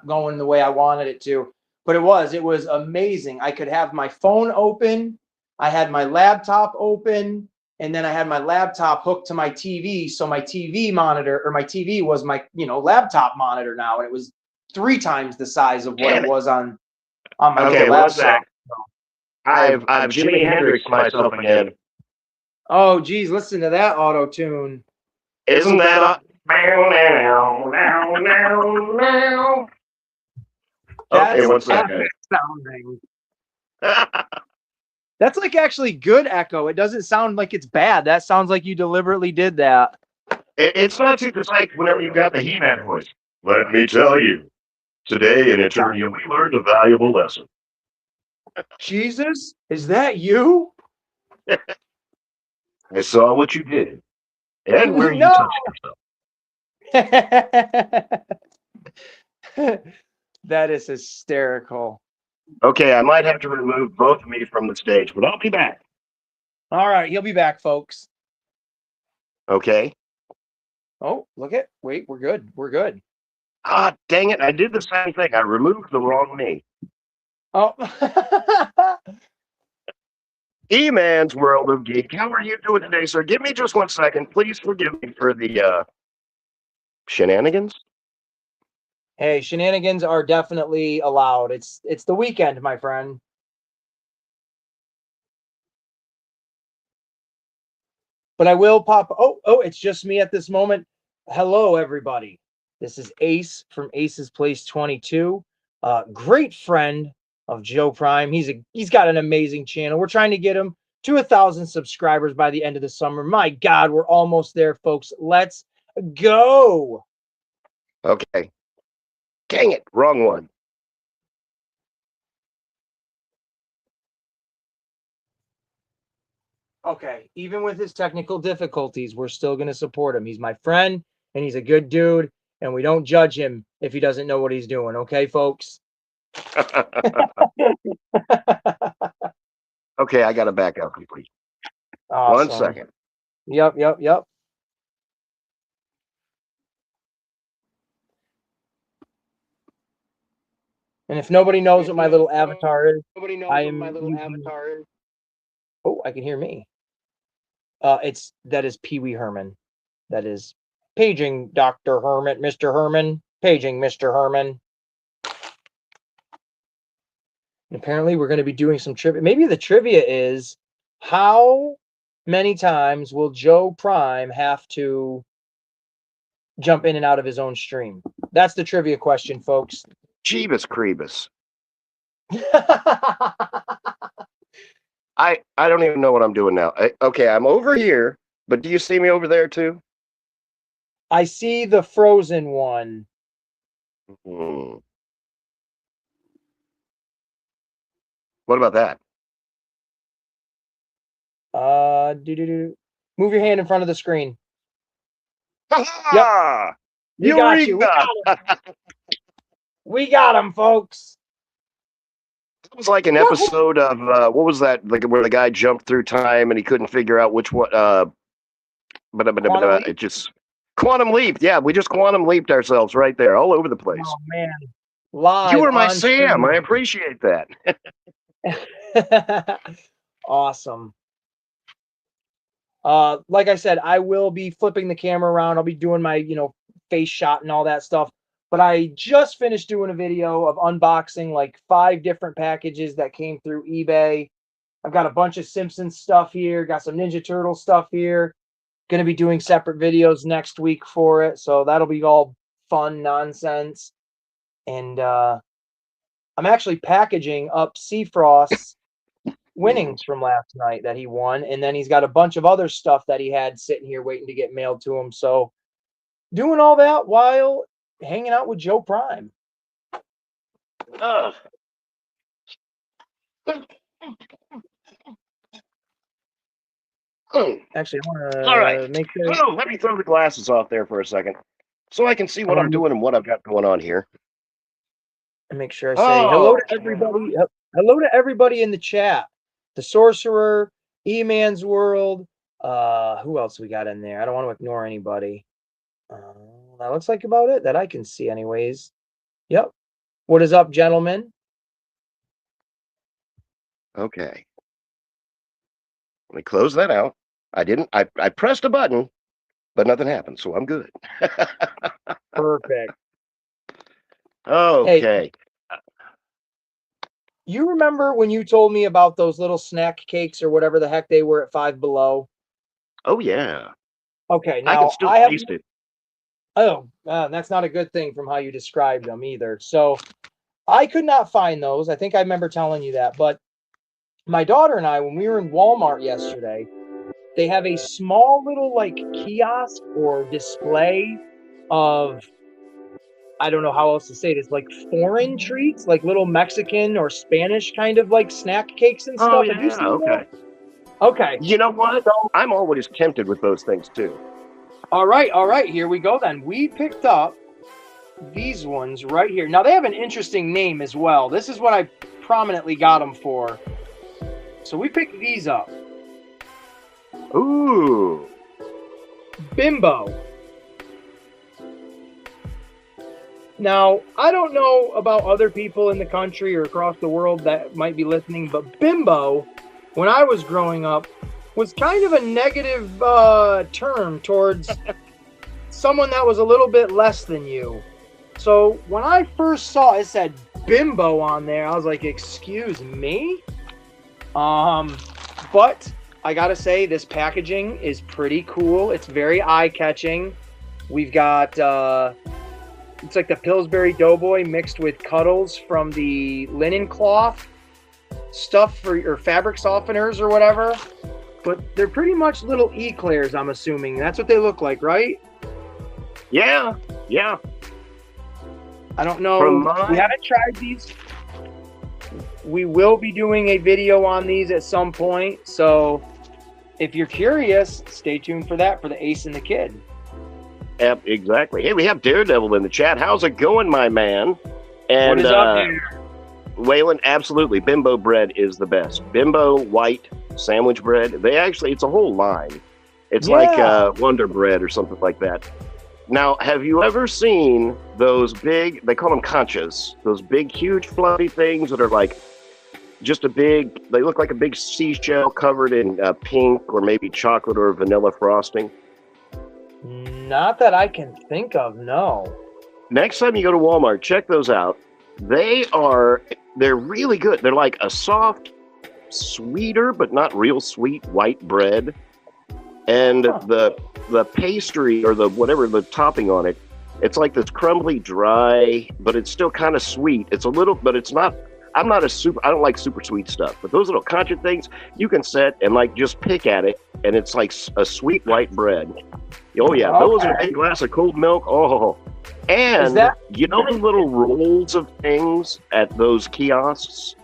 not going the way I wanted it to. But it was amazing. I could have my phone open, I had my laptop open, and then I had my laptop hooked to my TV. So my TV monitor or my TV was my, laptop monitor now. And it was 3 times the size of what Damn it it. was on my little Okay, one laptop. sec. I've Jimi Hendrix myself again. Oh, geez, listen to that auto tune. Isn't that a Okay, That's one second. epic sounding. That's like actually good echo. It doesn't sound like it's bad. That sounds like you deliberately did that. It's not too, it's like whenever you got the He-Man voice. Let me tell you, today in Eternia we learned a valuable lesson. Jesus, is that you? I saw what you did and where you No. touched yourself. That is hysterical. Okay, I might have to remove both of me from the stage, but I'll be back. All right, he'll be back, folks. Okay. Oh, look it. Wait, we're good. We're good. Ah, dang it. I did the same thing. I removed the wrong me. Oh. E-Man's World of Geek. How are you doing today, sir? Give me just 1 second. Please forgive me for the shenanigans. Hey, shenanigans are definitely allowed. It's the weekend, my friend. But I will pop. Oh, it's just me at this moment. Hello, everybody. This is Ace from Ace's Place 22. Great friend of Joe Prime. He's got an amazing channel. We're trying to get him to 1,000 subscribers by the end of the summer. My God, we're almost there, folks. Let's go. Okay. Dang it. Wrong one. Okay, even with his technical difficulties, we're still going to support him. He's my friend, and he's a good dude, and we don't judge him if he doesn't know what he's doing. Okay, folks? Okay, I got to back out quickly. Awesome. 1 second. Yep. And if nobody knows what my little avatar is, I am using... Oh, I can hear me. That is Pee Wee Herman. That is paging Dr. Herman, Mr. Herman, paging Mr. Herman. And apparently we're going to be doing some trivia. Maybe the trivia is, how many times will Joe Prime have to jump in and out of his own stream? That's the trivia question, folks. Jeebus Creebus. I don't even know what I'm doing now. Okay, I'm over here, but do you see me over there too? I see the frozen one. What about that? Move your hand in front of the screen. Yep. We got you. We got him, folks. It was like an episode of what was that? Like where the guy jumped through time and he couldn't figure out which one. It just Quantum Leap. Yeah, we just quantum leaped ourselves right there, all over the place. Oh man, live. You were my Sam. I appreciate that. Awesome. Like I said, I will be flipping the camera around. I'll be doing my, face shot and all that stuff. But I just finished doing a video of unboxing like 5 different packages that came through eBay. I've got a bunch of Simpsons stuff here, got some Ninja Turtle stuff here. Going to be doing separate videos next week for it. So that'll be all fun nonsense. And I'm actually packaging up Seafrost's winnings from last night that he won. And then he's got a bunch of other stuff that he had sitting here waiting to get mailed to him. So doing all that while hanging out with Joe Prime. Actually, I want to make sure. Oh, let me throw the glasses off there for a second so I can see what I'm doing and what I've got going on here. And make sure I say hello to everybody. Hello to everybody in the chat. The Sorcerer, E-Man's World. Who else we got in there? I don't want to ignore anybody. That looks like about it that I can see anyways. Yep. What is up, gentlemen? Okay. Let me close that out. I pressed a button, but nothing happened, so I'm good. Perfect. Okay. Hey, you remember when you told me about those little snack cakes or whatever the heck they were at Five Below? Oh, yeah. Okay, I can now still I have. taste it. Oh, that's not a good thing from how you described them either. So I could not find those. I think I remember telling you that. But my daughter and I, when we were in Walmart yesterday, they have a small little like kiosk or display of, I don't know how else to say this, like foreign treats, like little Mexican or Spanish kind of like snack cakes and Oh, stuff. Have you yeah. seen that? Okay. Okay. You know what? So, I'm always tempted with those things too. all right, here we go then. We picked up these ones right here. Now they have an interesting name as well. This is what I prominently got them for. So we picked these up. Ooh. Bimbo. Now, I don't know about other people in the country or across the world that might be listening, but Bimbo, when I was growing up, was kind of a negative term towards someone that was a little bit less than you. So when I first saw it said Bimbo on there, I was like, excuse me? But I gotta say, this packaging is pretty cool. It's very eye-catching. We've got it's like the Pillsbury Doughboy mixed with Cuddles from the linen cloth stuff for your fabric softeners or whatever. But they're pretty much little eclairs, I'm assuming. That's what they look like, right? Yeah. Yeah. I don't know. From mine- We haven't tried these. We will be doing a video on these at some point. So if you're curious, stay tuned for that for the Ace and the Kid. Yep, exactly. Hey, we have Daredevil in the chat. How's it going, my man? And What is up there? Waylon, absolutely. Bimbo bread is the best. Bimbo white sandwich bread. It's a whole line. It's like Wonder Bread or something like that. Now, have you ever seen those big, they call them conchas, those big, huge, fluffy things that are like just they look like a big seashell covered in pink or maybe chocolate or vanilla frosting? Not that I can think of, no. Next time you go to Walmart, check those out. They're really good. They're like a soft, sweeter, but not real sweet white bread. And the pastry or the topping on it, it's like this crumbly, dry, but it's still kind of sweet. It's a little, but it's not, I don't like super sweet stuff, but those little concha things, you can set and like just pick at it, and it's like a sweet white bread. Oh yeah, those are a glass of cold milk. Oh, and you know the little rolls of things at those kiosks?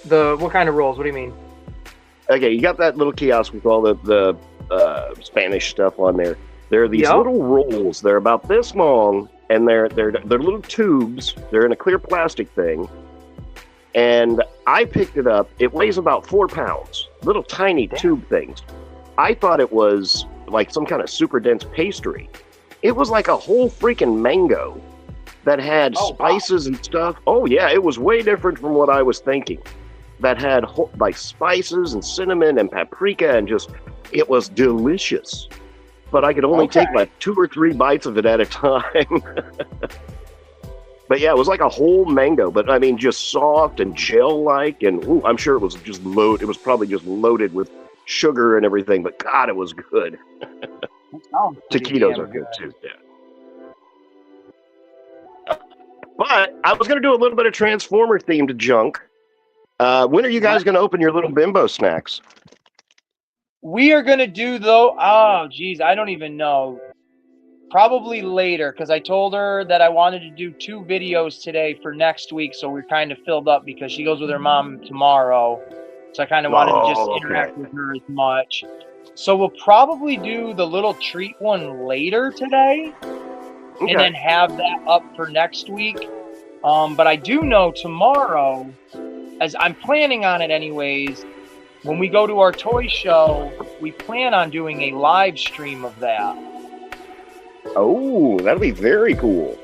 What kind of rolls? What do you mean? Okay, you got that little kiosk with all the Spanish stuff on there. There are these little rolls. They're about this long, and they're little tubes. They're in a clear plastic thing. And I picked it up. It weighs about 4 pounds. Little tiny tube things. I thought it was like some kind of super dense pastry. It was like a whole freaking mango that had spices and stuff. Oh yeah, it was way different from what I was thinking. That had like spices and cinnamon and paprika and it was delicious. But I could only take like 2 or 3 bites of it at a time. But yeah, it was like a whole mango, but I mean, just soft and gel-like, and I'm sure it was just loaded. It was probably just loaded with sugar and everything, but God, it was good. Taquitos are good too, yeah. But I was going to do a little bit of Transformer-themed junk. When are you guys going to open your little Bimbo snacks? We are going to do, though, oh, geez, I don't even know. Probably later, because I told her that I wanted to do 2 videos today for next week, so we're kind of filled up because she goes with her mom tomorrow. So I kind of wanted to just interact with her as much. So we'll probably do the little treat one later today, and then have that up for next week. But I do know tomorrow, as I'm planning on it anyways, when we go to our toy show, we plan on doing a live stream of that. Oh, that'll be very cool.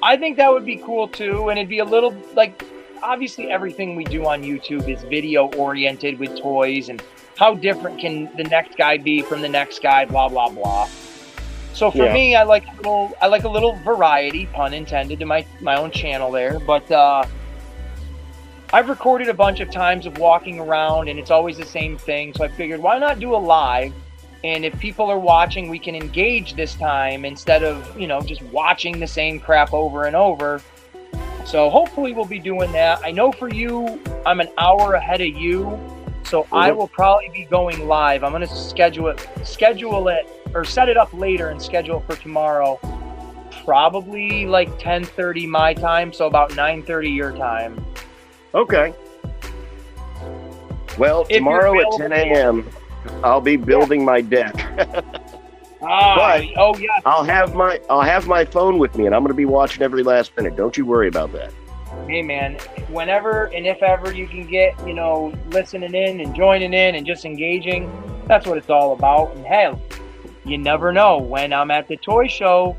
I think that would be cool too, and it'd be a little like, obviously everything we do on YouTube is video oriented with toys, and how different can the next guy be from the next guy, blah blah blah. So for me, I like a little variety, pun intended, to my own channel there. But I've recorded a bunch of times of walking around, and it's always the same thing. So I figured, why not do a live? And if people are watching, we can engage this time instead of, you know, just watching the same crap over and over. So hopefully we'll be doing that. I know for you, I'm an hour ahead of you, so I will probably be going live. I'm going to schedule it, or set it up later and schedule it for tomorrow. Probably like 10:30 my time, so about 9:30 your time. Okay. Well, tomorrow at 10 a.m., I'll be building my deck. But oh yeah, I'll have my phone with me, and I'm going to be watching every last minute. Don't you worry about that. Hey man, whenever and if ever you can get, you know, listening in and joining in and just engaging, that's what it's all about. And hell, you never know, when I'm at the toy show,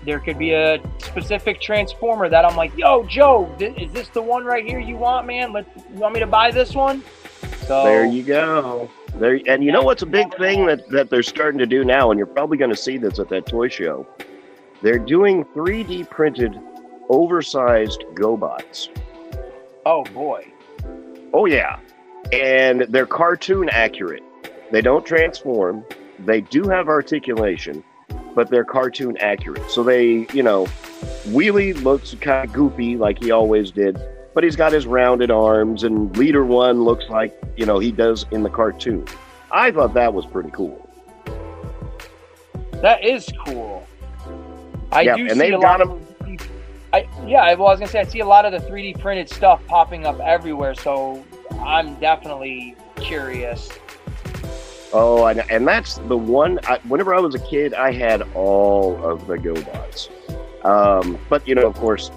there could be a specific Transformer that I'm like, yo, Joe, is this the one right here you want, man? You want me to buy this one? So there you go. There, and you know what's a big thing that they're starting to do now, and you're probably going to see this at that toy show. They're doing 3D printed, oversized GoBots. Oh boy. Oh yeah, and they're cartoon accurate. They don't transform. They do have articulation, but they're cartoon accurate. So they, you know, Wheelie looks kind of goofy like he always did, but he's got his rounded arms, and Leader One looks like, you know, he does in the cartoon. I thought that was pretty cool. That is cool. I do and see they've a got lot them. Well, I was gonna say, I see a lot of the 3D printed stuff popping up everywhere, so I'm definitely curious. Oh, and that's the one. Whenever I was a kid, I had all of the GoBots. But you know, of course,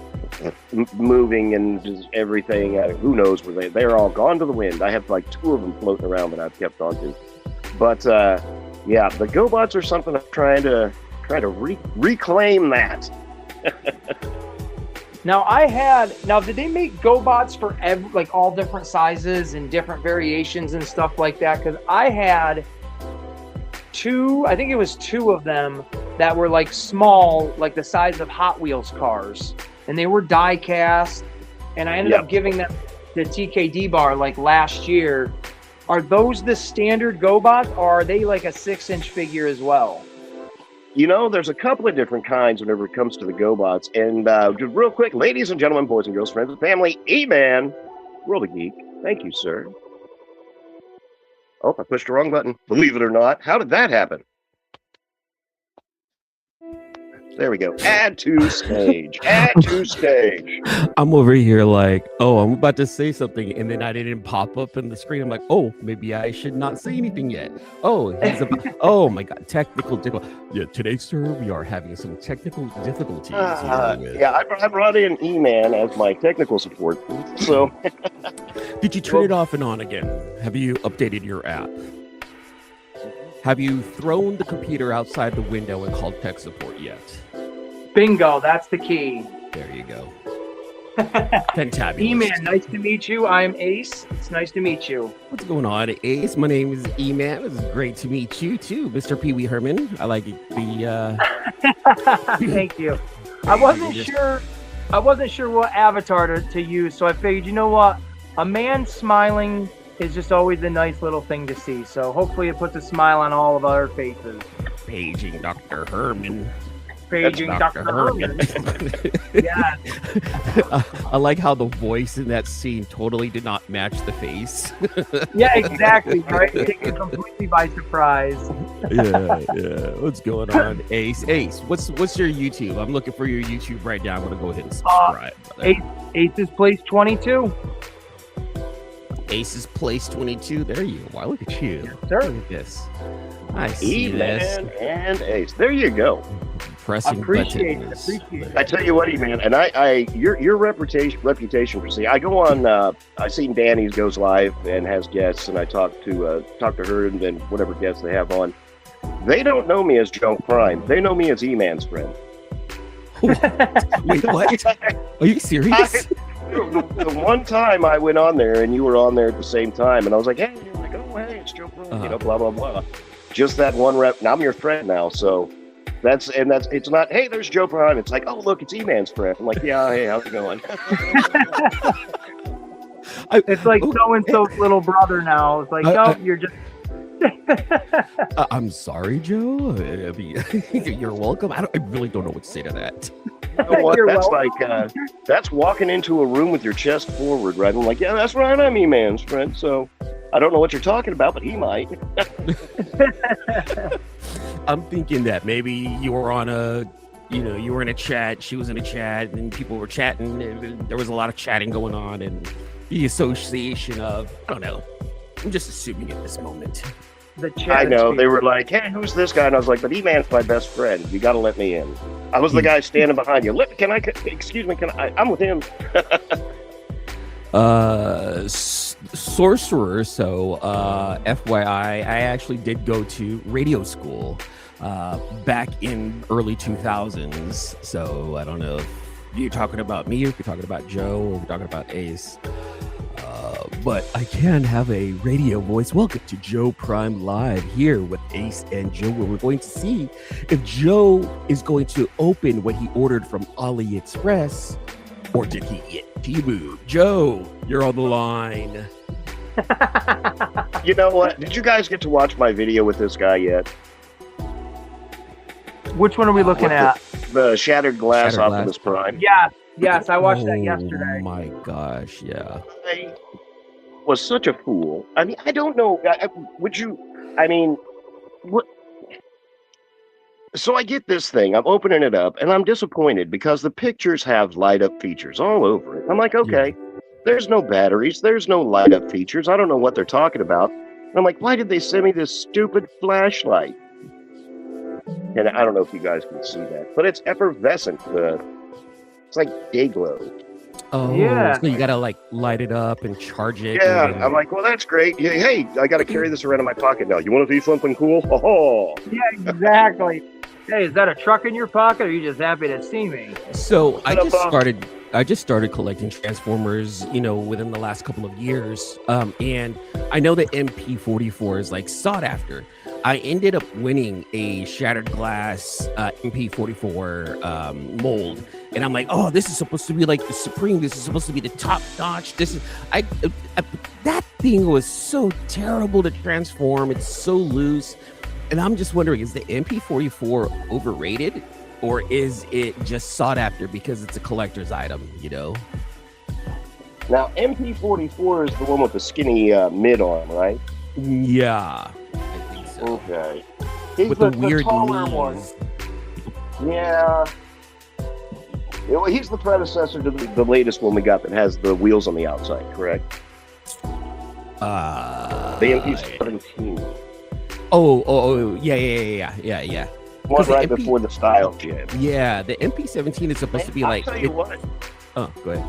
moving and just everything, who knows where they're all gone to the wind. I have like 2 of them floating around that I've kept on to. But yeah, the GoBots are something I'm trying to reclaim that. Now did they make GoBots for like all different sizes and different variations and stuff like that? Because I had 2, I think it was 2 of them that were like small, like the size of Hot Wheels cars, and they were die cast, and I ended up giving them the TKD bar like last year. Are those the standard GoBots, or are they like a 6-inch figure as well? You know, there's a couple of different kinds whenever it comes to the GoBots. And just real quick, ladies and gentlemen, boys and girls, friends and family, E-Man, World of Geek, thank you, sir. Oh, I pushed the wrong button. Believe it or not. How did that happen? There we go. Add to stage. Add to stage. I'm over here like, oh, I'm about to say something, and then I didn't pop up in the screen. I'm like, oh, maybe I should not say anything yet. Oh, oh my God, technical difficulty. Yeah, today, sir, we are having some technical difficulties. Yeah, I brought in E-Man as my technical support. So, did you turn it off and on again? Have you updated your app? Have you thrown the computer outside the window and called tech support yet? Bingo, that's the key. There you go. Fantabulous. E-Man, nice to meet you. I'm Ace. It's nice to meet you. What's going on, Ace? My name is E-Man. It's great to meet you too, Mr. Pee Wee Herman. I like the Thank you. I wasn't sure what avatar to use, so I figured, you know what? A man smiling is just always a nice little thing to see. So hopefully it puts a smile on all of our faces. Paging Dr. Herman. Paging Dr. Herman. Yeah. I like how the voice in that scene totally did not match the face. Yeah, exactly. Right? Taken completely by surprise. Yeah. What's going on, Ace? Ace, what's your YouTube? I'm looking for your YouTube right now. I'm gonna go ahead and subscribe. Ace's Place 22. Ace's Place 22. There you go. Wow, look at you. Yes, sir. Look at this. I see this. E-Man and Ace. There you go. Pressing buttons. Appreciate it. I tell you what, E-Man, and your reputation for I go on. I seen Danny's goes live and has guests, and I talk to her and then whatever guests they have on. They don't know me as Joe Prime. They know me as E-Man's friend. Wait, what? Are you serious? The one time I went on there and you were on there at the same time, and I was like, hey, you're like, oh, hey, it's Joe Prime, you know, blah, blah, blah. Just that one rep. Now I'm your friend now, so it's not, hey, there's Joe Prime. It's like, oh, look, it's E-Man's friend. I'm like, yeah, hey, how's it going? It's like so-and-so's little brother now. It's like, no, you're just... I'm sorry, Joe. I mean, you're welcome. I really don't know what to say to that. You know what? That's like that's walking into a room with your chest forward, right? I'm like, yeah, that's right. I'm E-Man's friend. So I don't know what you're talking about, but he might. I'm thinking that maybe you were on you were in a chat. She was in a chat, and people were chatting. And there was a lot of chatting going on, and the association of, I don't know. I'm just assuming at this moment. I know. They were like, hey, who's this guy? And I was like, but E-Man's my best friend. You got to let me in. I was the guy standing behind you. Excuse me, I'm with him. Sorcerer. So, FYI, I actually did go to radio school back in early 2000s. So I don't know if you're talking about me, or if you're talking about Joe, or if you're talking about Ace. But I can have a radio voice. Welcome to Joe Prime Live here with Ace and Joe, where we're going to see if Joe is going to open what he ordered from AliExpress, or did he get Temu? Joe, you're on the line. You know what? Did you guys get to watch my video with this guy yet? Which one are we looking at? The Shattered Glass Optimus Prime. Yes, I watched that yesterday. Oh my gosh, yeah. I was such a fool. I mean, I don't know. What? So I get this thing, I'm opening it up, and I'm disappointed because the pictures have light-up features all over it. I'm like, okay, there's no batteries, there's no light-up features. I don't know what they're talking about. And I'm like, why did they send me this stupid flashlight? And I don't know if you guys can see that, but it's effervescent. It's like day glow. Oh, yeah. So you gotta like light it up and charge it. Yeah, I'm like, well, that's great. Yeah, hey, I gotta carry this around in my pocket now. You want to see something cool? Oh, yeah, exactly. Hey, is that a truck in your pocket, or are you just happy to see me? So I just started collecting Transformers, within the last couple of years. And I know that MP44 is like sought after. I ended up winning a Shattered Glass MP44 mold, and I'm like, oh, this is supposed to be like the Supreme. This is supposed to be the top notch. That thing was so terrible to transform. It's so loose, and I'm just wondering, is the MP44 overrated, or is it just sought after because it's a collector's item? Now MP44 is the one with the skinny mid arm, right? Yeah. Okay. With the weird taller knees. One. Yeah. Well, he's the predecessor to the latest one we got that has the wheels on the outside, correct? The MP17. Oh, yeah. One right before the style jam. Yeah, the MP17 is supposed to be like... I'll tell you what. Oh, go ahead.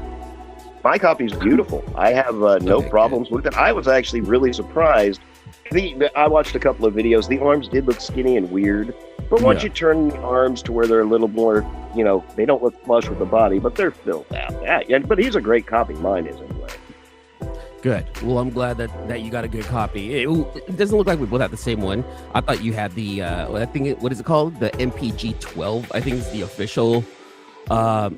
My copy's beautiful. I have no problems with it. I was actually really surprised. I watched a couple of videos. The arms did look skinny and weird, but once you turn the arms to where they're a little more, they don't look flush with the body, but they're filled out. Yeah, but he's a great copy. Mine is anyway. Good. Well, I'm glad that you got a good copy. It doesn't look like we both have the same one. I thought you had the, what is it called? The MPG-12, I think is the official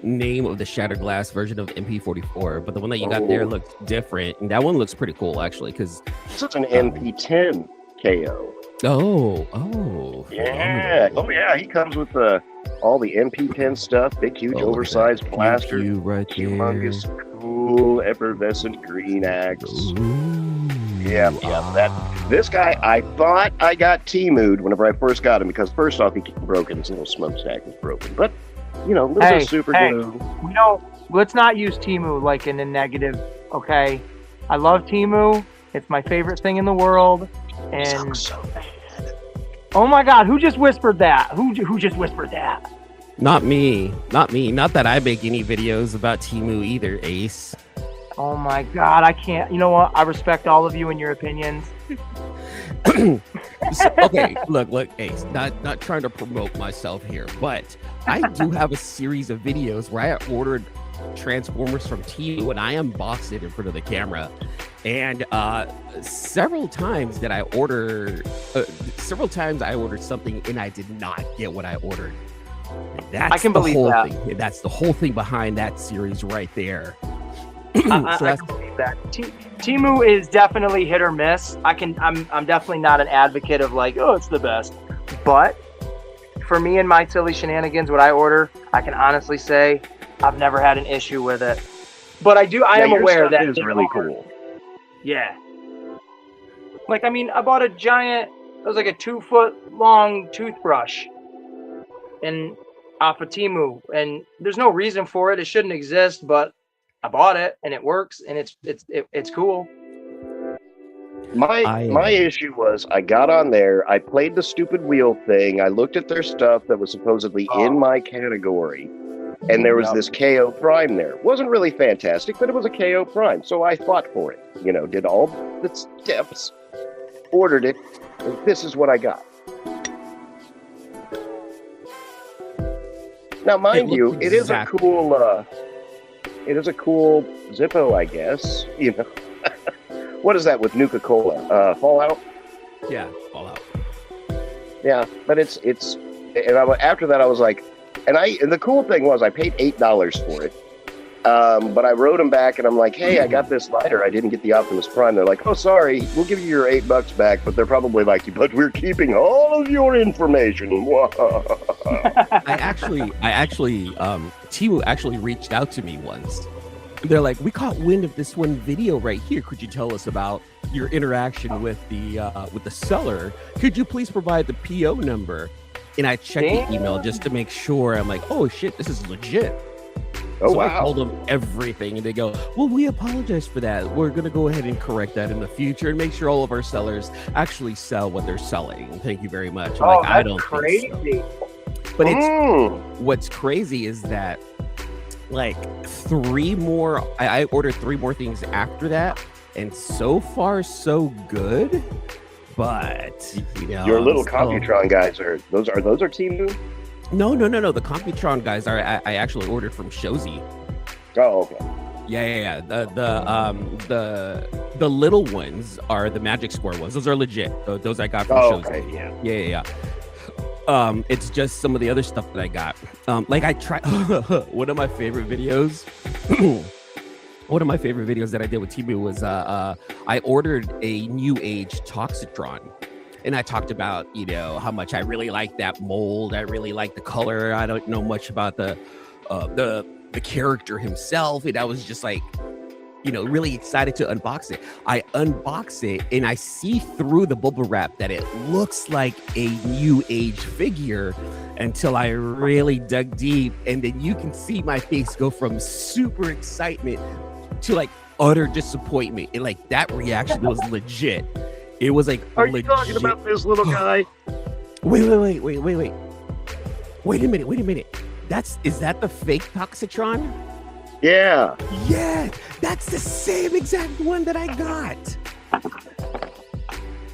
name of the Shattered Glass version of MP44, but the one that you got there looks different, and that one looks pretty cool actually, because this is an MP10 KO. Oh yeah. Oh yeah, he comes with all the MP10 stuff, big huge oversized blaster, right humongous cool effervescent green axe. This guy, I thought I got Temu'd whenever I first got him, because first off, he came broken, his little smokestack was broken, but little super glue. Let's not use Temu like in a negative, okay? I love Temu. It's my favorite thing in the world. And so bad. Oh my God, who just whispered that? Who just whispered that? Not me. Not that I make any videos about Temu either, Ace. Oh my God, I can't. You know what? I respect all of you and your opinions. Okay, look, Ace, not trying to promote myself here, but I do have a series of videos where I ordered Transformers from Temu and I unboxed it in front of the camera. And several times I ordered something and I did not get what I ordered. That's I can believe that. Thing. That's the whole thing behind that series right there. I can believe that. Temu is definitely hit or miss. I'm definitely not an advocate of like, oh, it's the best. But for me and my silly shenanigans, what I order, I can honestly say I've never had an issue with it. But I am aware that is really cool. Yeah. Like, I mean, I bought it was like a 2-foot long toothbrush and off of Temu, and there's no reason for it. It shouldn't exist, but I bought it and it works and it's cool. My issue was I got on there, I played the stupid wheel thing, I looked at their stuff that was supposedly in my category, and there was this KO Prime there. It wasn't really fantastic, but it was a KO Prime, so I fought for it. You know, did all the steps, ordered it, and this is what I got. Now, mind you, it is a cool Zippo, I guess. You know, what is that with Nuka-Cola? Fallout? Yeah, Fallout. Yeah, but it's and after that I was like, and the cool thing was I paid $8 for it. But I wrote them back and I'm like, hey, I got this lighter. I didn't get the Optimus Prime. They're like, oh, sorry, we'll give you your $8 back. But they're probably like, but we're keeping all of your information. I actually, Temu actually reached out to me once. They're like, we caught wind of this one video right here. Could you tell us about your interaction with the seller? Could you please provide the PO number? And I checked the email just to make sure. I'm like, oh shit, this is legit. Oh, so wow. I told them everything, and they go, well, we apologize for that. We're going to go ahead and correct that in the future and make sure all of our sellers actually sell what they're selling. Thank you very much. I'm like, I don't crazy. think so. But what's crazy is that, like, I ordered 3 more things after that, and so far, so good. But, you know, your little Computron guys are Temu? No. The Computron guys I actually ordered from Shozi. Oh, okay. Yeah. The little ones are the Magic Square ones. Those are legit. Those I got from Shozi. Okay, Yeah. It's just some of the other stuff that I got. Like I tried one of my favorite videos. One of my favorite videos that I did with Temu was I ordered a New Age Toxitron. And I talked about, you know, how much I really like that mold. I really like the color. I don't know much about the character himself. And I was just like, you know, really excited to unbox it. I unbox it and I see through the bubble wrap that it looks like a New Age figure until I really dug deep. And then you can see my face go from super excitement to like utter disappointment. And like that reaction was legit. It was like, are you talking about this little guy? Wait a minute. Is that the fake Toxitron? Yeah. Yeah, that's the same exact one that I got.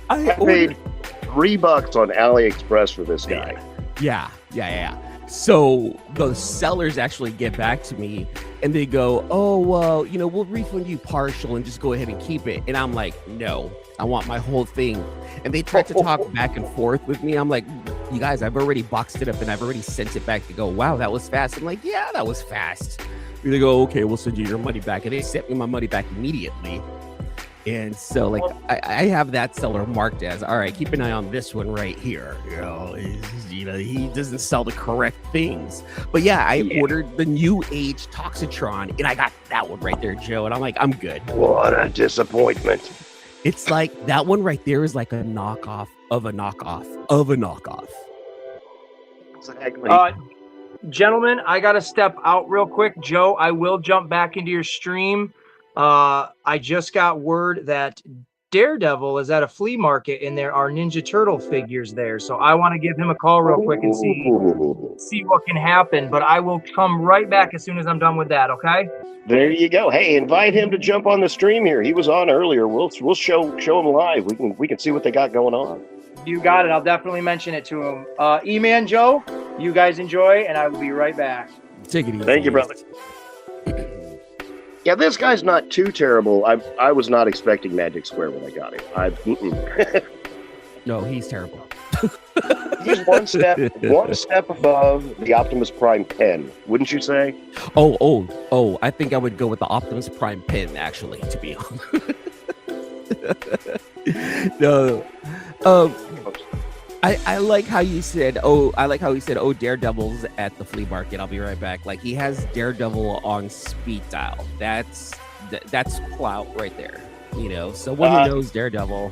I paid $3 on AliExpress for this guy. Yeah. So the sellers actually get back to me and they go, oh, well, you know, we'll refund you partial and just go ahead and keep it. And I'm like, no, I want my whole thing. And they tried to talk back and forth with me. I'm like, you guys, I've already boxed it up and I've already sent it back. They go, wow, that was fast. I'm like, yeah, that was fast. And they go, okay, we'll send you your money back. And they sent me my money back immediately. And so, like, I have that seller marked as, all right, keep an eye on this one right here. You know, he doesn't sell the correct things. But yeah, I ordered the New Age Toxitron, and I got that one right there, Joe. And I'm like, I'm good. What a disappointment. It's like that one right there is like a knockoff of a knockoff of a knockoff. Exactly. Gentlemen, I got to step out real quick. Joe, I will jump back into your stream. I just got word that Daredevil is at a flea market and there are Ninja Turtle figures there. So I want to give him a call real quick and see what can happen. But I will come right back as soon as I'm done with that, okay? There you go. Hey, invite him to jump on the stream here. He was on earlier. We'll show him live. We can see what they got going on. You got it. I'll definitely mention it to him. E-Man Joe, You guys enjoy, and I will be right back. Take it easy. Thank you, brother. Yeah, this guy's not too terrible. I was not expecting Magic Square when I got him. No, he's terrible. He's one step above the Optimus Prime pen, wouldn't you say? Oh! I think I would go with the Optimus Prime pen, actually. To be honest. No. I like how you said, oh, Daredevil's at the flea market. I'll be right back. Like, he has Daredevil on speed dial. That's clout right there. You know, someone who knows Daredevil,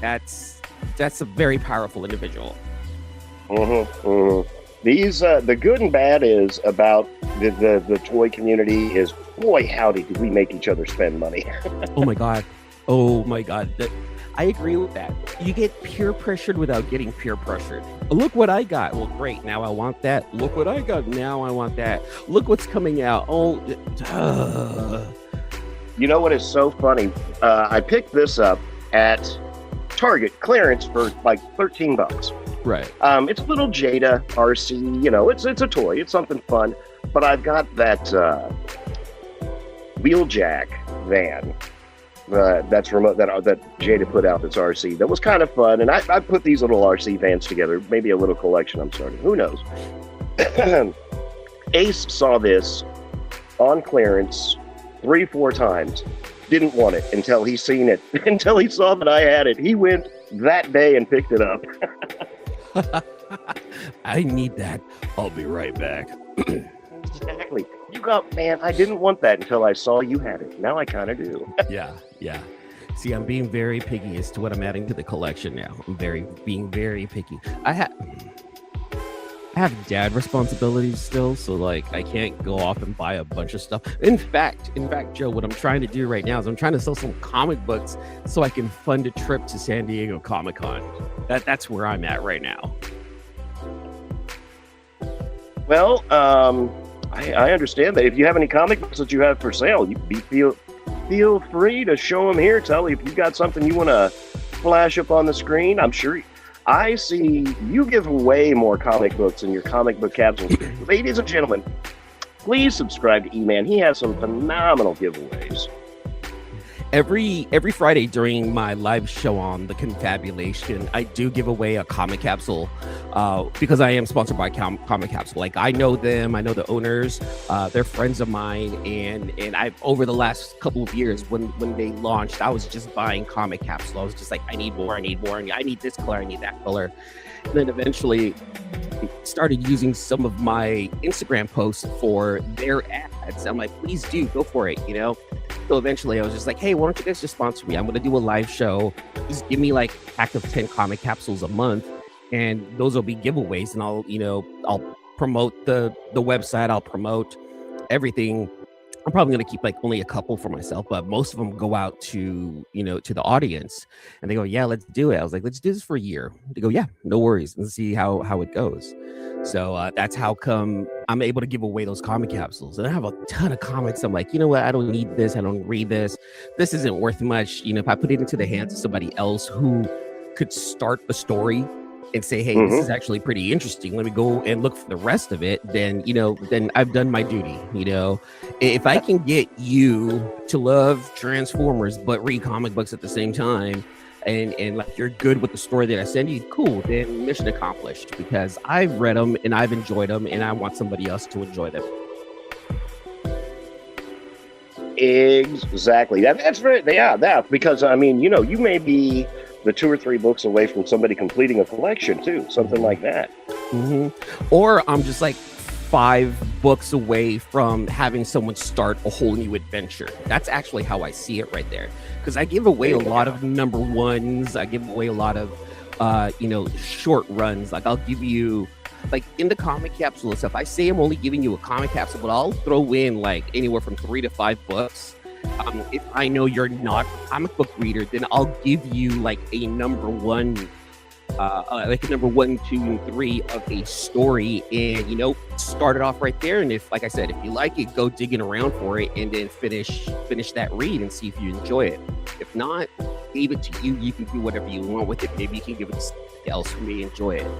that's a very powerful individual. These the good and bad is about the toy community is, boy howdy, do we make each other spend money. Oh my god. I agree with that. You get peer pressured without getting peer pressured. Look what I got. Well, great. Now I want that. Look what I got. Now I want that. Look what's coming out. You know what is so funny? I picked this up at Target clearance for like $13. Right. It's a little Jada RC. You know, it's a toy. It's something fun. But I've got that Wheeljack van. That's remote that Jada put out. That's RC. That was kind of fun, and I put these little RC vans together. Maybe a little collection I'm starting. Who knows? Ace saw this on clearance 3-4 times. Didn't want it until he seen it. Until he saw that I had it. He went that day and picked it up. I need that. I'll be right back. Exactly. You got, man, I didn't want that until I saw you had it. Now I kind of do. Yeah. See, I'm being very picky as to what I'm adding to the collection now. I'm being very picky. I have dad responsibilities still, so like I can't go off and buy a bunch of stuff. In fact, Joe, what I'm trying to do right now is I'm trying to sell some comic books so I can fund a trip to San Diego Comic-Con. That's where I'm at right now. Well, I understand that. If you have any comic books that you have for sale, feel free to show them here. Tell me if you got something you want to flash up on the screen. I'm sure I see you give away more comic books in your comic book capsules. Ladies and gentlemen, please subscribe to E-Man. He has some phenomenal giveaways. Every Friday during my live show on the Confabulation, I do give away a comic capsule because I am sponsored by Comic Capsule. Like, I know them, I know the owners, they're friends of mine, and I've over the last couple of years when they launched, I was just buying Comic Capsule. I was just like, I need more, and I need this color, I need that color. And then eventually started using some of my Instagram posts for their ads. I'm like, please do, go for it, you know? So eventually I was just like, hey, why don't you guys just sponsor me? I'm going to do a live show. Just give me like a pack of 10 comic capsules a month. And those will be giveaways. And I'll promote the website. I'll promote everything. I'm probably going to keep like only a couple for myself, but most of them go out to the audience, and they go, yeah, let's do it. I was like, let's do this for a year. They go, yeah, no worries, and see how it goes. So that's how come I'm able to give away those comic capsules. And I have a ton of comics. I'm like, you know what? I don't need this. I don't read this. This isn't worth much. You know, if I put it into the hands of somebody else who could start a story and say, hey, this is actually pretty interesting, let me go and look for the rest of it, then I've done my duty. You know, if I can get you to love Transformers but read comic books at the same time, and like you're good with the story that I send you, cool, then mission accomplished, because I've read them and I've enjoyed them and I want somebody else to enjoy them. Exactly. That's very, because I mean, you may be the 2 or 3 books away from somebody completing a collection too, something like that. Or I'm just like 5 books away from having someone start a whole new adventure. That's actually how I see it right there, because I give away a lot of number ones. I give away a lot of short runs. Like, I'll give you, like, in the comic capsule stuff, I say I'm only giving you a comic capsule, but I'll throw in like anywhere from 3 to 5 books. If I know you're not a comic book reader, then I'll give you like a number 1, like a number 1, 2, and 3 of a story, and start it off right there. And if, like I said, if you like it, go digging around for it, and then finish that read and see if you enjoy it. If not, leave it to you. You can do whatever you want with it. Maybe you can give it to somebody else who may enjoy it.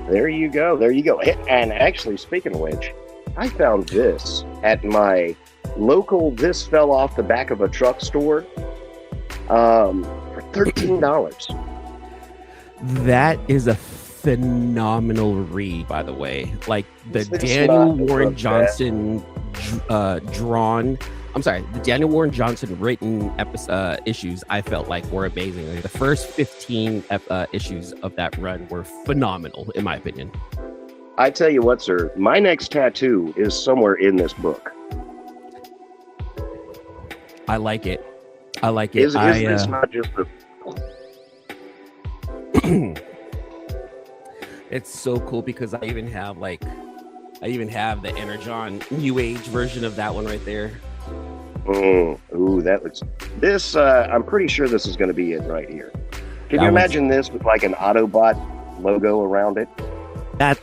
There you go. There you go. And actually, speaking of which, I found this at my local This Fell Off the Back of a Truck store for $13. That is a phenomenal read, by the way. Like the It's Daniel not Warren bad. Johnson the Daniel Warren Johnson written issues I felt like were amazing. Like the first 15 issues of that run were phenomenal, in my opinion. I tell you what, sir, my next tattoo is somewhere in this book. I like it. I like it. Is this not just the... It's so cool because I even have the Energon New Age version of that one right there. Ooh, that looks... This, I'm pretty sure this is going to be it right here. Can you imagine this with like an Autobot logo around it? That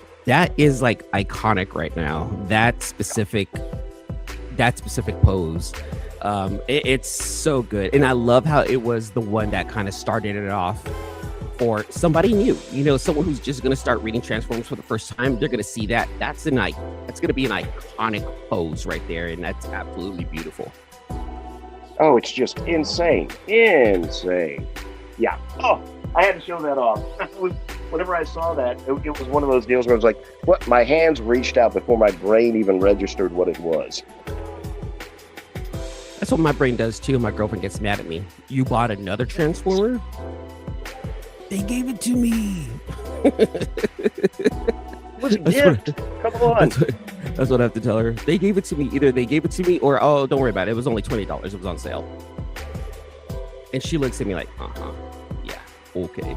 is like iconic right now. That specific pose. It's so good. And I love how it was the one that kind of started it off for somebody new. You know, someone who's just going to start reading Transformers for the first time. They're going to see that. That's going to be an iconic pose right there. And that's absolutely beautiful. Oh, it's just insane. Insane. Yeah. Oh, I had to show that off. Whenever I saw that, it was one of those deals where I was like, what? My hands reached out before my brain even registered what it was. That's what my brain does too. My girlfriend gets mad at me. You bought another Transformer? They gave it to me. It was a gift. Come on. That's what I have to tell her. They gave it to me. Either they gave it to me or, oh, don't worry about it. It was only $20. It was on sale. And she looks at me like, yeah, okay.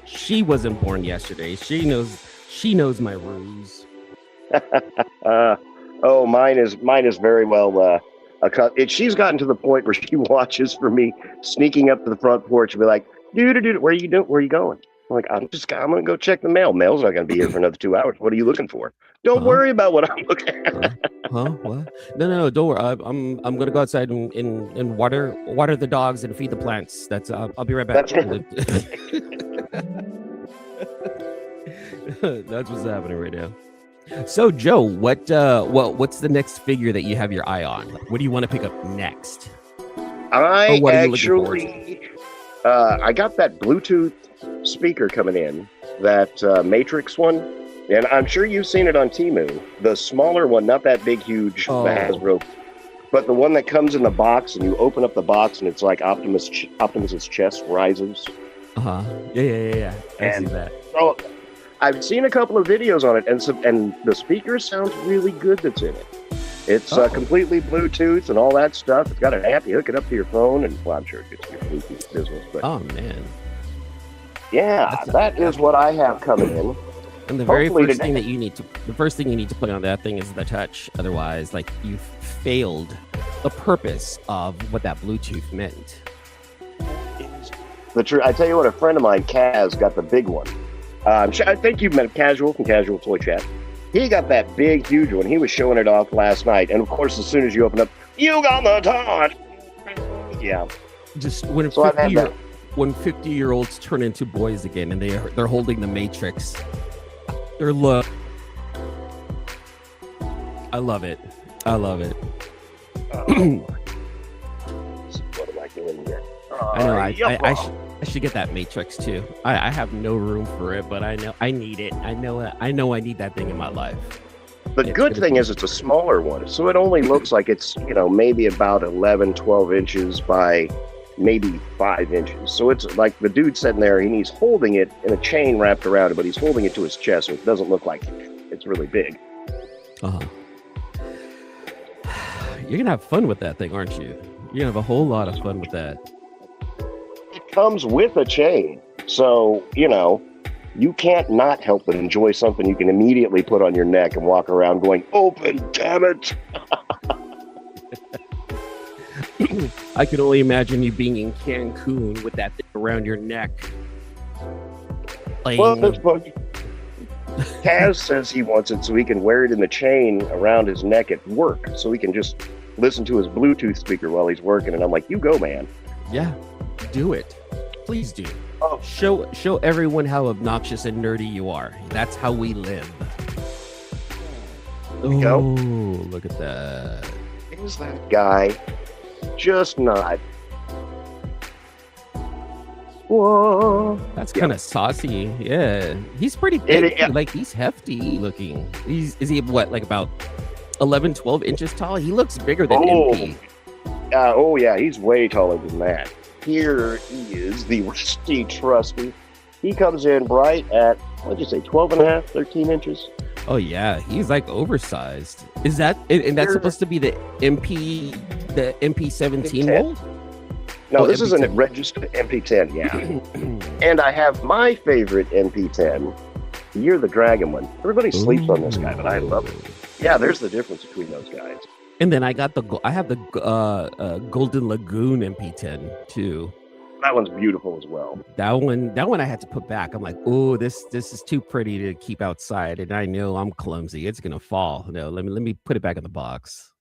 She wasn't born yesterday. She knows my ruse. Oh, mine is very well she's gotten to the point where she watches for me sneaking up to the front porch and be like, dude, where are you going? I'm like, I'm gonna go check the mail. Mail's not gonna be here for another 2 hours. What are you looking for? Don't worry about what I'm looking at. What? No, don't worry. I'm gonna go outside and water the dogs and feed the plants. That's I'll be right back. That's right. That's what's happening right now. So Joe, what's the next figure that you have your eye on? What do you want to pick up next? I got that Bluetooth speaker coming in, that Matrix one, and I'm sure you've seen it on Temu. The smaller one, not that big, huge, the Hasbro, but the one that comes in the box, and you open up the box, and it's like Optimus's chest rises. Yeah. I see that. So I've seen a couple of videos on it, and the speaker sounds really good that's in it. It's completely Bluetooth and all that stuff. It's got an app. You hook it up to your phone, and well, I'm sure it gets your Bluetooth business. But oh man, yeah, that is what I have coming in. And the first thing you need to put on that thing is the touch. Otherwise, like, you've failed the purpose of what that Bluetooth meant. I tell you what, a friend of mine, Kaz, got the big one. I think you've met Casual from Casual Toy Chat. He got that big, huge one. He was showing it off last night. And of course, as soon as you open up, you got the touch. Yeah. Just when 50-year-olds turn into boys again and they're holding the Matrix. They're I love it. What am I doing here? I know. I should get that Matrix too. I have no room for it, but I know I need it. I know I need that thing in my life. The good thing is it's a smaller one, so it only looks like it's, maybe about 11, 12 inches by maybe 5 inches. So it's like the dude sitting there, and he's holding it in a chain wrapped around it, but he's holding it to his chest, so it doesn't look like it's really big. You're gonna have fun with that thing, aren't you? You're gonna have a whole lot of fun with that. It comes with a chain, so you can't not help but enjoy something you can immediately put on your neck and walk around going, open, damn it. I can only imagine you being in Cancun with that thing around your neck. Well, that's funny. Kaz says he wants it so he can wear it in the chain around his neck at work, so he can just listen to his Bluetooth speaker while he's working. And I'm like, you go, man. Yeah, do it. Please do. Oh, Show everyone how obnoxious and nerdy you are. That's how we live. There we go. Look at that. Is that guy just not? Whoa. That's kind of saucy. Yeah. He's pretty big. Like, he's hefty looking. Is he what, like about 11, 12 inches tall? He looks bigger than MP. Oh, yeah. He's way taller than that. Here he is, the Rusty Trusty. He comes in bright at, what'd you say, 12 and a half, 13 inches? Oh, yeah. He's like oversized. Is that, and that's supposed to be the MP17 mold? No, this is a registered MP10, yeah. And I have my favorite MP10, the Year of the Dragon one. Everybody sleeps on this guy, but I love it. Yeah, there's the difference between those guys. And then I have the Golden Lagoon MP10 too. That one's beautiful as well. That one I had to put back. I'm like, oh, this is too pretty to keep outside, and I know I'm clumsy. It's gonna fall. No, let me put it back in the box.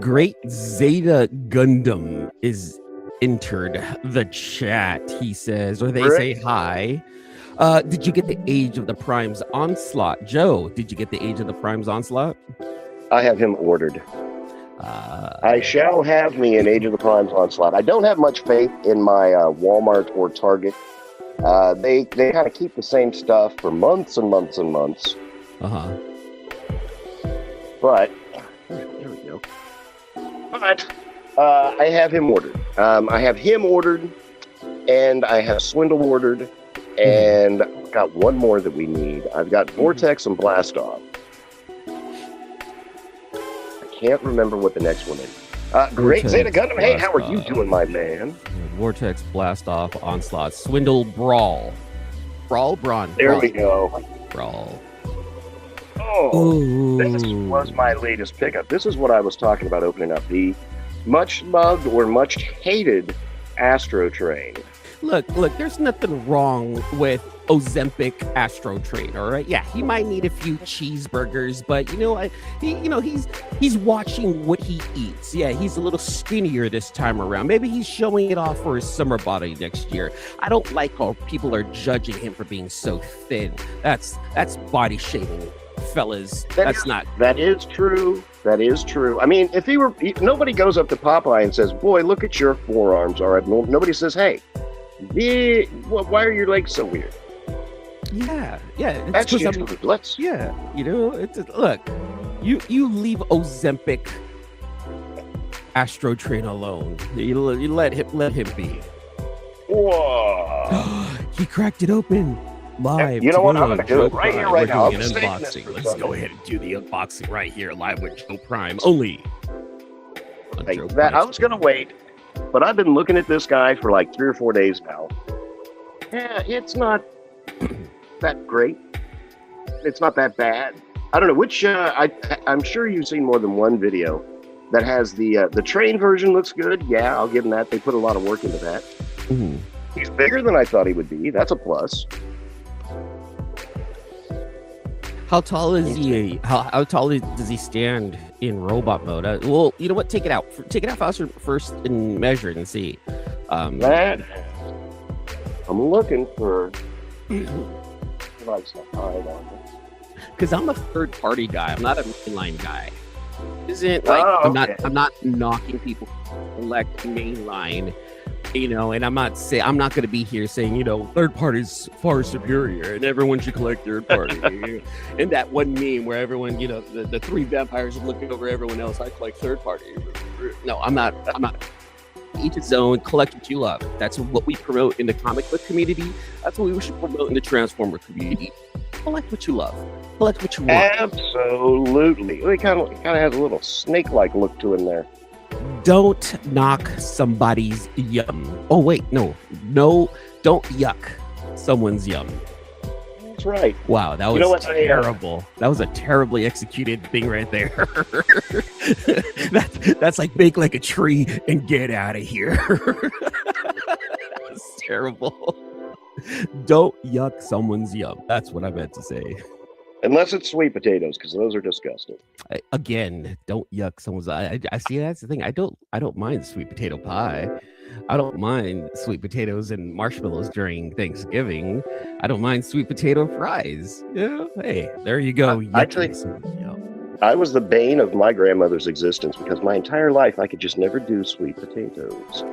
Great Zeta Gundam is entered the chat. He says, or they say hi. Did you get the Age of the Prime's Onslaught? Joe, did you get the Age of the Prime's Onslaught? I have him ordered. I shall have me an Age of the Prime's Onslaught. I don't have much faith in my Walmart or Target. They kind of keep the same stuff for months and months and months. Uh-huh. But, there we go. But, I have him ordered. I have him ordered, and I have Swindle ordered, and I've got one more that we need. I've got Vortex and Blast Off. I can't remember what the next one is. Great Zeta Gundam. Hey, how are you doing, my man? Vortex, Blast Off, Onslaught, Swindle, Brawl. Brawl. There we go. Brawl. Oh, this was my latest pickup. This is what I was talking about opening up. The much loved or much hated Astro Train. Look, there's nothing wrong with Ozempic Astro Train, all right? Yeah, he might need a few cheeseburgers, but he's watching what he eats. Yeah, he's a little skinnier this time around. Maybe he's showing it off for his summer body next year. I don't like how people are judging him for being so thin. That's body shaming, fellas. That is true. That is true. I mean, if nobody goes up to Popeye and says, "Boy, look at your forearms." All right, nobody says, "Hey, why are your legs so weird?" Yeah. That's just let's. Yeah, look, you leave Ozempic Astro Train alone. You let him be. Whoa! He cracked it open live. You know what? I'm gonna do it right here, right now. An unboxing. Let's go ahead and do the unboxing right here, live with Joe Prime only. I was gonna wait. But I've been looking at this guy for like 3 or 4 days now. Yeah, it's not that great. It's not that bad. I don't know which. I'm sure you've seen more than one video that has the train version. Looks good. Yeah, I'll give him that. They put a lot of work into that. Mm-hmm. He's bigger than I thought he would be. That's a plus. How tall is he? How tall does he stand in robot mode? Well, you know what? Take it out. Take it out faster first and measure it and see. That I'm looking for. Because I'm a third-party guy. I'm not a mainline guy. Isn't like I'm not knocking people who collect mainline. And I'm not going to be here saying, third party's far superior and everyone should collect third party. And that one meme where everyone, the 3 vampires are looking over everyone else. I collect third party. No, I'm not. Each its own. Collect what you love. That's what we promote in the comic book community. That's what we should promote in the Transformer community. Collect what you love. Collect what you want. Absolutely. It kind of has a little snake-like look to him there. Don't knock somebody's yum. Oh, wait, no, don't yuck someone's yum. That's right. Wow, that was terrible. That was a terribly executed thing right there. That's like bake like a tree and get out of here. That's terrible. Don't yuck someone's yum. That's what I meant to say. Unless it's sweet potatoes, because those are disgusting. Again, don't yuck someone's eye. I see that's the thing. I don't mind sweet potato pie. I don't mind sweet potatoes and marshmallows during Thanksgiving. I don't mind sweet potato fries. Yeah, hey, there you go. I was the bane of my grandmother's existence because my entire life I could just never do sweet potatoes.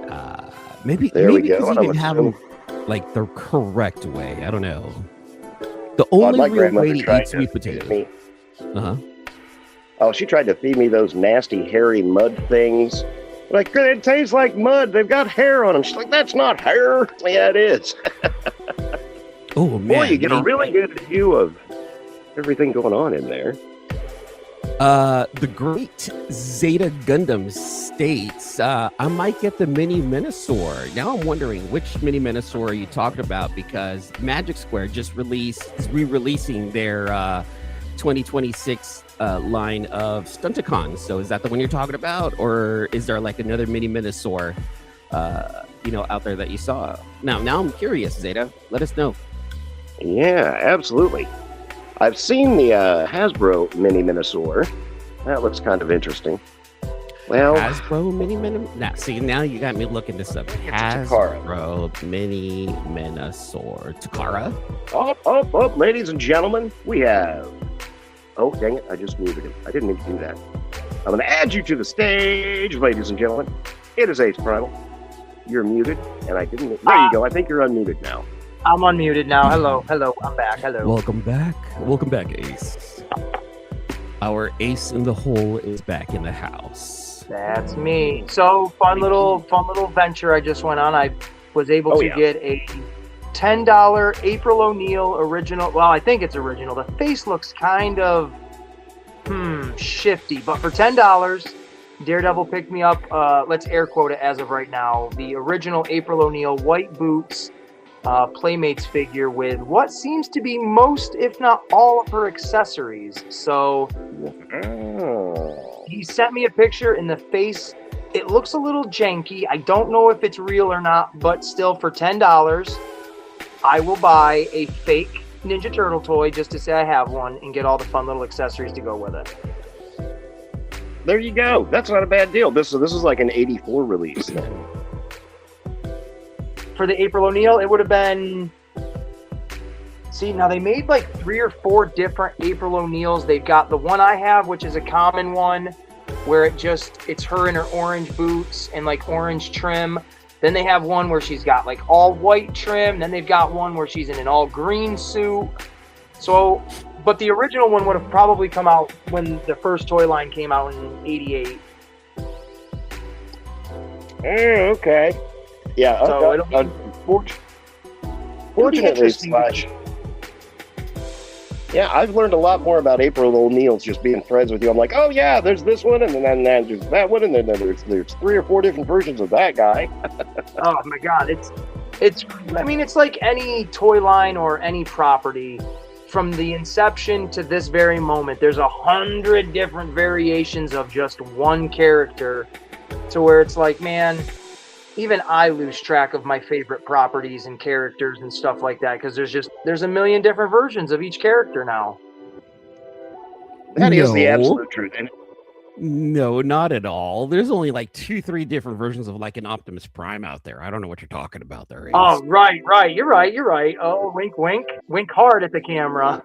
Maybe we go. You didn't have them like the correct way. I don't know. The only real way to eat sweet potatoes. Oh, she tried to feed me those nasty, hairy mud things. Like, it tastes like mud. They've got hair on them. She's like, that's not hair. Yeah, it is. Oh, man. Boy, you get a really good view of everything going on in there. The great Zeta Gundam states, I might get the Mini Minosaur. Now I'm wondering which Mini Minosaur are you talking about, because Magic Square just is re-releasing their 2026 line of Stunticons. So is that the one you're talking about, or is there like another Mini Minosaur, out there that you saw? Now I'm curious, Zeta. Let us know. Yeah, absolutely. I've seen the Hasbro Mini Minosaur. That looks kind of interesting. Well, Hasbro Mini Minosaur. Now you got me looking this up. Hasbro Mini Minosaur. Takara? Up, ladies and gentlemen, we have... Oh, dang it, I just muted him. I didn't mean to do that. I'm going to add you to the stage, ladies and gentlemen. It is Ace Primal. You're muted, and I didn't... There you go. I think you're unmuted now. I'm unmuted now. Hello. I'm back. Hello. Welcome back, Ace. Our ace in the hole is back in the house. That's me. So fun little venture I just went on. I was able to get a $10 April O'Neil original. Well, I think it's original. The face looks kind of shifty, but for $10, Daredevil picked me up. Let's air quote it as of right now. The original April O'Neil white boots. Playmates figure with what seems to be most, if not all, of her accessories. So he sent me a picture in the face. It looks a little janky. I don't know if it's real or not, but still, for $10, I will buy a fake Ninja Turtle toy just to say I have one and get all the fun little accessories to go with it. There you go. That's not a bad deal. This is like an 84 release then. For the April O'Neil, it would have been... See, now they made like 3 or 4 different April O'Neils. They've got the one I have, which is a common one, where it's her in her orange boots and like orange trim. Then they have one where she's got like all white trim. Then they've got one where she's in an all green suit. So, but the original one would have probably come out when the first toy line came out in '88. Okay. Yeah, so fortunately, yeah, I've learned a lot more about April O'Neil's just being friends with you. I'm like, oh yeah, there's this one, and then there's that one, and then there's 3 or 4 different versions of that guy. Oh my god, it's like any toy line or any property. From the inception to this very moment, there's 100 different variations of just one character, to where it's like, man, even I lose track of my favorite properties and characters and stuff like that, because there's a million different versions of each character now. That is the absolute truth. And no, not at all. There's only like 2-3 different versions of like an Optimus Prime out there. I don't know what you're talking about there. Ace. Oh, right. You're right. Oh, wink, wink. Wink hard at the camera.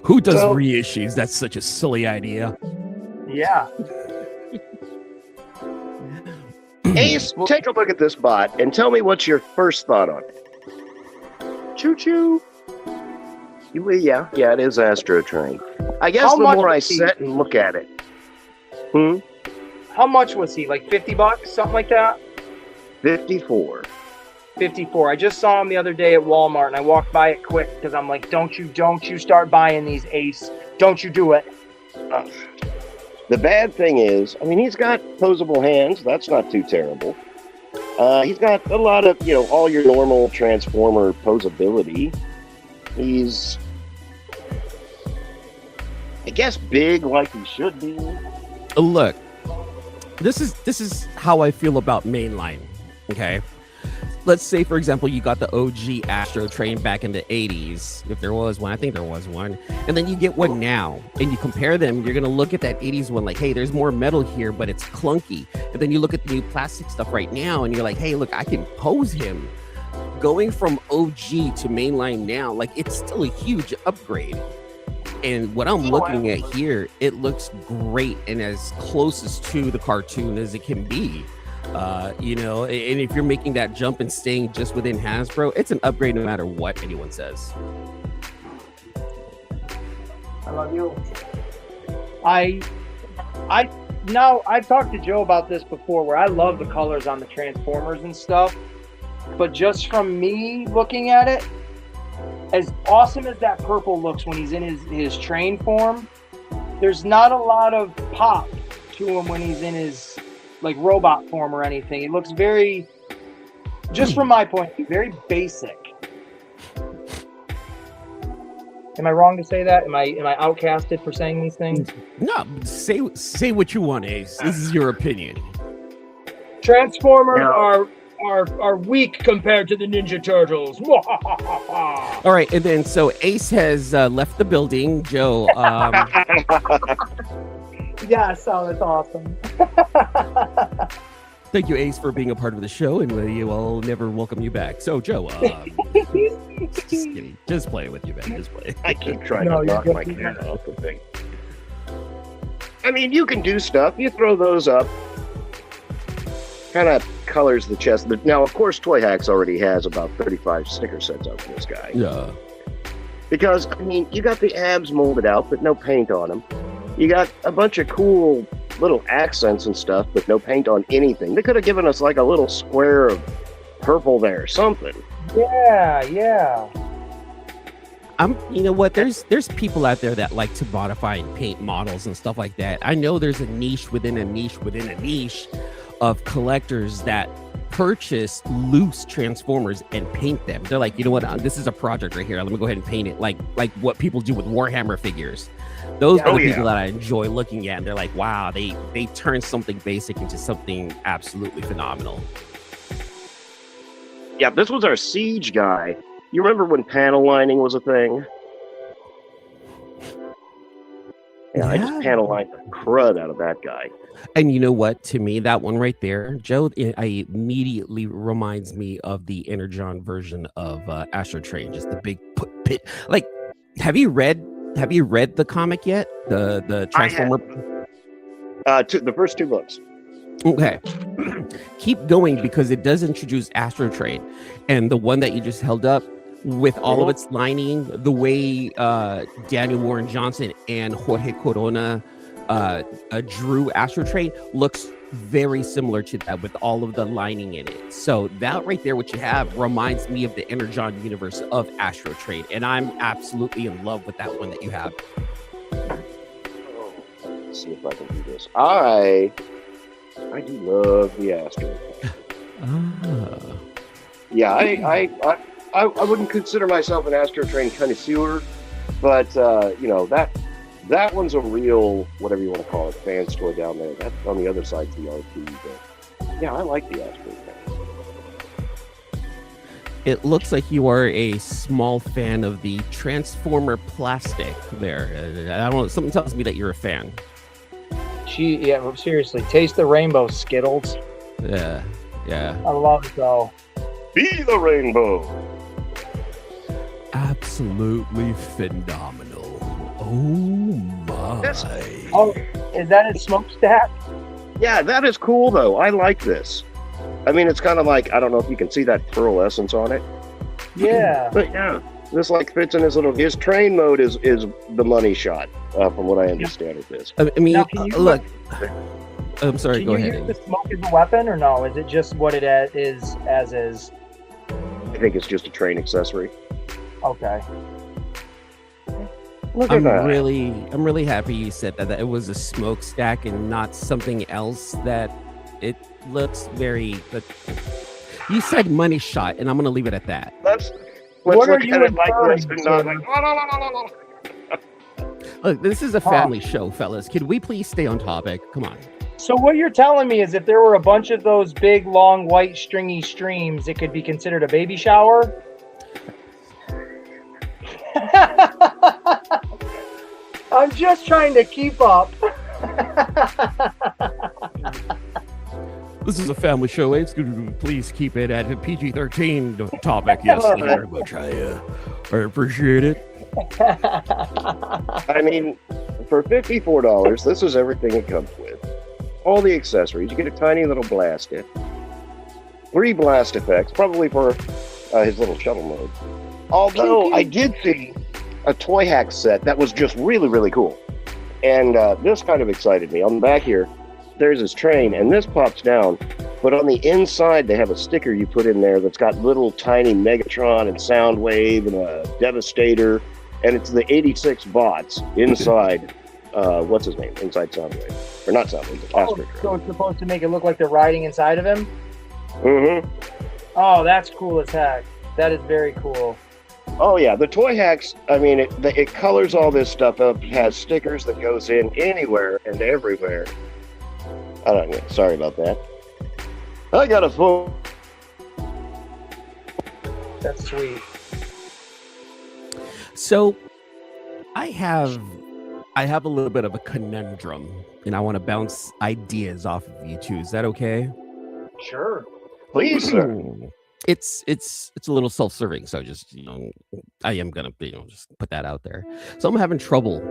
Who does reissues? That's such a silly idea. Yeah. Ace, take a look at this bot and tell me what's your first thought on it. Choo-choo. Yeah, it is Astro Train. I guess the more I sit and look at it. How much was he? Like $50, something like that? 54. 54. I just saw him the other day at Walmart, and I walked by it quick because I'm like, don't you start buying these, Ace. Don't you do it. The bad thing is, I mean, he's got posable hands. That's not too terrible. He's got a lot of, all your normal Transformer posability. He's, I guess, big like he should be. Look, this is how I feel about mainline. Okay, let's say, for example, you got the OG Astro train back in the 80s, if there was one. I think there was one. And then you get one now, and you compare them. You're going to look at that 80s one like, hey, there's more metal here, but it's clunky. And then you look at the new plastic stuff right now, and you're like, hey, look, I can pose him. Going from OG to mainline now, like, it's still a huge upgrade. And what I'm looking at here, it looks great and as closest to the cartoon as it can be. You know, and if you're making that jump and staying just within Hasbro, it's an upgrade no matter what anyone says. I love you. Now I've talked to Joe about this before, where I love the colors on the Transformers and stuff, but just from me looking at it, as awesome as that purple looks when he's in his train form, there's not a lot of pop to him when he's in his like robot form or anything. It looks very, just from my point of view, very basic. Am I wrong to say that? Am I outcasted for saying these things? No, say what you want, Ace. This is your opinion. Transformers are weak compared to the Ninja Turtles. All right, and then so Ace has left the building. Joe, yeah, so that's awesome. thank you, Ace, for being a part of the show, and I'll never welcome you back. So, Joe, just kidding. Just playing with you, man. Just play. I keep trying to knock my camera off the thing. I mean, you can do stuff. You throw those up. Kind of colors the chest. Now, of course, Toy Hacks already has about 35 sticker sets out for this guy. Yeah. Because, I mean, you got the abs molded out, but no paint on them. You got a bunch of cool little accents and stuff, but no paint on anything. They could have given us like a little square of purple there, something. Yeah. You know what? There's people out there that like to modify and paint models and stuff like that. I know there's a niche within a niche within a niche of collectors that purchase loose Transformers and paint them. They're like, you know what? This is a project right here. Let me go ahead and paint it like what people do with Warhammer figures. Those are the people that I enjoy looking at. And they're like, wow, they turn something basic into something absolutely phenomenal. Yeah, this was our Siege guy. You remember when panel lining was a thing? Yeah, I just panel lined the crud out of that guy. And you know what? To me, that one right there, Joe, it immediately reminds me of the Energon version of Astro Train. Just the big pit. Like, have you read the comic yet? The Transformer. The first two books. Okay. Keep going because it does introduce Astro Train, and the one that you just held up with all of its lining, the way Daniel Warren Johnson and Jorge Corona drew Astro Train looks very similar to that with all of the lining in it. So that right there, what you have, reminds me of the Energon universe of Astro Train, and I'm absolutely in love with that one that you have. Let's see if I can do this. I do love the Astro. Yeah, I wouldn't consider myself an Astro Train connoisseur, but you know, that one's a real, whatever you want to call it, fan store down there. That's on the other side of the RP. But yeah, I like the Astro Train. It looks like you are a small fan of the Transformer plastic there. I don't know, something tells me that you're a fan. Yeah, seriously, taste the rainbow, Skittles. Yeah. I love it though. Be the rainbow. Absolutely phenomenal. Oh my. Oh, is that his smokestack? Yeah, that is cool though. I like this. I mean, it's kind of like, I don't know if you can see that pearl essence on it. Yeah. But yeah, this like fits in his train mode is the money shot, from what I understand of this. I mean, Now, look. I'm sorry, Can go you ahead. use the smoke as a weapon, or no? Is it just what it is as is? I think it's just a train accessory. Okay. Look I'm at that. really happy you said that it was a smokestack and not something else. That it looks very. But you said money shot, and I'm gonna leave it at that. Let's What look are at you it like this inferring, and not Tim? like. Look, this is a family show, fellas. Could we please stay on topic? Come on. So what you're telling me is if there were a bunch of those big, long, white, stringy streams, it could be considered a baby shower? I'm just trying to keep up. This is a family show. Please keep it at a PG-13 topic. Yes, thank you very much. I appreciate it. I mean, for $54, this is everything it comes with. All the accessories. You get a tiny little blaster, 3 blast effects, probably for his little shuttle mode. Although I did see a toy hack set that was just really, really cool. And this kind of excited me. On the back here, there's this train, and this pops down. But on the inside, they have a sticker you put in there that's got little tiny Megatron and Soundwave and a Devastator. And it's the 86 bots inside. What's his name? Inside Soundwave. Or not Soundwave, the Astro Train. So it's supposed to make it look like they're riding inside of him? Mm-hmm. Oh, that's cool as heck. That is very cool. Oh, yeah. The toy hacks, I mean, it colors all this stuff up. It has stickers that goes in anywhere and everywhere. I don't know. Sorry about that. I got a phone. That's sweet. So I have a little bit of a conundrum, and I want to bounce ideas off of you too. Is that okay? Sure. Please, sir. It's a little self-serving, so just I am gonna just put that out there. So I'm having trouble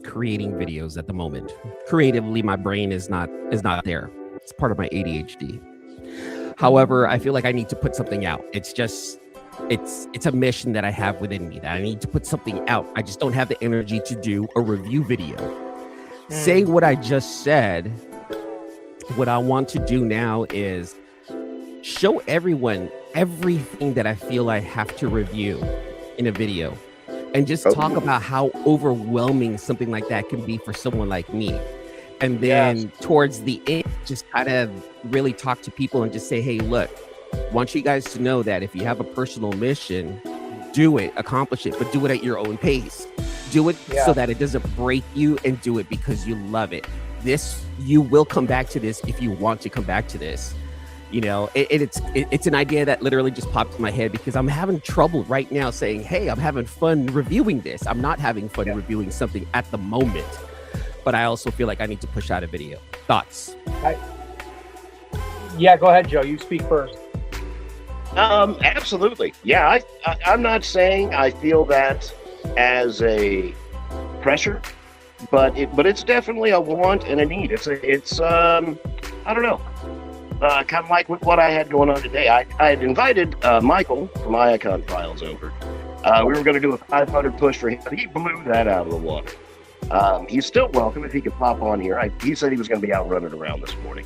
creating videos at the moment. Creatively, my brain is not there. It's part of my ADHD. However, I feel like I need to put something out. It's a mission that I have within me that I need to put something out. I just don't have the energy to do a review video. Saying what I just said, what I want to do now is show everyone everything that I feel I have to review in a video, and just talk about how overwhelming something like that can be for someone like me. And then towards the end, just kind of really talk to people and just say, hey, look, I want you guys to know that if you have a personal mission, do it, accomplish it, but do it at your own pace. Do it so that it doesn't break you, and do it because you love it. You will come back to this if you want to come back to this. It's an idea that literally just popped in my head because I'm having trouble right now saying, hey, I'm having fun reviewing this. I'm not having fun reviewing something at the moment, but I also feel like I need to push out a video. Thoughts? Yeah, go ahead, Joe. You speak first. Absolutely. Yeah, I'm not saying I feel that as a pressure, but it's definitely a want and a need. It's I don't know. Kind of like with what I had going on today. I had invited Michael from Iacon Files over. We were going to do a 500 push for him, but he blew that out of the water. He's still welcome if he could pop on here. He said he was going to be out running around this morning.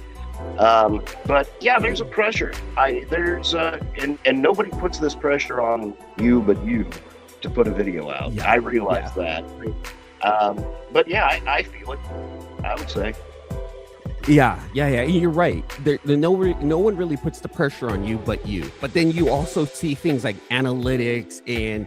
But yeah, there's a pressure. And nobody puts this pressure on you but you to put a video out. Yeah. I realize that. But yeah, I feel it, I would say. Yeah. You're right. No one really puts the pressure on you but you. But then you also see things like analytics and,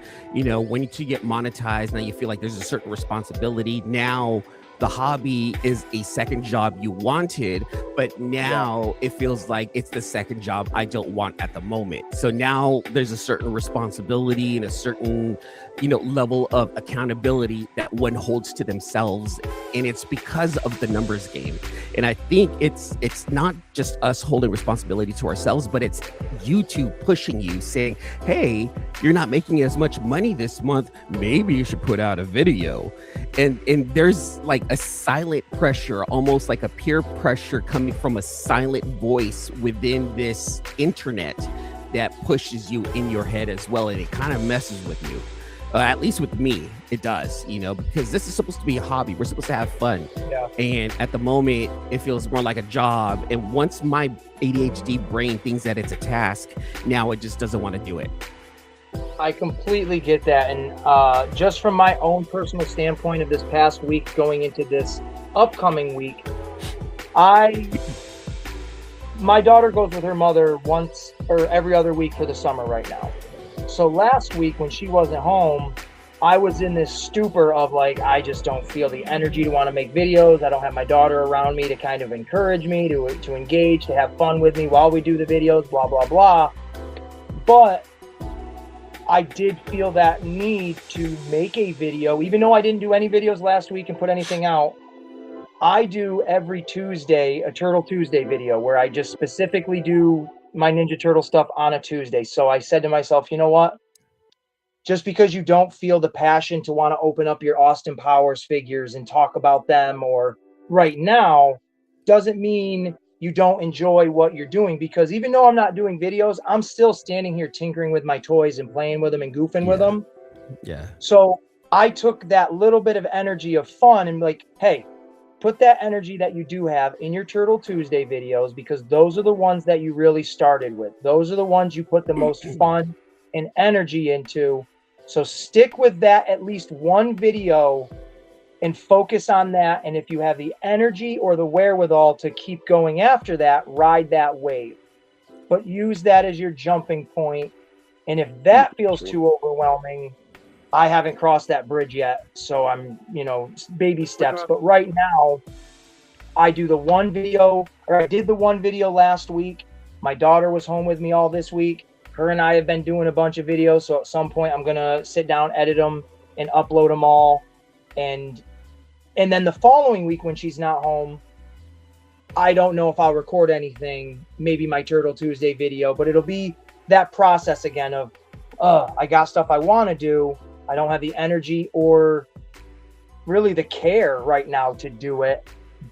when you get monetized, now you feel like there's a certain responsibility. Now the hobby is a second job you wanted, but now it feels like it's the second job I don't want at the moment. So now there's a certain responsibility and a certain, level of accountability that one holds to themselves. And it's because of the numbers game. And I think it's not just us holding responsibility to ourselves, but it's YouTube pushing you, saying, hey, you're not making as much money this month. Maybe you should put out a video. And there's like a silent pressure, almost like a peer pressure coming from a silent voice within this internet that pushes you in your head as well. And it kind of messes with you. At least with me, it does, because this is supposed to be a hobby. We're supposed to have fun. Yeah. And at the moment, it feels more like a job. And once my ADHD brain thinks that it's a task, now it just doesn't want to do it. I completely get that. And just from my own personal standpoint of this past week going into this upcoming week, my daughter goes with her mother once or every other week for the summer right now. So last week when she wasn't home, I was in this stupor of like, I just don't feel the energy to want to make videos. I don't have my daughter around me to kind of encourage me, to engage, to have fun with me while we do the videos, blah, blah, blah. But I did feel that need to make a video, even though I didn't do any videos last week and put anything out. I do every Tuesday a Turtle Tuesday video where I just specifically do my Ninja Turtle stuff on a Tuesday. So I said to myself, you know what? Just because you don't feel the passion to want to open up your Austin Powers figures and talk about them or right now doesn't mean you don't enjoy what you're doing, because even though I'm not doing videos, I'm still standing here tinkering with my toys and playing with them and goofing with them. Yeah. So I took that little bit of energy of fun and like, hey, put that energy that you do have in your Turtle Tuesday videos, because those are the ones that you really started with. Those are the ones you put the most fun and energy into. So stick with that, at least one video, and focus on that. And if you have the energy or the wherewithal to keep going after that, ride that wave. But use that as your jumping point. And if that feels too overwhelming, I haven't crossed that bridge yet. So I'm, baby steps. But right now, I do the one video, or I did the one video last week. My daughter was home with me all this week. Her and I have been doing a bunch of videos. So at some point, I'm going to sit down, edit them, and upload them all. And then the following week when she's not home, I don't know if I'll record anything, maybe my Turtle Tuesday video, but it'll be that process again of, I got stuff I want to do. I don't have the energy or really the care right now to do it,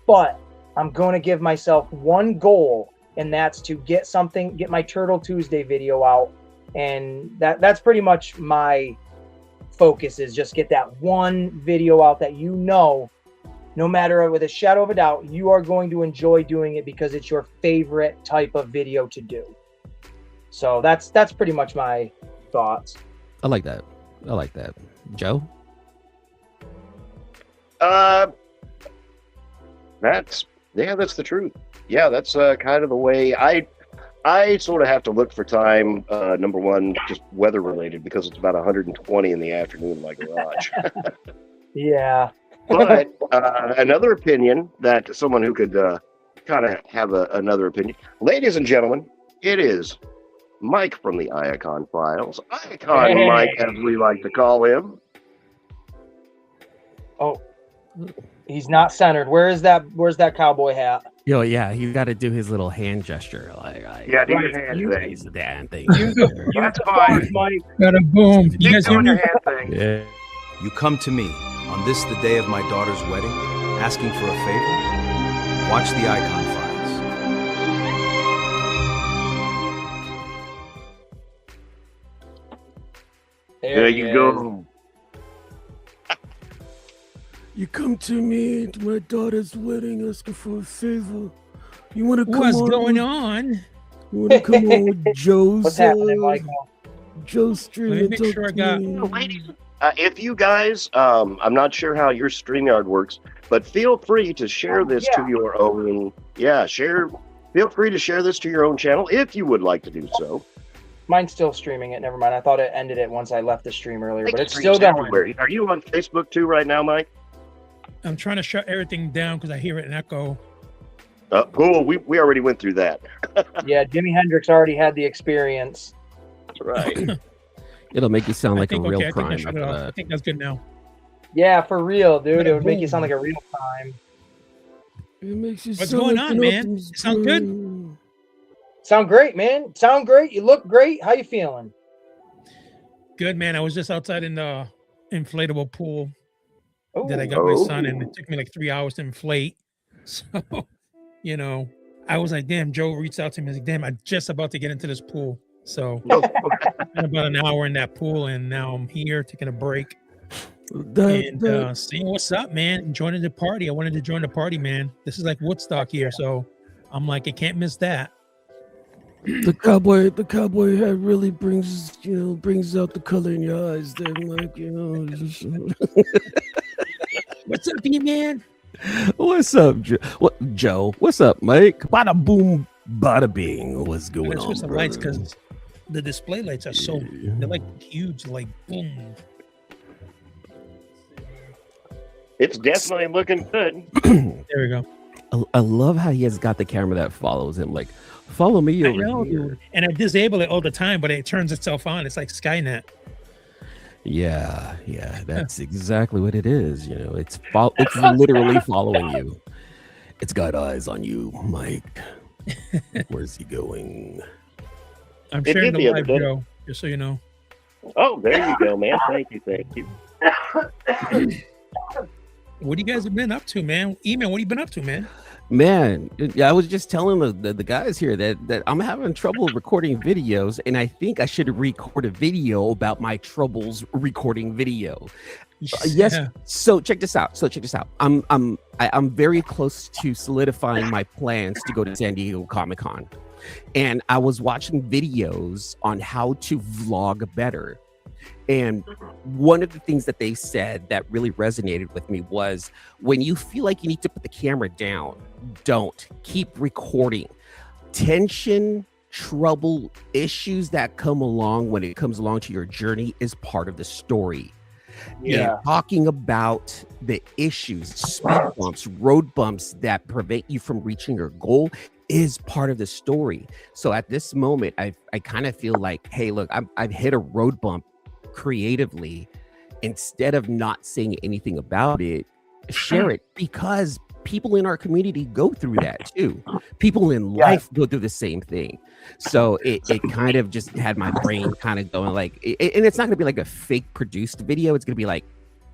but I'm going to give myself one goal, and that's to get my Turtle Tuesday video out. And that's pretty much my focus, is just get that one video out that no matter, with a shadow of a doubt, you are going to enjoy doing it because it's your favorite type of video to do. So that's pretty much my thoughts. I like that. Joe? That's the truth. Yeah, that's kind of the way I sort of have to look for time. Number one, just weather related, because it's about 120 in the afternoon in my garage. Yeah. But another opinion, that someone who could kind of have another opinion. Ladies and gentlemen, it is Mike from the Icon Files. Icon Hey. Mike, as we like to call him. Oh, he's not centered. Where's that cowboy hat? Yo, yeah, you got to do his little hand gesture. Yeah, do your hand thing. He's the damn thing. That's fine. Mike. Got a boom. You Keep guys hear doing me? your hand thing. Yeah. You come to me on this, the day of my daughter's wedding, asking for a favor? Watch the Icon Files. There you go. You come to me to my daughter's wedding asking for a favor. You want to come What's on? going on? You want to come on with Joe's? What's happening, Michael? Joe's stream. Let me make sure I got- If you guys, I'm not sure how your StreamYard works, but feel free to share this to your own. Feel free to share this to your own channel if you would like to do so. Mine's still streaming it. Never mind. I thought it ended it once I left the stream earlier, but it's Streams still going. everywhere. Are you on Facebook too right now, Mike? I'm trying to shut everything down because I hear it echo. Cool. We already went through that. Yeah, Jimi Hendrix already had the experience. That's right. It'll make you sound I like a think, real okay, I think I crime shut it after off. I that. think that's good now. Yeah, for real, dude. It would make you Boom. sound like a real time. It makes you What's sound going like on, an man? Optimus You sound good? Prime. Sound great, man. Sound great. You look great. How you feeling? Good, man. I was just outside in the inflatable pool Oh, that I got my son, and it took me like 3 hours to inflate. So, I was like, damn, Joe reached out to me. I was like, damn, I'm just about to get into this pool. So, spent about an hour in that pool, and now I'm here taking a break and seeing what's up, man. And joining the party. I wanted to join the party, man. This is like Woodstock here. So, I'm like, I can't miss that. the cowboy hat really brings out the color in your eyes there, Mike. What's up, man? What's up, Joe? What's up, Mike? Bada boom, bada bing. What's going Let's on? switch the lights brother? because the display lights are so they're like huge, like boom. It's definitely looking good. There we go. I love how he has got the camera that follows him. Like, follow me I over know, here. dude. And I disable it all the time, but it turns itself on. It's like Skynet. Yeah, that's exactly what it is. You know, it's literally following you. It's got eyes on you, Mike. Where's he going? I'm It sharing did the the other live, day. Joe, just so you know. Oh, there you go, man. Thank you. What you guys have been up to, man? E-Man, what have you been up to, man? Man, I was just telling the guys here that I'm having trouble recording videos, and I think I should record a video about my troubles recording video. Yes. Yeah. So check this out. I'm very close to solidifying my plans to go to San Diego Comic-Con, and I was watching videos on how to vlog better. And one of the things that they said that really resonated with me was, when you feel like you need to put the camera down, don't. Keep recording. Tension, trouble, issues that come along when it comes along to your journey is part of the story. Yeah. And talking about the issues, speed bumps, road bumps that prevent you from reaching your goal is part of the story. So at this moment, I kind of feel like, hey, look, I've hit a road bump creatively. Instead of not saying anything about it, share it, because people in our community go through that too. People in life go through the same thing. So it kind of just had my brain kind of going like, and it's not gonna be like a fake produced video. It's gonna be like,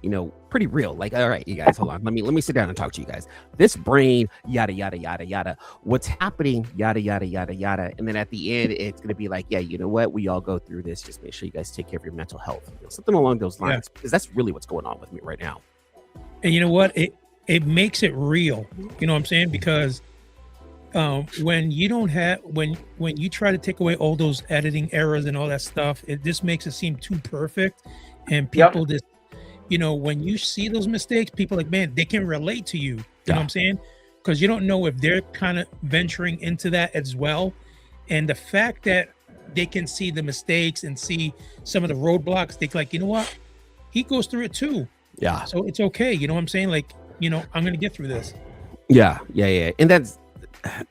you know, pretty real. Like, all right, you guys, hold on. Let me sit down and talk to you guys. This brain, yada, yada, yada, yada. What's happening, yada, yada, yada, yada. And then at the end, it's going to be like, yeah, you know what? We all go through this. Just make sure you guys take care of your mental health. You know, something along those lines, because that's really what's going on with me right now. And you know what? It makes it real. You know what I'm saying? Because when you don't have, when you try to take away all those editing errors and all that stuff, it just makes it seem too perfect. And people just, you know, when you see those mistakes, people like, man, they can relate to you. You know what I'm saying? Because you don't know if they're kind of venturing into that as well. And the fact that they can see the mistakes and see some of the roadblocks, they're like, you know what? He goes through it too. Yeah. So it's okay. You know what I'm saying? Like, you know, I'm going to get through this. Yeah. And that's,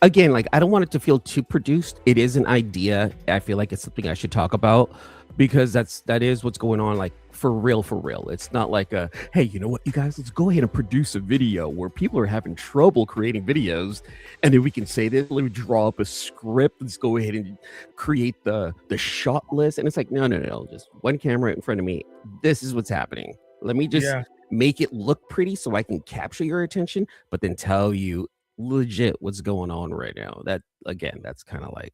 again, like, I don't want it to feel too produced. It is an idea. I feel like it's something I should talk about, because that is what's going on, like, for real. It's not like a, hey, you know what, you guys, let's go ahead and produce a video where people are having trouble creating videos, and then we can say this, let me draw up a script, let's go ahead and create the shot list. And it's like, no, just one camera in front of me. This is what's happening. Let me just make it look pretty so I can capture your attention, but then tell you legit what's going on right now. That, again, that's kind of like,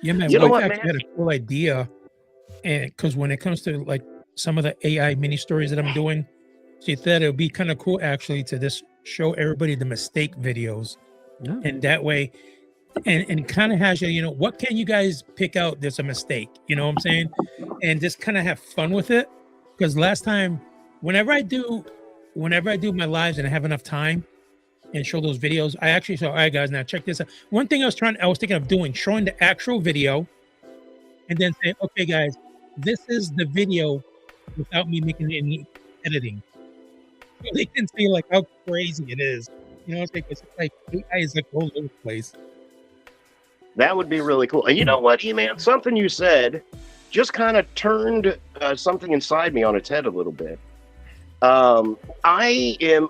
yeah, man. You know what, actually had a cool idea, and because when it comes to like some of the AI mini stories that I'm doing, she thought it would be kind of cool actually to just show everybody the mistake videos, and that way, and kind of has you know, what can you guys pick out there's a mistake, you know what I'm saying, and just kind of have fun with it. Because last time, whenever I do my lives and I have enough time and show those videos, I actually saw, all right guys, now check this out. One thing I was thinking of doing, showing the actual video and then say, okay guys, this is the video without me making any editing. So they can see like how crazy it is. You know, it's like AI is like all over the place. That would be really cool. And you know what, E-Man, something you said just kind of turned something inside me on its head a little bit. I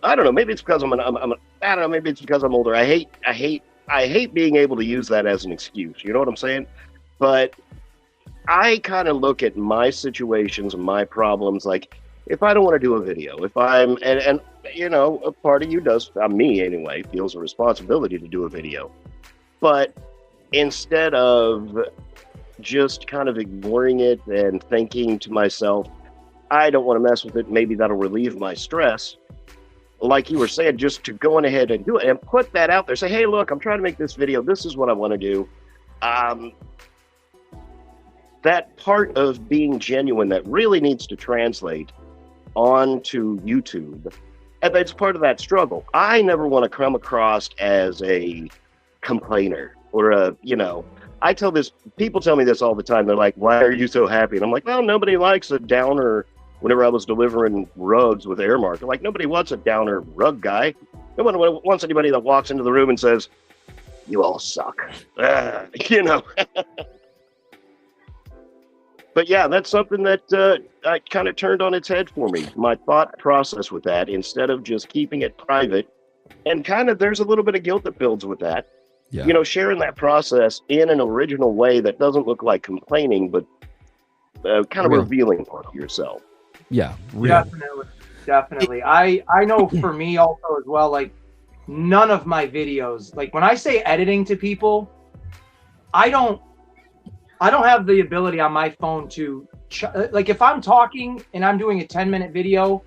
don't know, maybe it's because I don't know, maybe it's because I'm older. I hate being able to use that as an excuse. You know what I'm saying? But I kind of look at my situations and my problems like, if I don't want to do a video, if I'm, and you know, a part of you does, me anyway, feels a responsibility to do a video. But instead of just kind of ignoring it and thinking to myself, I don't want to mess with it, maybe that'll relieve my stress, like you were saying, just to go on ahead and do it and put that out there. Say, hey, look, I'm trying to make this video. This is what I want to do. That part of being genuine that really needs to translate onto YouTube. And that's part of that struggle. I never want to come across as a complainer or a, you know, people tell me this all the time. They're like, why are you so happy? And I'm like, well, nobody likes a downer whenever I was delivering rugs with Airmark. Like, nobody wants a downer rug guy. No one wants anybody that walks into the room and says, "You all suck." You know. But yeah, that's something that I kind of turned on its head for me. My thought process with that, instead of just keeping it private, and kind of there's a little bit of guilt that builds with that. Yeah. You know, sharing that process in an original way that doesn't look like complaining, but kind of Real. revealing part of yourself. Yeah. Real. Definitely. I know for me also as well, like none of my videos, like when I say editing to people, I don't have the ability on my phone to like if I'm talking and I'm doing a 10-minute video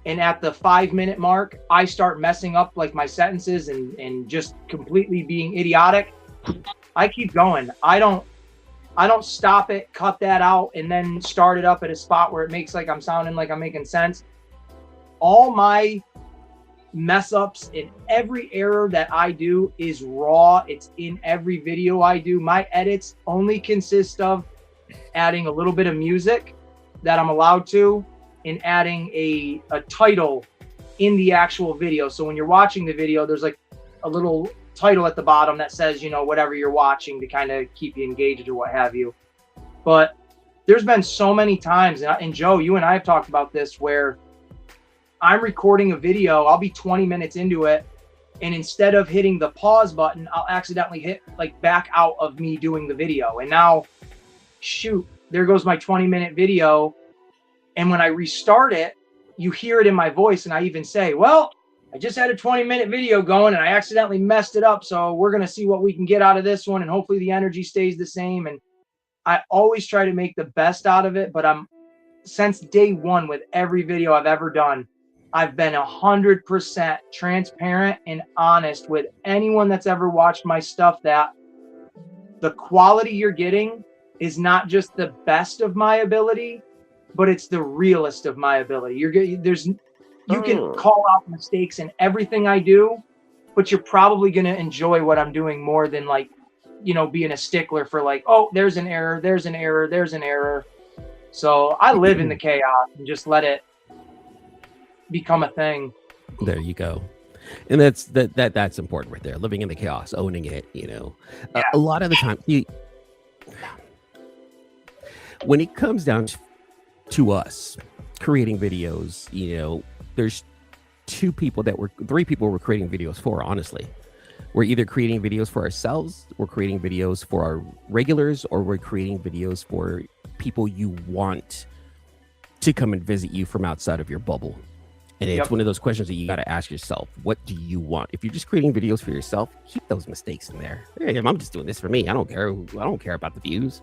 and at the 5-minute mark I start messing up like my sentences and just completely being idiotic, I keep going. I don't stop it, cut that out, and then start it up at a spot where it makes like I'm sounding like I'm making sense. All my mess ups and every error that I do is raw. It's in every video I do. My edits only consist of adding a little bit of music that I'm allowed to and adding a title in the actual video. So when you're watching the video, there's like a little title at the bottom that says, you know, whatever you're watching to kind of keep you engaged or what have you. But there's been so many times, and Joe, you and I have talked about this, where I'm recording a video, I'll be 20 minutes into it, and instead of hitting the pause button, I'll accidentally hit like back out of me doing the video. And now, shoot, there goes my 20-minute video. And when I restart it, you hear it in my voice, and I even say, well, I just had a 20-minute video going and I accidentally messed it up. So we're going to see what we can get out of this one, and hopefully the energy stays the same. And I always try to make the best out of it, but since day one with every video I've ever done, I've been 100% transparent and honest with anyone that's ever watched my stuff, that the quality you're getting is not just the best of my ability, but it's the realest of my ability. You can call out mistakes in everything I do, but you're probably going to enjoy what I'm doing more than like, you know, being a stickler for like, oh, there's an error, there's an error, there's an error. So I live in the chaos and just let it become a thing. There you go. And that's important right there. Living in the chaos, owning it, you know. Yeah. A lot of the time, when it comes down to us creating videos, you know, there's three people we're creating videos for, honestly. We're either creating videos for ourselves, we're creating videos for our regulars, or we're creating videos for people you want to come and visit you from outside of your bubble. And it's one of those questions that you got to ask yourself. What do you want? If you're just creating videos for yourself, keep those mistakes in there. Hey, I'm just doing this for me. I don't care about the views.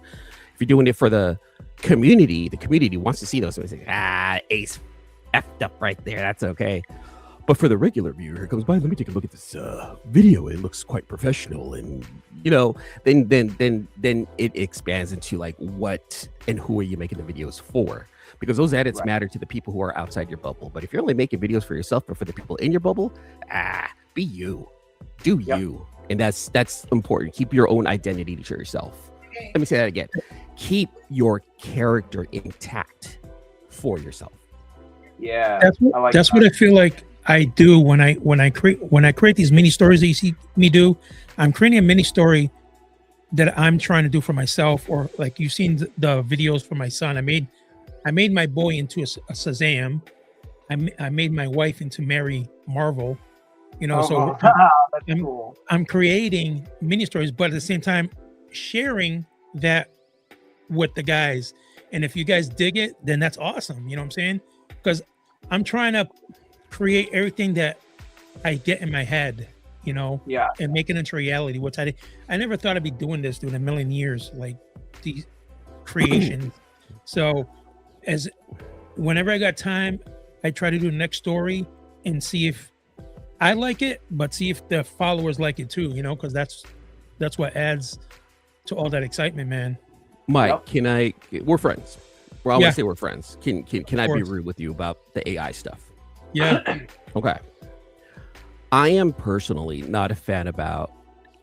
If you're doing it for the community wants to see those mistakes. Ace effed up right there. That's okay. But for the regular viewer who comes by, let me take a look at this video. It looks quite professional, and you know, then it expands into like what and who are you making the videos for? Because those edits matter to the people who are outside your bubble. But if you're only making videos for yourself, but for the people in your bubble, be you, do you, and that's important. Keep your own identity to yourself. Let me say that again. Keep your character intact for yourself. Yeah, that's what I feel like I do when I create these mini stories that you see me do. I'm creating a mini story that I'm trying to do for myself, or like you've seen the videos for my son. I made my boy into a Shazam. I made my wife into Mary Marvel. You know, so cool. I'm creating mini stories, but at the same time sharing that with the guys. And if you guys dig it, then that's awesome. You know what I'm saying? Because I'm trying to create everything that I get in my head, you know, and make it into reality. Which I never thought I'd be doing this in a million years, like these creations. So whenever I got time, I try to do the next story and see if I like it, but see if the followers like it too, you know, because that's what adds to all that excitement, man. Mike, we're friends. Well, I want to say we're friends. Can I be rude with you about the AI stuff? Yeah. Okay. I am personally not a fan about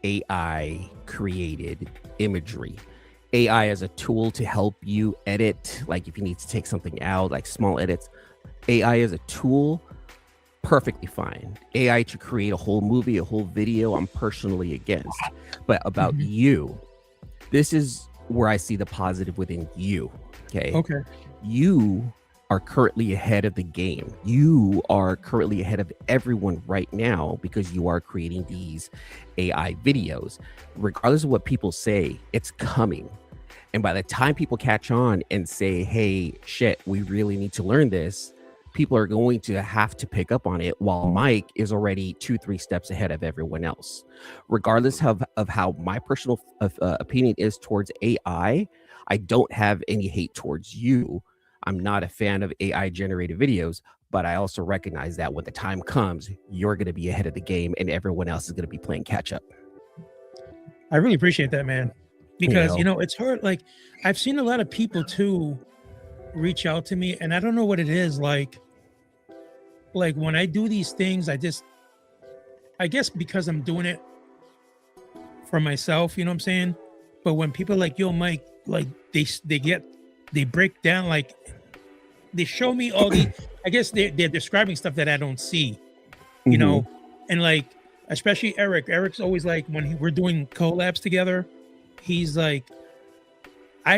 AI created imagery. AI as a tool to help you edit, like if you need to take something out, like small edits. AI as a tool, perfectly fine. AI to create a whole movie, a whole video, I'm personally against. But about you, this is where I see the positive within you. Okay. You are currently ahead of the game. You are currently ahead of everyone right now because you are creating these AI videos. Regardless of what people say, it's coming. And by the time people catch on and say, hey, shit, we really need to learn this, people are going to have to pick up on it, while Mike is already 2-3 steps ahead of everyone else. Regardless of how my personal opinion is towards AI, I don't have any hate towards you. I'm not a fan of AI generated videos, but I also recognize that when the time comes, you're going to be ahead of the game and everyone else is going to be playing catch up. I really appreciate that, man, because it's hard. Like, I've seen a lot of people too reach out to me, and I don't know what it is. Like when I do these things, I guess because I'm doing it for myself, you know what I'm saying? But when people are like, yo, Mike, like they break down, like they show me all the, I guess they're describing stuff that I don't see, you know? And like, especially Eric's always like, when we're doing collabs together, he's like,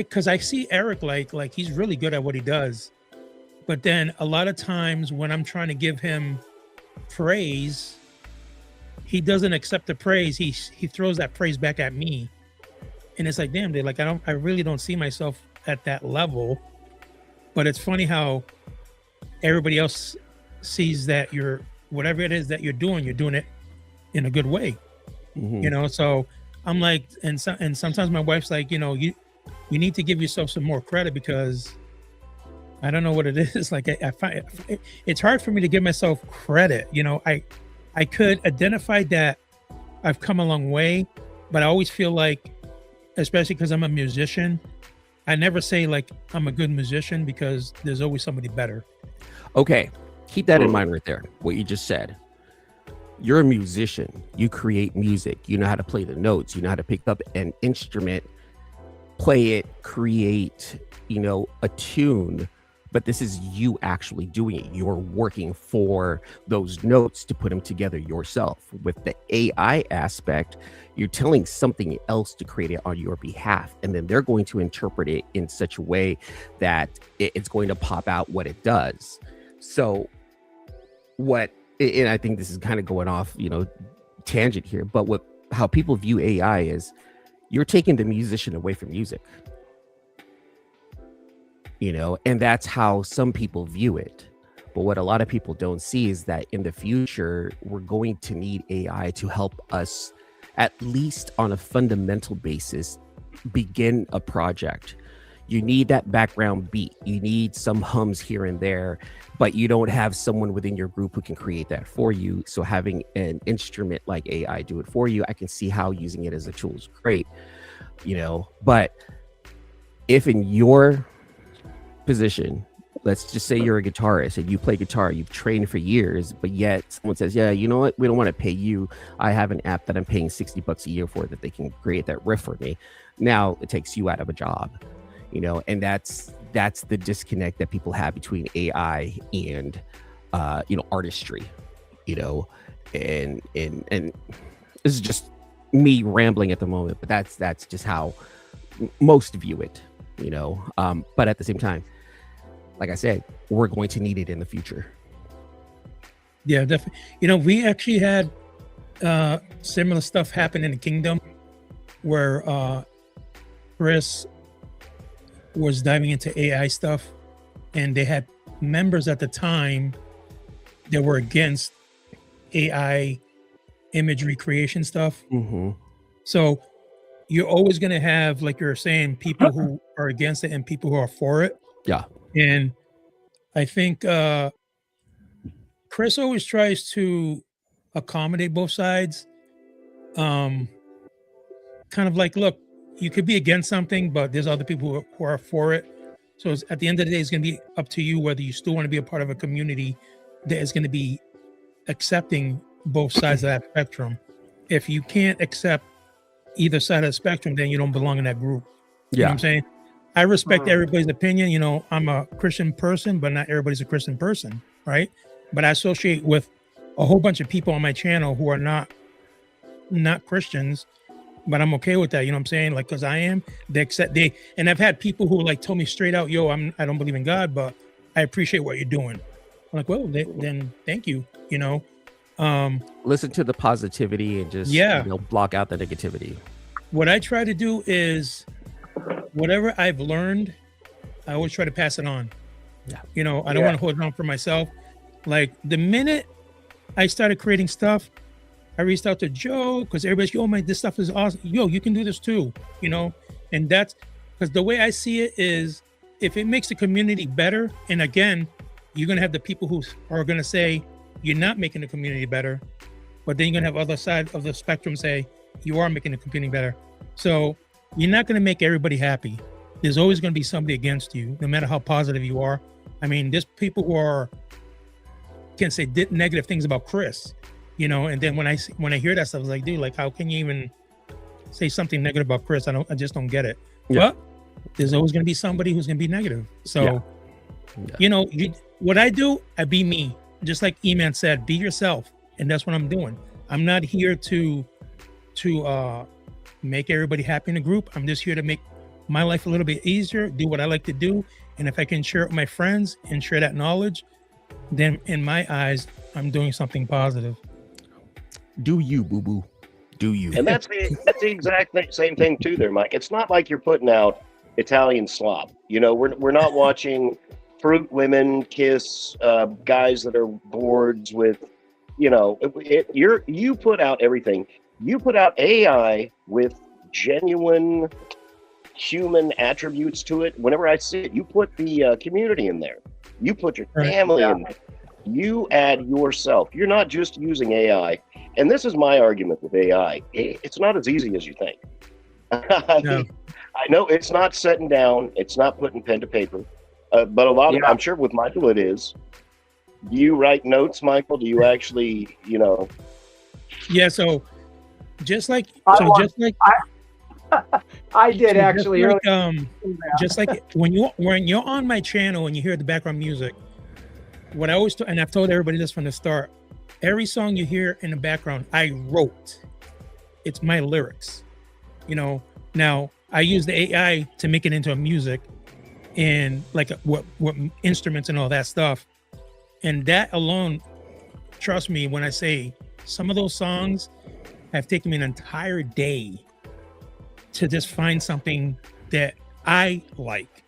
cause I see Eric like he's really good at what he does. But then a lot of times when I'm trying to give him praise, he doesn't accept the praise. He throws that praise back at me. And it's like, damn, dude, like I really don't see myself at that level. But it's funny how everybody else sees that whatever it is that you're doing it in a good way. You know, so I'm like, and sometimes my wife's like, you need to give yourself some more credit, because I don't know what it is. Like I find it's hard for me to give myself credit. I could identify that I've come a long way, but I always feel like, especially because I'm a musician, I never say like I'm a good musician, because there's always somebody better. Okay, keep that in mind right there, what you just said. You're a musician. You create music. You know how to play the notes. You know how to pick up an instrument, play it, create, a tune. But this is you actually doing it. You're working for those notes to put them together yourself. With the AI aspect, you're telling something else to create it on your behalf. And then they're going to interpret it in such a way that it's going to pop out what it does. So and I think this is kind of going off, tangent here, but how people view AI is you're taking the musician away from music. And that's how some people view it. But what a lot of people don't see is that in the future, we're going to need AI to help us, at least on a fundamental basis, begin a project. You need that background beat. You need some hums here and there, but you don't have someone within your group who can create that for you. So having an instrument like AI do it for you, I can see how using it as a tool is great, but if in your position, let's just say you're a guitarist and you play guitar, you've trained for years, but yet someone says, yeah, you know what, we don't want to pay you. I have an app that I'm paying $60 a year for that they can create that riff for me. Now it takes you out of a job, and that's the disconnect that people have between AI and artistry, and this is just me rambling at the moment, but that's just how most view it, but at the same time, like I said, we're going to need it in the future. Yeah, definitely. We actually had similar stuff happen in the Kingdom, where Chris was diving into AI stuff, and they had members at the time that were against AI imagery creation stuff. So you're always going to have, like you're saying, people who are against it and people who are for it. Yeah. And I think Chris always tries to accommodate both sides. Kind of like, look, you could be against something, but there's other people who are for it. So at the end of the day, it's going to be up to you whether you still want to be a part of a community that is going to be accepting both sides of that spectrum. If you can't accept either side of the spectrum, then you don't belong in that group. You know what I'm saying? I respect Mhm. everybody's opinion. You know, I'm a Christian person, but not everybody's a Christian person, right? But I associate with a whole bunch of people on my channel who are not Christians, but I'm okay with that. You know what I'm saying? Like, cause I am, and I've had people who like told me straight out, yo, I don't believe in God, but I appreciate what you're doing. I'm like, well, then thank you. You know, Listen to the positivity and just Yeah. block out the negativity. what I try to do is whatever I've learned, I always try to pass it on. Yeah. You know, I don't want to hold it on for myself. Like the minute I started creating stuff, I reached out to Joe because everybody's, yo, man, this stuff is awesome. Yo, you can do this too, you know? And that's because the way I see it is if it makes the community better, and again, you're going to have the people who are going to say you're not making the community better, but then you're going to have other side of the spectrum say you are making the community better. So you're not going to make everybody happy. There's always going to be somebody against you, no matter how positive you are. I mean, there's people who can say negative things about Chris, you know, and then when I hear that stuff, I was like, dude, like, how can you even say something negative about Chris? I just don't get it. Yeah. But there's always going to be somebody who's going to be negative. So, Yeah. you know, what I do, I be me. Just like E-Man said, be yourself. And that's what I'm doing. I'm not here to make everybody happy in the group. I'm just here to make my life a little bit easier, do what I like to do. And if I can share it with my friends and share that knowledge, then in my eyes, I'm doing something positive. Do you, boo boo? Do you? And that's the exact same thing too there, Mike. It's not like you're putting out Italian slop. You know, we're not watching fruit women kiss guys that are boards with, you know, you put out everything. You put out AI with genuine human attributes to it. Whenever I see it, you put the community in there. You put your family in there. You add yourself. You're not just using AI. And this is my argument with AI. It's not as easy as you think. No. I know it's not setting down. It's not putting pen to paper. But a lot of, I'm sure with Michael it is. Do you write notes, Michael? Do you actually, you know? Yeah. So just like I did actually. Just like when you're on my channel and you hear the background music, what I always and I've told everybody this from the start, every song you hear in the background, I wrote. It's my lyrics. You know, now I use the AI to make it into a music and like what instruments and all that stuff. And that alone, trust me when I say some of those songs have taken me an entire day to just find something that I like.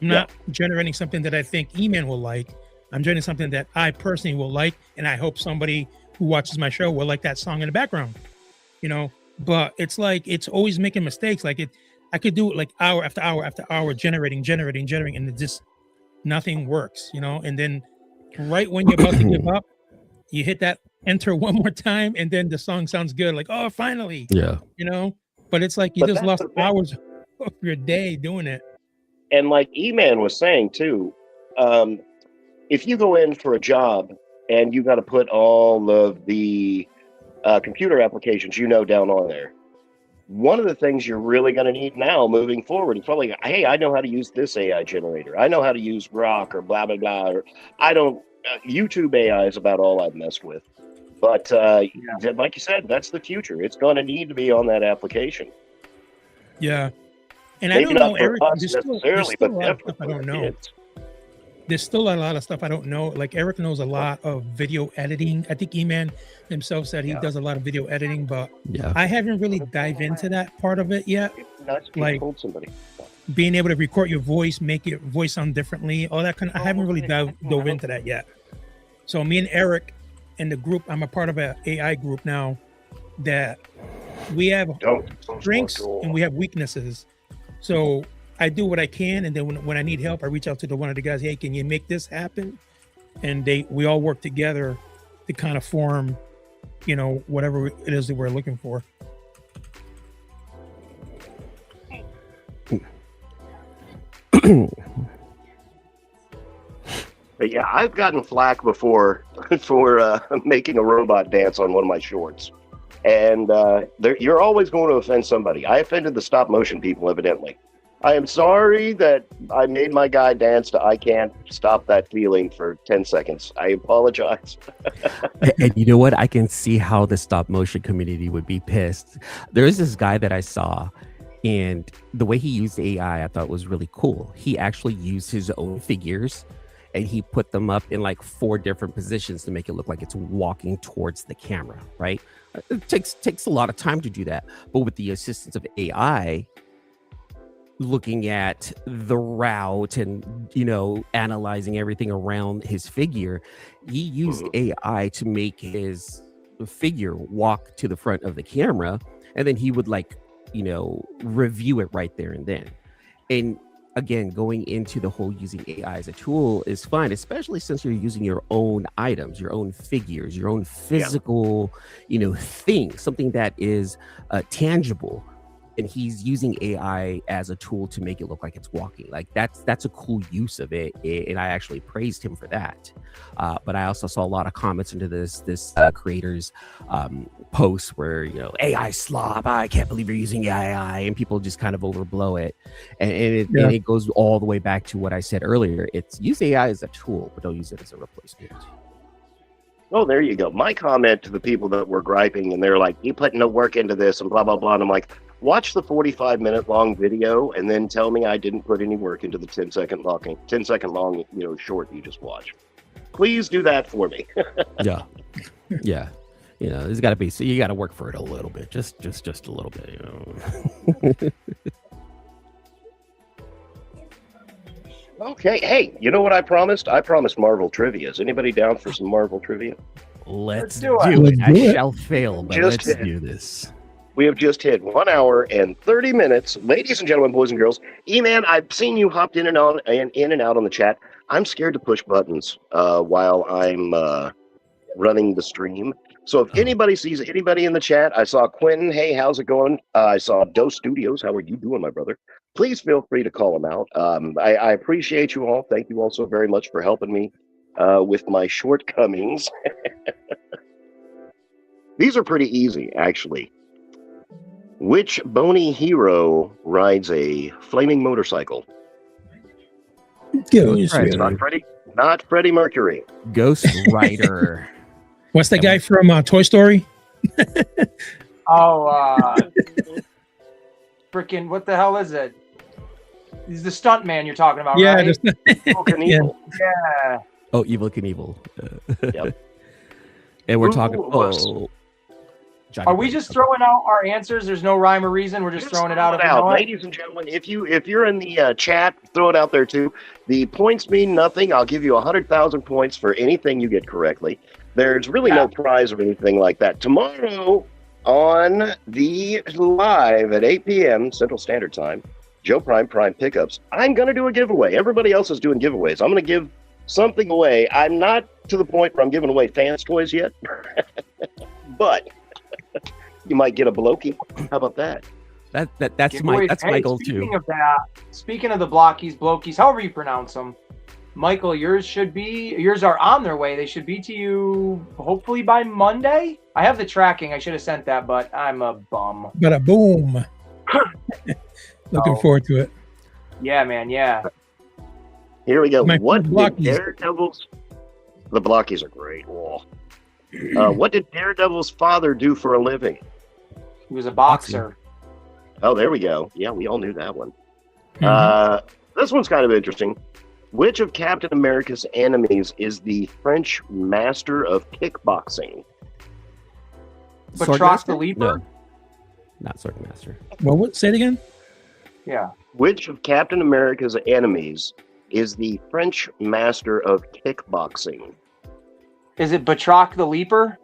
I'm not generating something that I think E-Man will like. I'm generating something that I personally will like, and I hope somebody who watches my show will like that song in the background. You know, but it's like it's always making mistakes. Like I could do it like hour after hour after hour, generating, and it just nothing works. You know, and then right when you're about to give up, you hit that enter one more time, and then the song sounds good. Like, oh, finally. Yeah. You know, but it's like you just lost hours of your day doing it. And like E-Man was saying too, if you go in for a job and you got to put all of the computer applications you know down on there, one of the things you're really going to need now moving forward is probably, hey, I know how to use this AI generator. I know how to use Grok or blah, blah, blah. Or I don't, YouTube AI is about all I've messed with. But like you said, that's the future. It's going to need to be on that application. Yeah. And Maybe I don't know, not for Eric, us there's still necessarily, a but lot of definitely stuff I for don't know. kids. There's still a lot of stuff I don't know. Like Eric knows a lot of video editing. I think E-Man himself said he does a lot of video editing, but I haven't really dived into that part of it yet. Like told somebody. Being able to record your voice, make your voice sound differently, all that kind of, I haven't really dove into that yet. So me and Eric and the group, I'm a part of an AI group now that we have strengths and we have weaknesses. So I do what I can, and then when I need help, I reach out to one of the guys. Hey, can you make this happen? And we all work together to kind of form, you know, whatever it is that we're looking for. But yeah, I've gotten flack before for making a robot dance on one of my shorts, and you're always going to offend somebody. I offended the stop motion people, evidently. I am sorry that I made my guy dance to I Can't Stop That Feeling for 10 seconds. I apologize. And you know what? I can see how the stop motion community would be pissed. There's this guy that I saw, and the way he used AI, I thought was really cool. He actually used his own figures and he put them up in like 4 different positions to make it look like it's walking towards the camera, right? It takes a lot of time to do that. But with the assistance of AI, looking at the route and, you know, analyzing everything around his figure, he used AI to make his figure walk to the front of the camera, and then he would, like, you know, review it right there and then. And again, going into the whole using AI as a tool is fine, especially since you're using your own items, your own figures, your own physical, you know, thing, something that is tangible. And he's using AI as a tool to make it look like it's walking. Like that's a cool use of it, and I actually praised him for that. But I also saw a lot of comments into this creator's post where, you know, AI slop, I can't believe you're using AI, and people just kind of overblow it. And it goes all the way back to what I said earlier. It's use AI as a tool, but don't use it as a replacement. Oh, there you go. My comment to the people that were griping and they're like, you put no work into this and blah, blah, blah. And I'm like, watch the 45-minute long video and then tell me I didn't put any work into the 10-second long, you know, short you just watched. Please do that for me. Yeah. Yeah. You know, there's got to be, so you got to work for it a little bit, just a little bit, you know. Okay. Hey, you know what I promised? I promised Marvel trivia. Is anybody down for some Marvel trivia? Let's Let's do do it. it. I shall fail, but Just let's do this. We have just hit 1 hour and 30 minutes. Ladies and gentlemen, boys and girls, E-Man, I've seen you hopped in and out on the chat. I'm scared to push buttons while I'm running the stream. So if anybody sees anybody in the chat, I saw Quentin. Hey, how's it going? I saw Dose Studios. How are you doing, my brother? Please feel free to call them out. I appreciate you all. Thank you all so very much for helping me with my shortcomings. These are pretty easy, actually. Which bony hero rides a flaming motorcycle? Ghost Not Freddie Mercury. Ghost Rider. What's the guy from Toy Story? Freaking, what the hell is it? He's the stunt man you're talking about, Yeah, right? Evel Knievel. Yeah. Oh, Evel Knievel. Yep. And we're Who talking. was- Johnny Are we Bravo. just throwing out our answers? There's no rhyme or reason. We're just throwing it out. If we know it? Ladies and gentlemen, if you're in the chat, throw it out there too. The points mean nothing. I'll give you 100,000 points for anything you get correctly. There's really no prize or anything like that. Tomorrow on the live at 8 p.m. Central Standard Time, Joe Prime Pickups, I'm going to do a giveaway. Everybody else is doing giveaways. I'm going to give something away. I'm not to the point where I'm giving away fans' toys yet, but you might get a Bloki. How about that? That's Giveaways. my goal Speaking too. of that, speaking of the blockies, blokies, however you pronounce them, Michael, yours are on their way. They should be to you hopefully by Monday. I have the tracking. I should have sent that, but I'm a bum. Bada boom. Looking forward to it. Yeah, man. Yeah. Here we go. My What did Blockies. Daredevil's... The Blockies are great. Whoa. What did Daredevil's father do for a living? He was a boxer. Oh, there we go. Yeah, we all knew that one. Mhm. This one's kind of interesting. Which of Captain America's enemies is the French master of kickboxing? Batroc the Leaper? No, not Swordmaster. What? Say it again. Yeah. Which of Captain America's enemies is the French master of kickboxing? Is it Batroc the Leaper?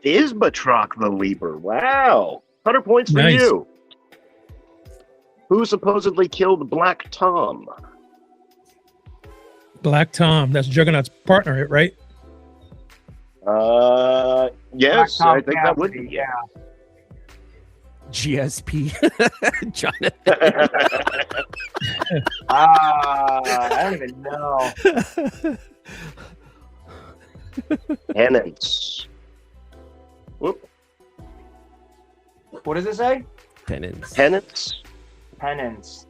Is Batroc the Leaper? Wow. 100 points for Nice. you. Who supposedly killed Black Tom? Black Tom. That's Juggernaut's partner, right? Yes, Black Tom I think that would Cassidy, be. yeah. GSP. Jonathan. I don't even know. Penance. Whoop. What does it say? Penance. Penance. Penance.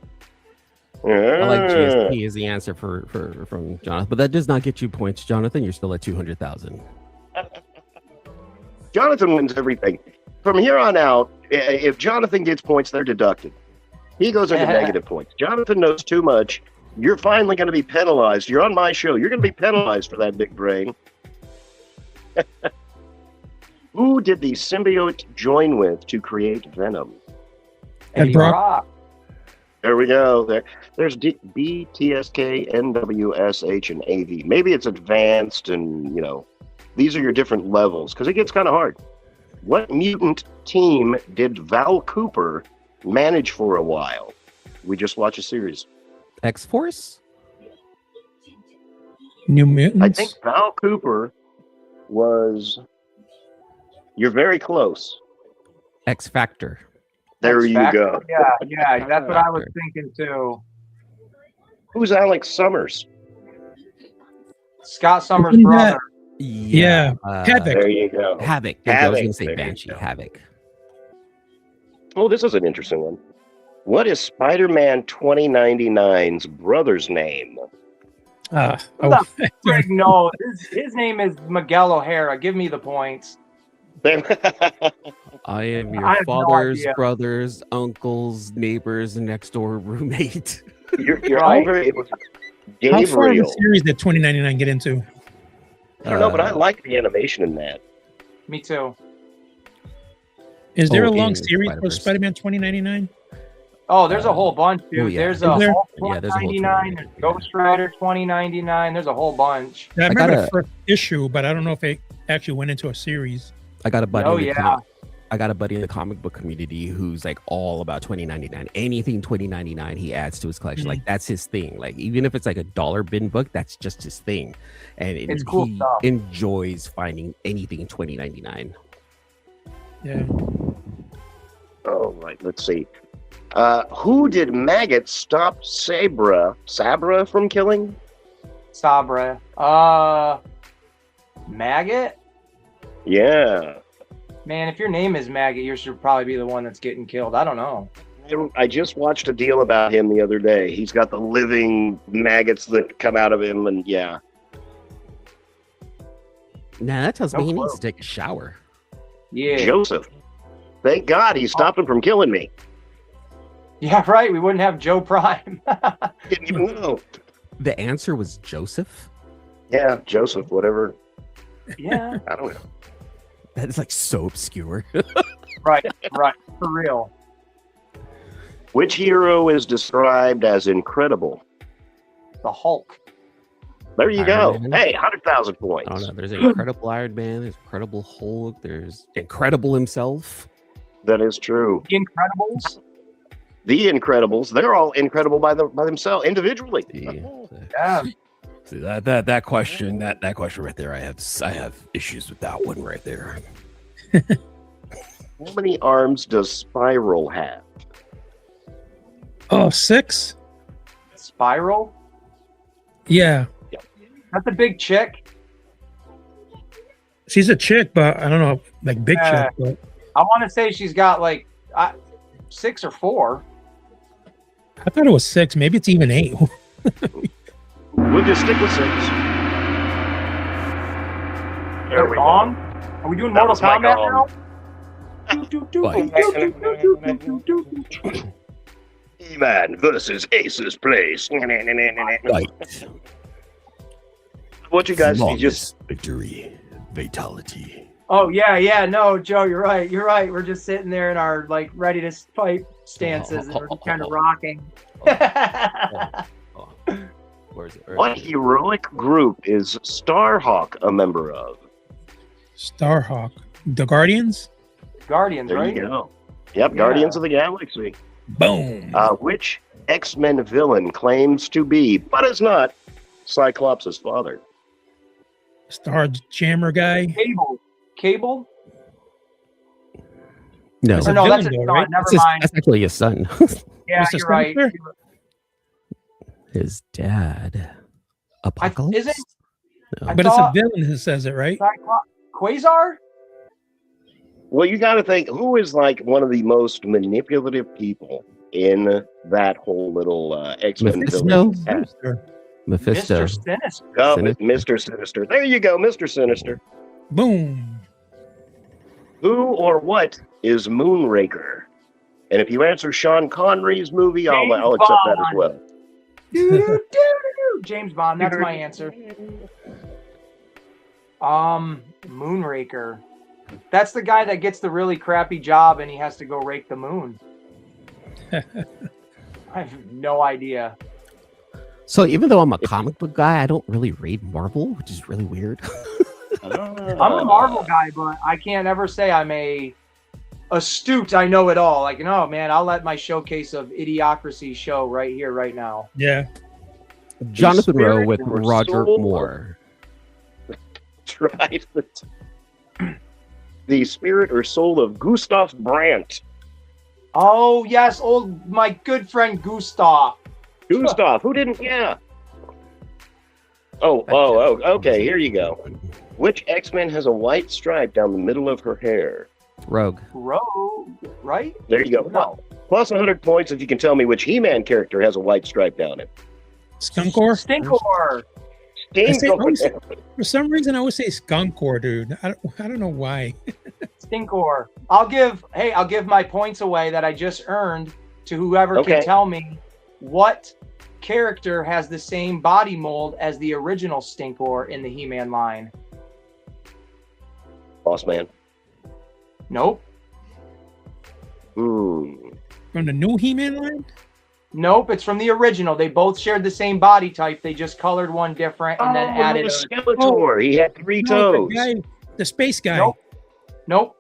I like GSP is the answer from Jonathan, but that does not get you points, Jonathan. You're still at 200,000. Jonathan wins everything. From here on out, if Jonathan gets points, they're deducted. He goes into negative points. Jonathan knows too much. You're finally going to be penalized. You're on my show. You're going to be penalized for that big brain. Who did the symbiote join with to create Venom? Eddie Brock. Brock. There we go. There's B, TSK, NWSH, and AV. Maybe it's advanced, and these are your different levels because it gets kind of hard. What mutant team did Val Cooper manage for a while? We just watched a series. X-Force? New Mutants. I think Val Cooper was. You're very close. X-Factor. There you go. Yeah, that's what I was thinking too. Who's Alex Summers? Scott Summers' Isn't brother. Yeah. Havoc. There you go. Havoc. I was Havoc. going to say There you Banshee. go. Havoc. Oh, this is an interesting one. What is Spider-Man 2099's brother's name? Frick, no, his name is Miguel O'Hara. Give me the points. I am I your have no father's idea. brother's uncle's neighbor's next door roommate. You're Right? over. It was How far in the Gabriel. series did 2099 get into? I don't know, but I like the animation in that. Me too. Is there a in long series for Spider-Verse. Spider-Man 2099? Oh, there's a whole bunch, dude. oh, yeah. There's Is a there? Hulk Yeah, there's a whole 2099, there's 2099. Ghost Rider 2099. There's a whole bunch. I remember gotta- the first issue, but I don't know if it actually went into a series. I got a buddy. Oh, in the yeah. I got a buddy in the comic book community who's like all about 2099. Anything 2099, he adds to his collection. Mm-hmm. Like that's his thing. Like even if it's like a dollar bin book, that's just his thing. And It's cool he stuff. enjoys finding anything 2099. Yeah. Oh, right. Let's see. Who did Maggot stop Sabra from killing? Sabra. Maggot? Yeah. Man, if your name is Maggot, you should probably be the one that's getting killed. I don't know. I just watched a deal about him the other day. He's got the living maggots that come out of him, and yeah. Nah, that tells No me he clue. needs to take a shower. Yeah. Joseph. Thank God he stopped him from killing me. Yeah, right. We wouldn't have Joe Prime. Didn't even know. The answer was Joseph. Yeah, Joseph, whatever. Yeah. I don't know. That is like so obscure. Right. For real. Which hero is described as incredible? The Hulk. There you Iron go. Man. Hey, 100,000 I don't points. know. There's Incredible Iron Man. There's Incredible Hulk. There's Incredible himself. That is true. The Incredibles. The Incredibles, they're all incredible by themselves, individually. Yeah. See that question that question right there. I have issues with that one right there. How many arms does Spiral have? Oh, 6? Spiral. Yeah. That's a big chick. She's a chick, but I don't know, like big Yeah. chick. But I want to say she's got like 6 or 4. I thought it was 6. Maybe it's even 8. We'll just stick with 6. There we go. Gong? Are we doing That Mortal was my Kombat gong. now? E-Man versus Ace's Place. Right. What you guys you just victory, fatality. Oh yeah, no, Joe, you're right. We're just sitting there in our like ready to fight stances, and we're just kind of rocking. Where is it? what heroic group is Starhawk a member of? Starhawk. The Guardians? Guardians, There right? you go. Yep, Yeah. Guardians of the Galaxy. Boom. Which X-Men villain claims to be, but is not, Cyclops' father? Star Jammer guy. Cable. No, It's Or a no, that's villain, his though, son. right? Never mind. that's actually his son. Yeah, Mr. you're right. Sinister? His dad. I, Apocalypse. isn't No. But it's a thought- villain who says it, right? Cyclops Quasar? Well, you got to think, who is like one of the most manipulative people in that whole little X-Men Mephisto? village? Mephisto. Mr. Sinister. Oh, Sinister. Mr. Sinister. There you go, Mr. Sinister. Boom. Who or what is Moonraker? And if you answer Sean Connery's movie, I'll accept that as well. Doo-doo-doo-doo. James Bond. That's my answer. Moonraker. That's the guy that gets the really crappy job and he has to go rake the moon. I have no idea. So even though I'm a comic book guy, I don't really read Marvel, which is really weird. I'm a Marvel guy, but I can't ever say I'm a astute. I know it all. Like, no, man, I'll let my showcase of Idiocracy show right here, right now. Yeah. Jonathan Rowe with Spirit Roger Soul. Moore. That's right. The spirit or soul of Gustav Brandt. Oh yes, my good friend Gustav. Gustav, who didn't? Yeah. Oh, okay, here you go. Which X-Men has a white stripe down the middle of her hair? Rogue. Rogue, right? There you go. No. Plus 100 points if you can tell me which He-Man character has a white stripe down it. Skunkor? Stinkor. For some reason, I always say Skunkor, dude. I don't know why. Stinkor. I'll give my points away that I just earned to whoever Okay. can tell me what character has the same body mold as the original Stinkor in the He-Man line. Boss man. Nope. Hmm. From the new He-Man line? Nope, it's from the original. They both shared the same body type. They just colored one different and then added the Skeletor. He had 3 toes. The space guy. Nope.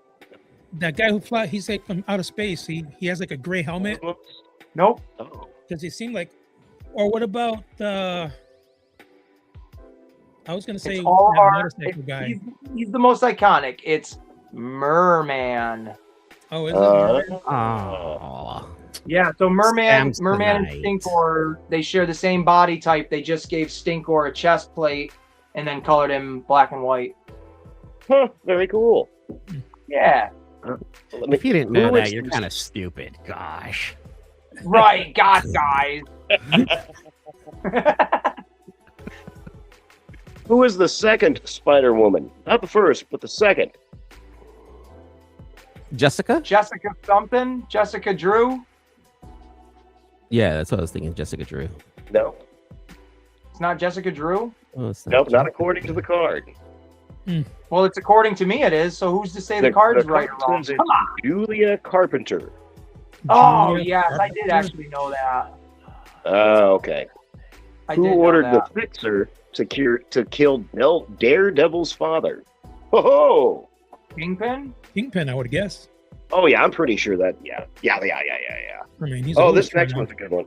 That guy who fly, he's like from outer space. He has like a gray helmet. Nope. Oh. Does it seem like? Or what about I was gonna say It's all that our, motorcycle guy. he's the most iconic. It's Merman. Oh, is it? Oh. Yeah, so Merman and Samsonite. Stinkor, they share the same body type. They just gave Stinkor a chest plate and then colored him black and white. Huh, very cool. Yeah. If you didn't know Who that, is you're this- kind of stupid. Gosh. Right, got guys. Who is the second Spider-Woman? Not the first, but the second. Jessica? Jessica something? Jessica Drew? Yeah, that's what I was thinking. Jessica Drew. No, It's not Jessica Drew? Oh, it's nope, not according to the card. Well, it's according to me it is, so who's to say the card's right or card wrong? says Come on. Julia Carpenter. Oh, Julia yes, I did Carpenter? actually know that. Okay. I Who did know ordered the that. Fixer to kill Daredevil's father? Oh, Kingpin? Kingpin, I would guess. oh yeah, I'm pretty sure that. Yeah. I mean, he's Oh, old this right next now. one's a good one.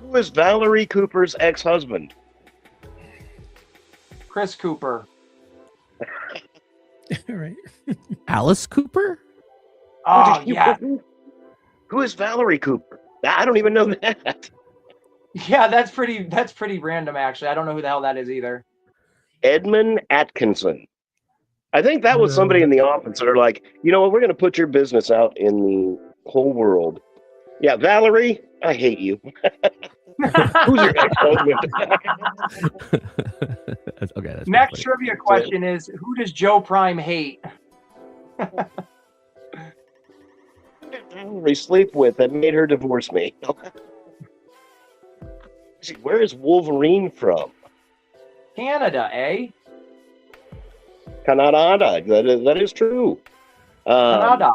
Who is Valerie Cooper's ex-husband? Chris Cooper. All right. Alice Cooper? Oh, yeah. Who is Valerie Cooper? I don't even know that. Yeah, that's pretty random, actually. I don't know who the hell that is either. Edmund Atkinson. I think that was somebody in the office that are like, you know what, we're going to put your business out in the whole world. Yeah, Valerie, I hate you. Who's your ex-husband? Okay. That's Next pretty trivia question is, who does Joe Prime hate? Who did Valerie sleep with that made her divorce me? See, where is Wolverine from? Canada, eh? Canada. That is true. Canada.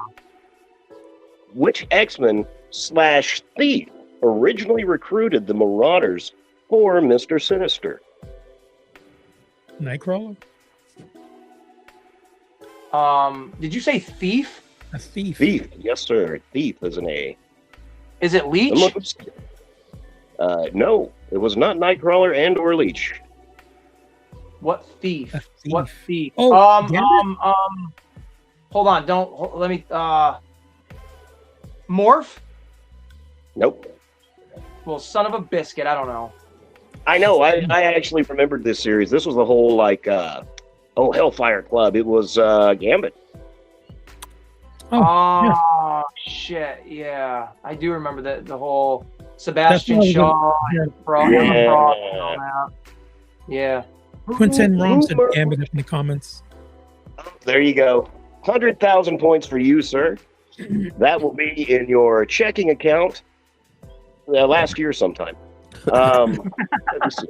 Which X-Men/thief originally recruited the Marauders for Mr. Sinister? Nightcrawler? Did you say thief? A thief. Thief, yes sir. Thief is an A. Is it Leech? No, it was not Nightcrawler and or Leech. What thief? A thief. What thief? Oh, Gambit? Hold on. Let me. Morph? Nope. Well, son of a biscuit. I don't know. I know. I actually remembered this series. This was the whole like Oh, Hellfire Club. It was Gambit. Oh, shit. Yeah. I do remember the whole Sebastian That's what I Shaw was and Frost Yeah. and all that. Yeah. Quinton Rom said Who- Gambit in the comments. There you go. 100,000 points for you, sir. That will be in your checking account last year sometime. Let me see.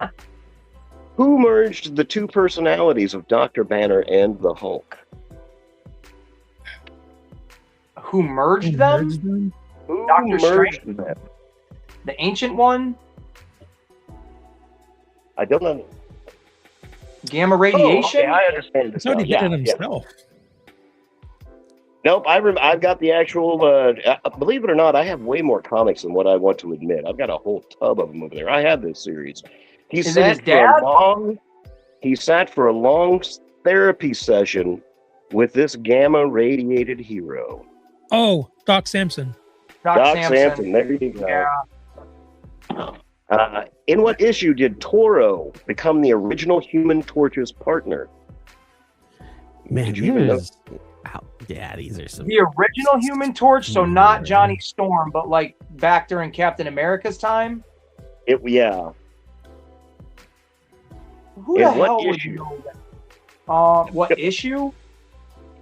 Who merged the two personalities of Dr. Banner and the Hulk? Who merged them? Who Dr. merged Strange? them? The ancient one? I don't know. Gamma Oh, radiation? okay, I understand this I thought now. he did Yeah, it yeah. himself. Nope, I've got the actual. Believe it or not, I have way more comics than what I want to admit. I've got a whole tub of them over there. I have this series. He Is it sat his for dad? He sat for a long therapy session with this gamma radiated hero, Oh, Doc Samson. Doc Doc Samson. Samson. There you go. Yeah. In what issue did Toro become the original Human Torch's partner? Man, Did you even know? there's yeah, these are some The original Human Torch, so not Johnny Storm, but like back during Captain America's time. Yeah. Who In the what hell would issue? know that? What issue?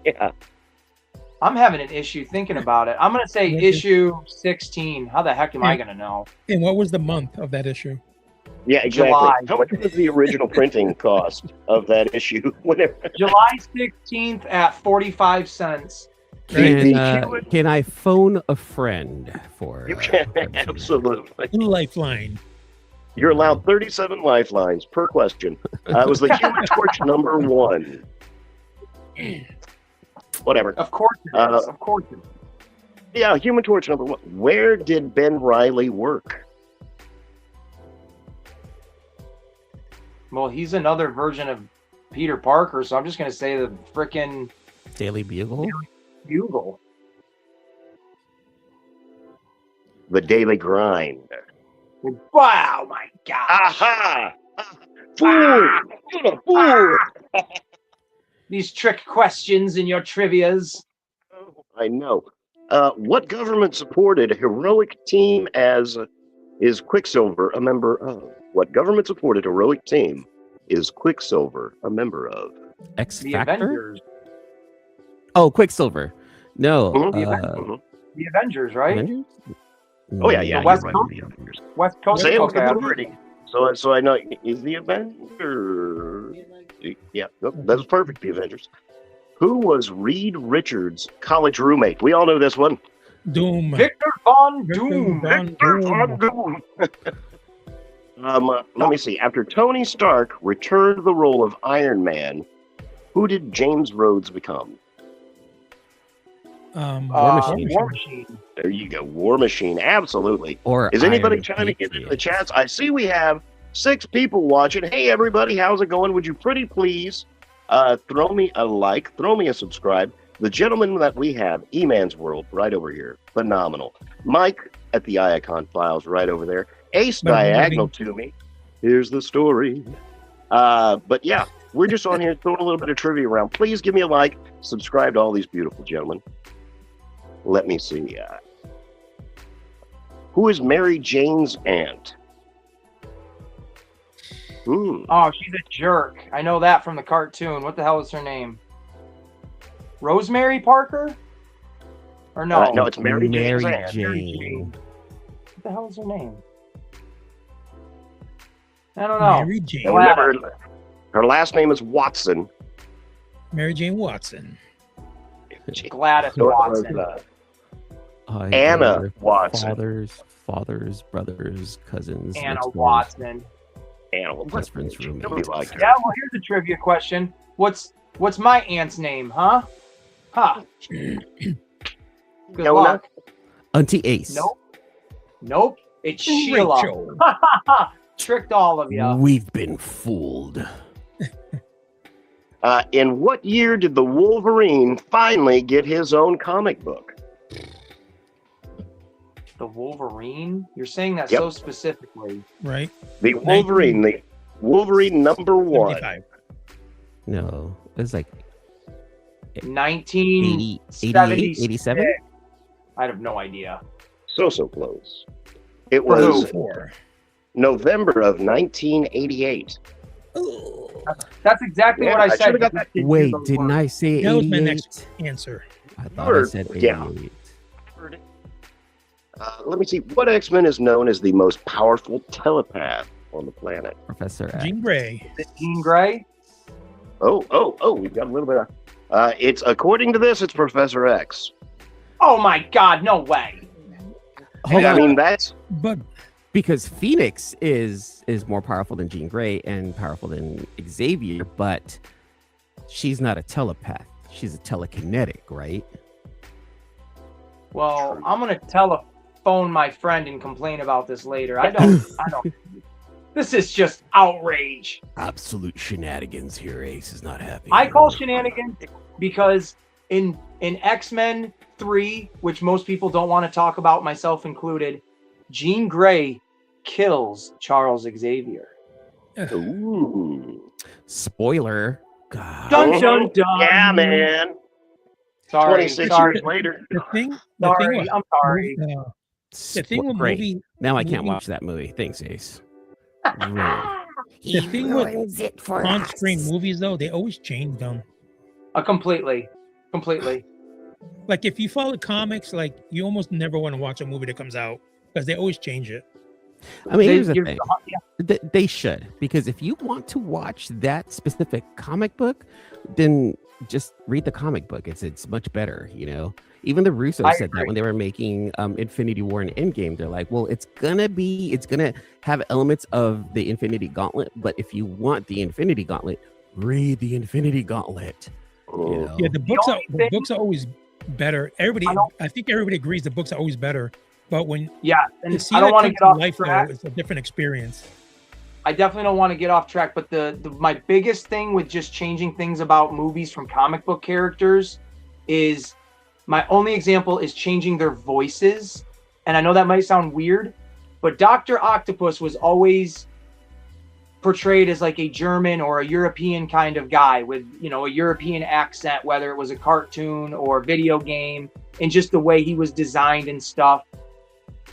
Yeah. I'm having an issue thinking about it. I'm gonna say What issue 16. How the heck am I gonna know? And what was the month of that issue? Yeah, exactly. July. How much was the original printing cost of that issue? Whatever. July 16th at 45 cents. Can I phone a friend for? You can absolutely. Lifeline. You're allowed 37 lifelines per question. It was the Human Torch number 1. Whatever. Of course it is. Of course it is. Yeah, Human Torch number 1. Where did Ben Reilly work? Well, he's another version of Peter Parker, so I'm just gonna say the frickin' Daily Bugle. Bugle. The Daily Grind. Wow, my gosh. Aha! Fool! You're a fool! These trick questions in your trivias. I know. What government supported a heroic team as is Quicksilver a member of? What government supported heroic team is Quicksilver a member of? X The Factor. Avengers. Oh, Quicksilver. No. Mhm. The Avengers, right? Avengers? Oh yeah, yeah. The West you're Coast? right, the Avengers. West Coast. Say it with Okay. authority. So I know is the Avenger. Yeah, nope, that's perfect. The Avengers. Who was Reed Richards' college roommate? We all know this one. Doom. Victor Von Victor Doom. Von Doom. Let me see. After Tony Stark returned to the role of Iron Man, who did James Rhodes become? War Machine. War Machine. There you go. War Machine. Absolutely. Or Is anybody Iron trying to get into the Patriot. chats? I see we have 6 people watching. Hey, everybody. How's it going? Would you pretty please throw me a like, throw me a subscribe. The gentleman that we have, E-Man's World, right over here. Phenomenal. Mike at the Iacon Files right over there. Ace diagonal to me. Here's the story. But yeah, we're just on here throwing a little bit of trivia around. Please give me a like. Subscribe to all these beautiful gentlemen. Let me see. Who is Mary Jane's aunt? Oh, she's a jerk. I know that from the cartoon. What the hell is her name? Rosemary Parker? Or no? No, it's Mary Jane's Mary aunt. Jane. What the hell is her name? I don't know. Mary Jane. And remember, her last name is Watson. Mary Jane Watson. Gladys So it was, Watson. Anna Either Watson. Fathers, brothers, cousins. Anna next doors, Watson. Anna. Best friend's roommate. Nobody liked her. Yeah, well, here's a trivia question. What's my aunt's name, huh? Huh. Good Nona? luck. Auntie Ace. Nope. It's Sheila. Rachel. Tricked all of you. We've been fooled. In what year did the Wolverine finally get his own comic book? The Wolverine? You're saying that Yep. so specifically. Right? The Wolverine number 1. 75. No. was like 1978, 87. I have no idea. So close. It For who? was November of 1988. That's exactly what I said. should've got that. Wait, didn't I say That was my 88? next answer. I thought I said Yeah. 88. Let me see. What X-Men is known as the most powerful telepath on the planet? Professor X. Jean Grey. Is it Jean Grey? Oh, we've got a little bit of... it's, according to this, it's Professor X. Oh my God, no way. Hold I on, mean, that's... But because Phoenix is more powerful than Jean Grey and powerful than Xavier, but she's not a telepath. She's a telekinetic, right? Well, I'm gonna telephone my friend and complain about this later. I don't. This is just outrage. Absolute shenanigans here. Ace is not happy. I call shenanigans because in X-Men 3, which most people don't want to talk about, myself included, Jean Grey kills Charles Xavier. Ooh. Spoiler. God. Dun dun dun. Yeah, man. Sorry, 26 sorry, years later. the thing sorry. with, I'm sorry. the thing with Great. movie, Now I can't movie- watch that movie. Thanks, Ace. Rude. the thing with on-screen movies though, they always change them. Completely. Like if you follow comics, like you almost never want to watch a movie that comes out because they always change it. I mean, here's the You're- thing. yeah. They should, because if you want to watch that specific comic book, then just read the comic book. It's much better, you know. Even the Russo I said agree. that when they were making Infinity War and Endgame. They're like, well, it's gonna have elements of the Infinity Gauntlet, but if you want the Infinity Gauntlet, read the Infinity Gauntlet. You know? Yeah, the books only thing- the books are always better. I think everybody agrees the books are always better. But when Yeah, and to see I don't that want to come get to off life track. though, it's a different experience. I definitely don't want to get off track, but my biggest thing with just changing things about movies from comic book characters is my only example is changing their voices. And I know that might sound weird, but Dr. Octopus was always portrayed as like a German or a European kind of guy with, you know, a European accent, whether it was a cartoon or video game, and just the way he was designed and stuff.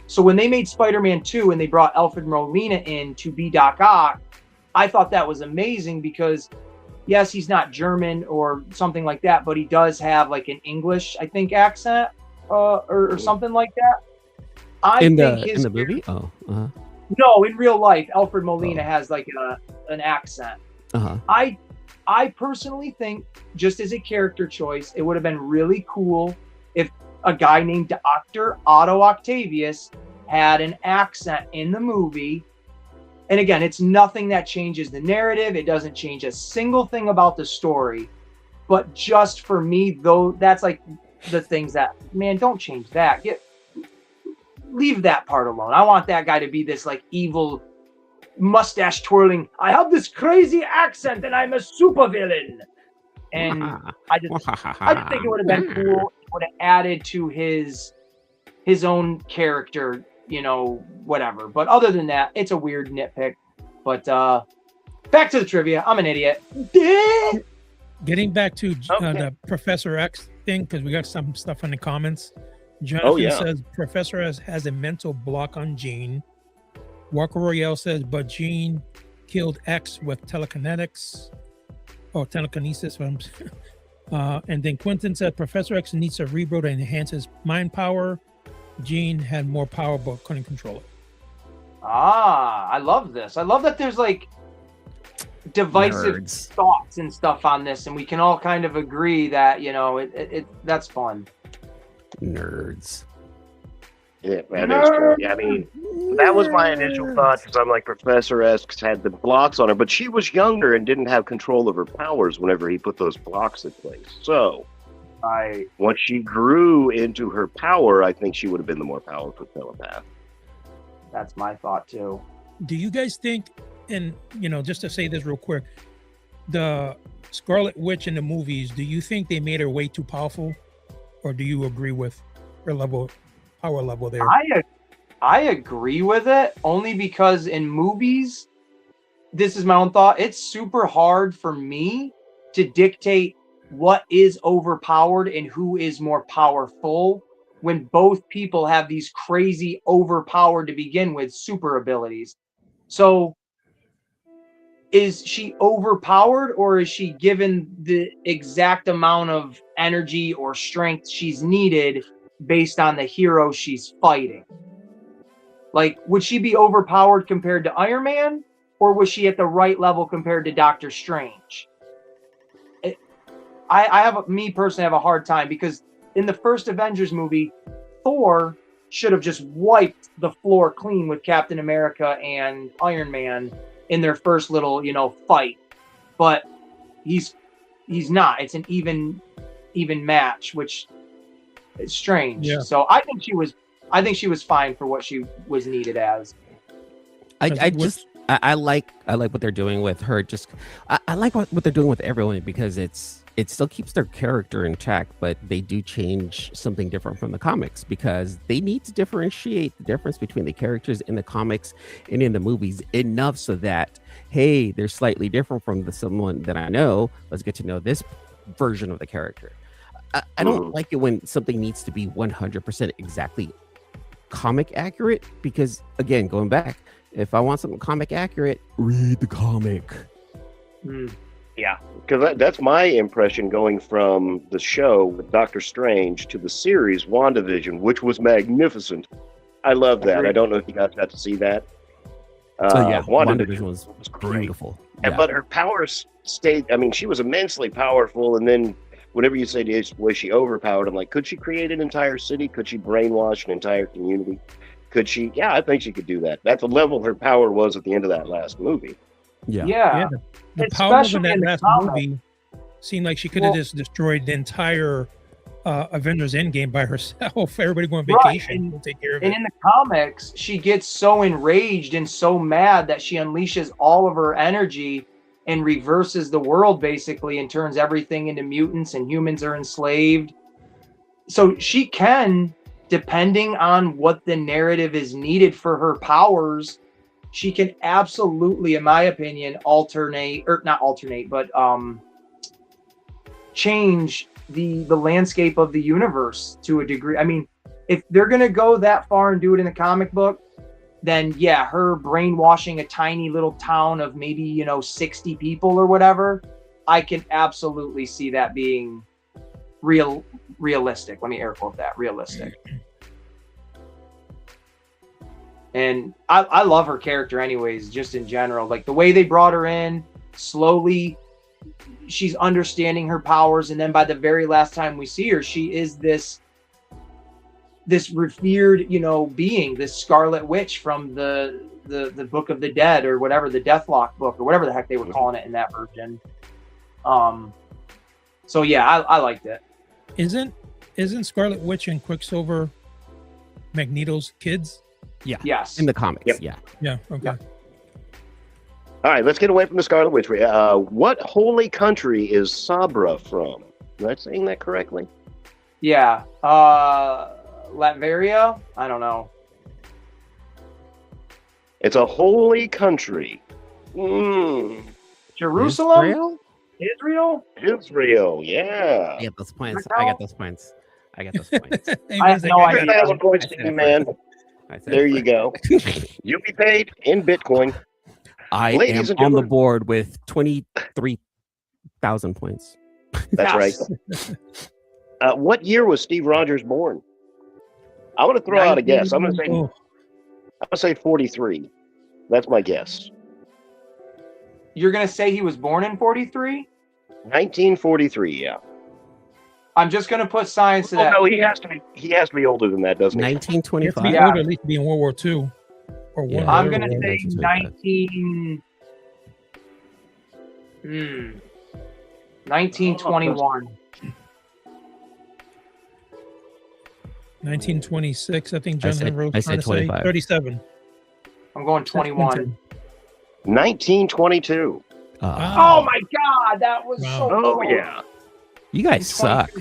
So when they made Spider-Man 2 and they brought Alfred Molina in to be Doc Ock, I thought that was amazing because, yes, he's not German or something like that, but he does have like an English, I think, accent or something like that. In think the movie? Oh, No, in real life, Alfred Molina has like an accent. I personally think, just as a character choice, it would have been really cool if a guy named Dr. Otto Octavius had an accent in the movie. And again, it's nothing that changes the narrative. It doesn't change a single thing about the story. But just for me, though, that's like the things that, man, don't change that. Leave that part alone. I want that guy to be this like evil, mustache twirling, I have this crazy accent and I'm a supervillain. And I just think it would have been cool. It would have added to his own character, you know, whatever. But other than that, it's a weird nitpick. But back to the trivia. I'm an idiot. Getting back to Okay. the Professor X thing, because we got some stuff in the comments. Jonathan yeah. says Professor X has a mental block on Jean. Walker Royale says, but Jean killed X with telekinetics or telekinesis. And then Quentin said Professor X needs a rebuild to enhance his mind power. Jean had more power but couldn't control it. I love this. I love that there's like divisive Nerds. thoughts and stuff on this, and we can all kind of agree that, you know, it that's fun. Nerds. Yeah, that is true. Yeah, I mean, that was my initial thought because I'm like, Professor X had the blocks on her, but she was younger and didn't have control of her powers whenever he put those blocks in place. So, once she grew into her power, I think she would have been the more powerful telepath. That's my thought too. Do you guys think, and you know, just to say this real quick, the Scarlet Witch in the movies, do you think they made her way too powerful, or do you agree with her power level there? I agree with it only because in movies, this is my own thought, it's super hard for me to dictate what is overpowered and who is more powerful when both people have these crazy overpowered to begin with super abilities. So is she overpowered, or is she given the exact amount of energy or strength she's needed based on the hero she's fighting? Like, would she be overpowered compared to Iron Man, or was she at the right level compared to Doctor Strange? Me personally have a hard time, because in the first Avengers movie, Thor should have just wiped the floor clean with Captain America and Iron Man in their first little, fight. But he's not. It's an even match, which is strange. Yeah. So I think she was fine for what she was needed as. I like what they're doing with her. I like what they're doing with everyone, because it still keeps their character intact, but they do change something different from the comics, because they need to differentiate the difference between the characters in the comics and in the movies enough so that, hey, they're slightly different from someone that I know. Let's get to know this version of the character. I don't like it when something needs to be 100% exactly comic accurate, because, again, going back, if I want something comic accurate, read the comic. Yeah, because that's my impression going from the show with Doctor Strange to the series WandaVision, which was magnificent. I love that. I don't know if you guys got to see that. WandaVision was beautiful. Yeah. But her powers stayed. I mean, she was immensely powerful, and then whenever you say, was she overpowered? I'm like, could she create an entire city? Could she brainwash an entire community? Could she? Yeah, I think she could do that. That's the level her power was at the end of that last movie. Yeah. The power in that last movie seemed like she could have just destroyed the entire Avengers Endgame by herself. Everybody going on vacation. We'll take care of it. And in the comics, she gets so enraged and so mad that she unleashes all of her energy and reverses the world, basically, and turns everything into mutants, and humans are enslaved. So she can, depending on what the narrative is needed for her powers, she can absolutely, in my opinion, change the landscape of the universe to a degree. I mean, if they're going to go that far and do it in the comic book, then yeah, her brainwashing a tiny little town of maybe, 60 people or whatever, I can absolutely see that being realistic. Let me air quote that, realistic. And I love her character anyways, just in general. Like the way they brought her in, slowly she's understanding her powers, and then by the very last time we see her, she is this revered, being, this Scarlet Witch from the Book of the Dead, or whatever, the Deathlock book, or whatever the heck they were calling it in that version. So yeah, I liked it. Isn't Scarlet Witch and Quicksilver Magneto's kids? Yeah. Yes. In the comics. Yep. Yeah. Yeah. Okay. Yep. All right, let's get away from the Scarlet Witch. What holy country is Sabra from? Am I saying that correctly? Yeah. Latveria? I don't know. It's a holy country. Jerusalem? Israel? Israel, yeah. I get those points. Brazil? I get those points. I have no idea. 1,000 points to you, man. There you go. You'll be paid in Bitcoin. I Ladies am and on the gentlemen. board with 23,000 points. That's right. What year was Steve Rogers born? I want to throw out a guess. I'm going to say 43. That's my guess. You're going to say he was born in 43? 1943, yeah. I'm just going to put science to that. No, he has to be older than that, doesn't he? 1925. Be older, at least be in World War II. Or Yeah. I'm going to Yeah, say 1921. 1926, I think John Henry I was said trying to say. 25. 37. I'm going 21. 1922. Oh my God, that was Wow. so Oh, close. yeah. You guys suck.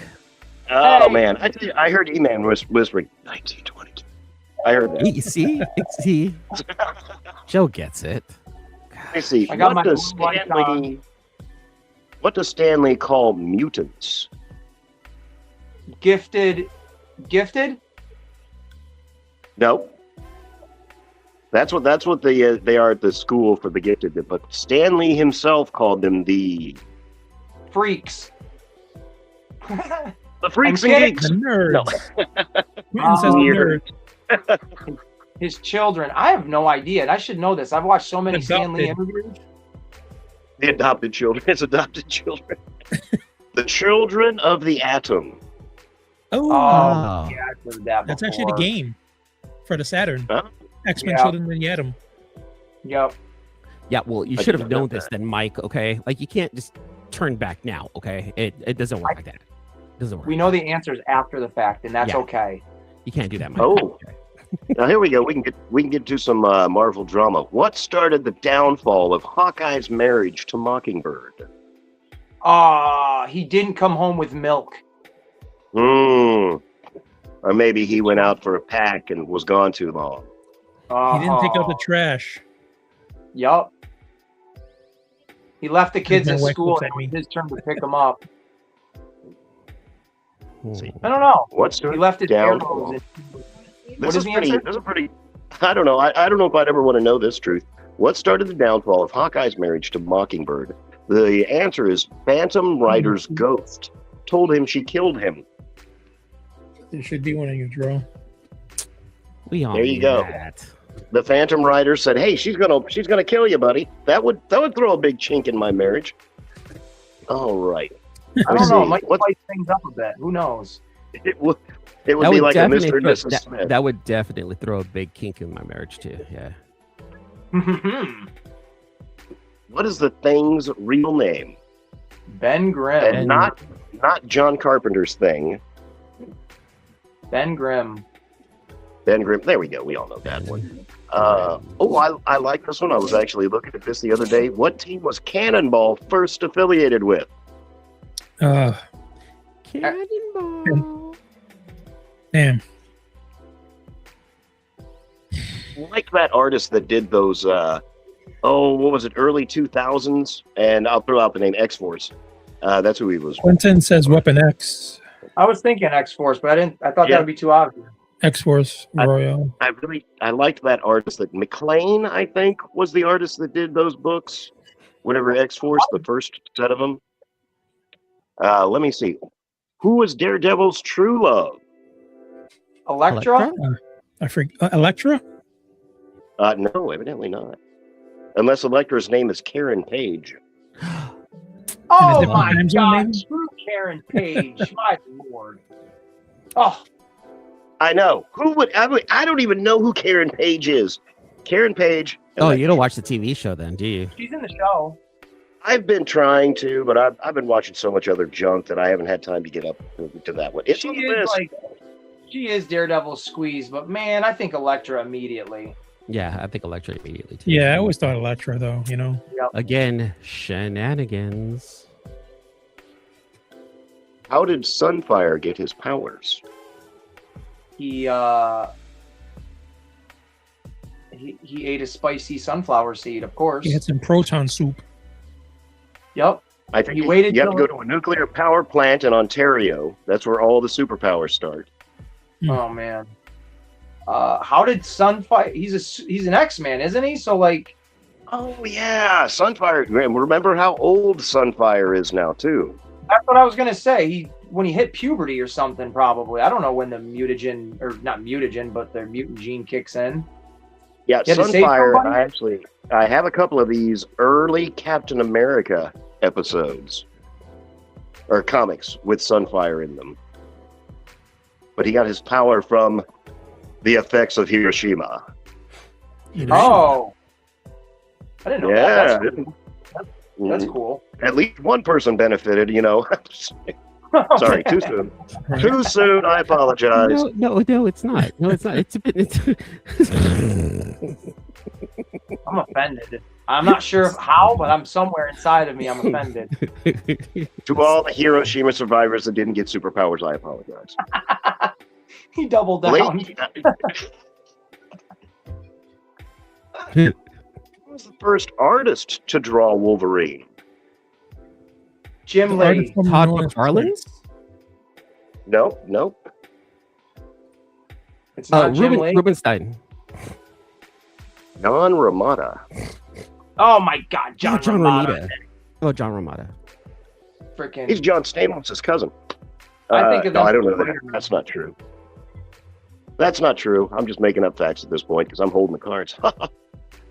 Oh, Hey. man. I heard E-Man whispering 1922. I heard that. See, Joe gets it. Let me see. I got What my does blue light Stanley... What does Stan Lee call mutants? Gifted? No. That's what they are at the school for the gifted. But Stan Lee himself called them the Freaks. freaks I'm and kidding. geeks. The nerds. No. Quentin says the Weird. nerds. His children. I have no idea, and I should know this. I've watched so many Stan Lee Adopted. interviews. The adopted children. His adopted children. The children of the atom. Oh, Oh, yeah, I've heard that that's before. actually the game for the Saturn. Huh? X-Men Yeah. Children of the Atom. Yep. Yeah, well, you I should didn't have know known this then, Mike. Okay, like you can't just turn back now. Okay, it doesn't work like that. It doesn't work. We know the answers after the fact, and that's Yeah. okay. You can't do that, Mike. Oh. Okay. Now here we go. We can get to some Marvel drama. What started the downfall of Hawkeye's marriage to Mockingbird? He didn't come home with milk. Or maybe he went out for a pack and was gone too long. He didn't take out the trash. Yup. He left the kids My at wife school, looks and at it was me. his turn to pick them up. See. I don't know. What He started left his downfall? arrows. This What is is the pretty. answer? This is pretty. I don't know. I don't know if I'd ever want to know this truth. What started the downfall of Hawkeye's marriage to Mockingbird? The answer is Phantom Rider's ghost told him she killed him. There should be one in your drawer. We all There you knew go. that. The Phantom Rider said, "Hey, she's gonna kill you, buddy. That would throw a big chink in my marriage." All right. I Let me don't know. see. It might What- spice things up a bit. Who knows? It would be That would like a definitely Mr. and throw- Mrs. Smith. that would definitely throw a big kink in my marriage too. Yeah. What is the thing's real name? Ben Grimm. And not John Carpenter's thing. Ben Grimm. Ben Grimm. There we go. We all know that one. I like this one. I was actually looking at this the other day. What team was Cannonball first affiliated with? Cannonball. Damn. Like that artist that did those. What was it? Early 2000s, and I'll throw out the name X-Force. That's who he was. Quentin says Weapon X. I was thinking X-Force, but I thought Yeah. that would be too obvious. X-Force Royale. I liked that artist. That McLean, I think, was the artist that did those books. Whatever X-Force, the first set of them. Let me see. Who was Daredevil's true love? Elektra? I forget. Elektra? No, evidently not. Unless Elektra's name is Karen Page. Oh different my time zone, God! maybe? Screw Karen Page. My lord. Oh, I know. I don't even know who Karen Page is. Karen Page. Oh, you don't watch the TV show then, do you? she's in the show. I've been trying to, but I've been watching so much other junk that I haven't had time to get up to that one. It's She on the is list. she is Daredevil's squeeze, but man, I think Elektra immediately. Yeah, I think Electra immediately too. Yeah, I always thought Elektra, though, you know. Again, shenanigans. How did Sunfire get his powers? He ate a spicy sunflower seed, of course. He had some proton soup. Yep. I think He waited you have to till- go to a nuclear power plant in Ontario. That's where all the superpowers start. Oh man. How did Sunfire? He's an X-Man, isn't he? So like, Oh yeah, Sunfire. Remember how old Sunfire is now too. that's what I was gonna say. When he hit puberty or something, probably. I don't know when the mutagen, or not mutagen, but the mutant gene kicks in. Yeah, You had to save Sunfire. somebody? I have a couple of these early Captain America episodes or comics with Sunfire in them. But he got his power from the effects of Hiroshima. Oh, I didn't know Yeah, that. That's cool. At least one person benefited, you know. Sorry, too soon. Right. Too soon. I apologize. No, it's not. No, it's not. It's a bit. I'm offended. I'm not sure how, but I'm somewhere inside of me. I'm offended. To all the Hiroshima survivors that didn't get superpowers, I apologize. He doubled down. Blake, who was the first artist to draw Wolverine? Jim The artist Lee. formerly Todd known as McFarlane? Prince. Nope. It's not Jim Lee. Rubenstein. John Ramada. Oh my God, John Romita. Oh, John Romita. Freaking. He's John Stamos' cousin. I think of no, them I don't know as that. That's not true. That's not true. I'm just making up facts at this point because I'm holding the cards.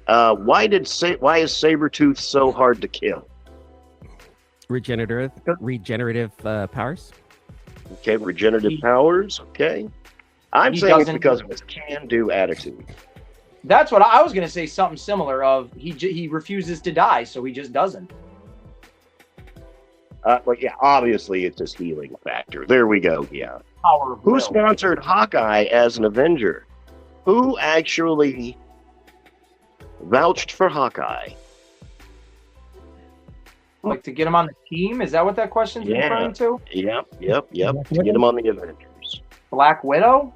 Why is Sabretooth so hard to kill? Regenerative powers. Okay, regenerative powers. Okay. I'm He saying it's doesn't- because of his can-do attitude. That's what I was gonna say. Something similar. Of he refuses to die, so he just doesn't. But yeah, obviously it's his healing factor. There we go. Yeah. Power of Who will. sponsored Hawkeye as an Avenger? Who actually vouched for Hawkeye? Like to get him on the team? Is that what that question's Yeah. referring to? Yep. Black To Widow? get him on the Avengers. Black Widow?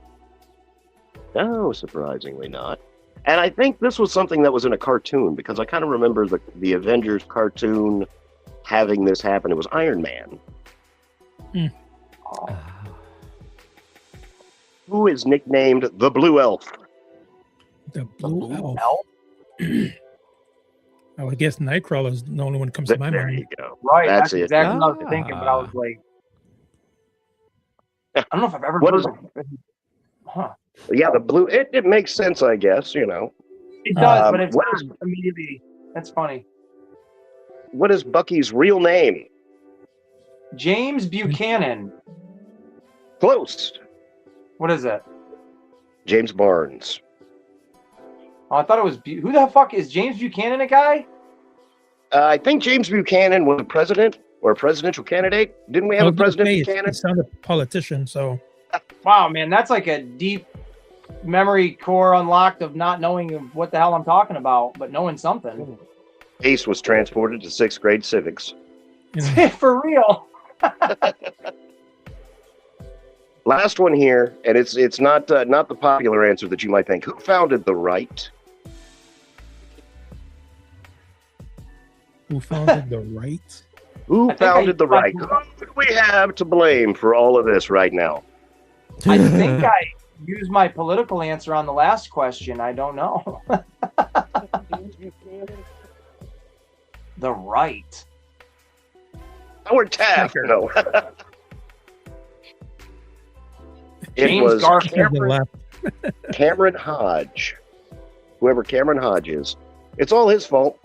No, surprisingly not. And I think this was something that was in a cartoon because I kind of remember the Avengers cartoon having this happen. It was Iron Man. Oh, Who is nicknamed the Blue Elf? The Blue Elf. Elf? Oh, I guess Nightcrawler is the only one that comes to my There mind. you go. Right, That's that's it. exactly what I was thinking, but I was like, I don't know if I've ever What heard is of it. Huh. Yeah, the blue. It makes sense, I guess. You know, It does, Um, but it's what not is- immediately. That's funny. what is Bucky's real name? James Buchanan. Close. What is it? James Barnes. Oh, I thought it was. Who the fuck is James Buchanan? A guy? I think James Buchanan was a president or a presidential candidate. Didn't we have I a was gonna President say, Buchanan? It sounded politician, so Wow, man, that's like a deep memory core unlocked of not knowing what the hell I'm talking about, but knowing something. Ace was transported to 6th grade civics. you know, For real. Last one here, and it's not the popular answer that you might think. Who founded the right? who founded the right? Who I think founded the right? I- Who do we have to blame for all of this right now? I think I used my political answer on the last question. I don't know. The right. Howard Taft. Sure. No. It James was Garfield. The left. Cameron Hodge. Whoever Cameron Hodge is. It's all his fault.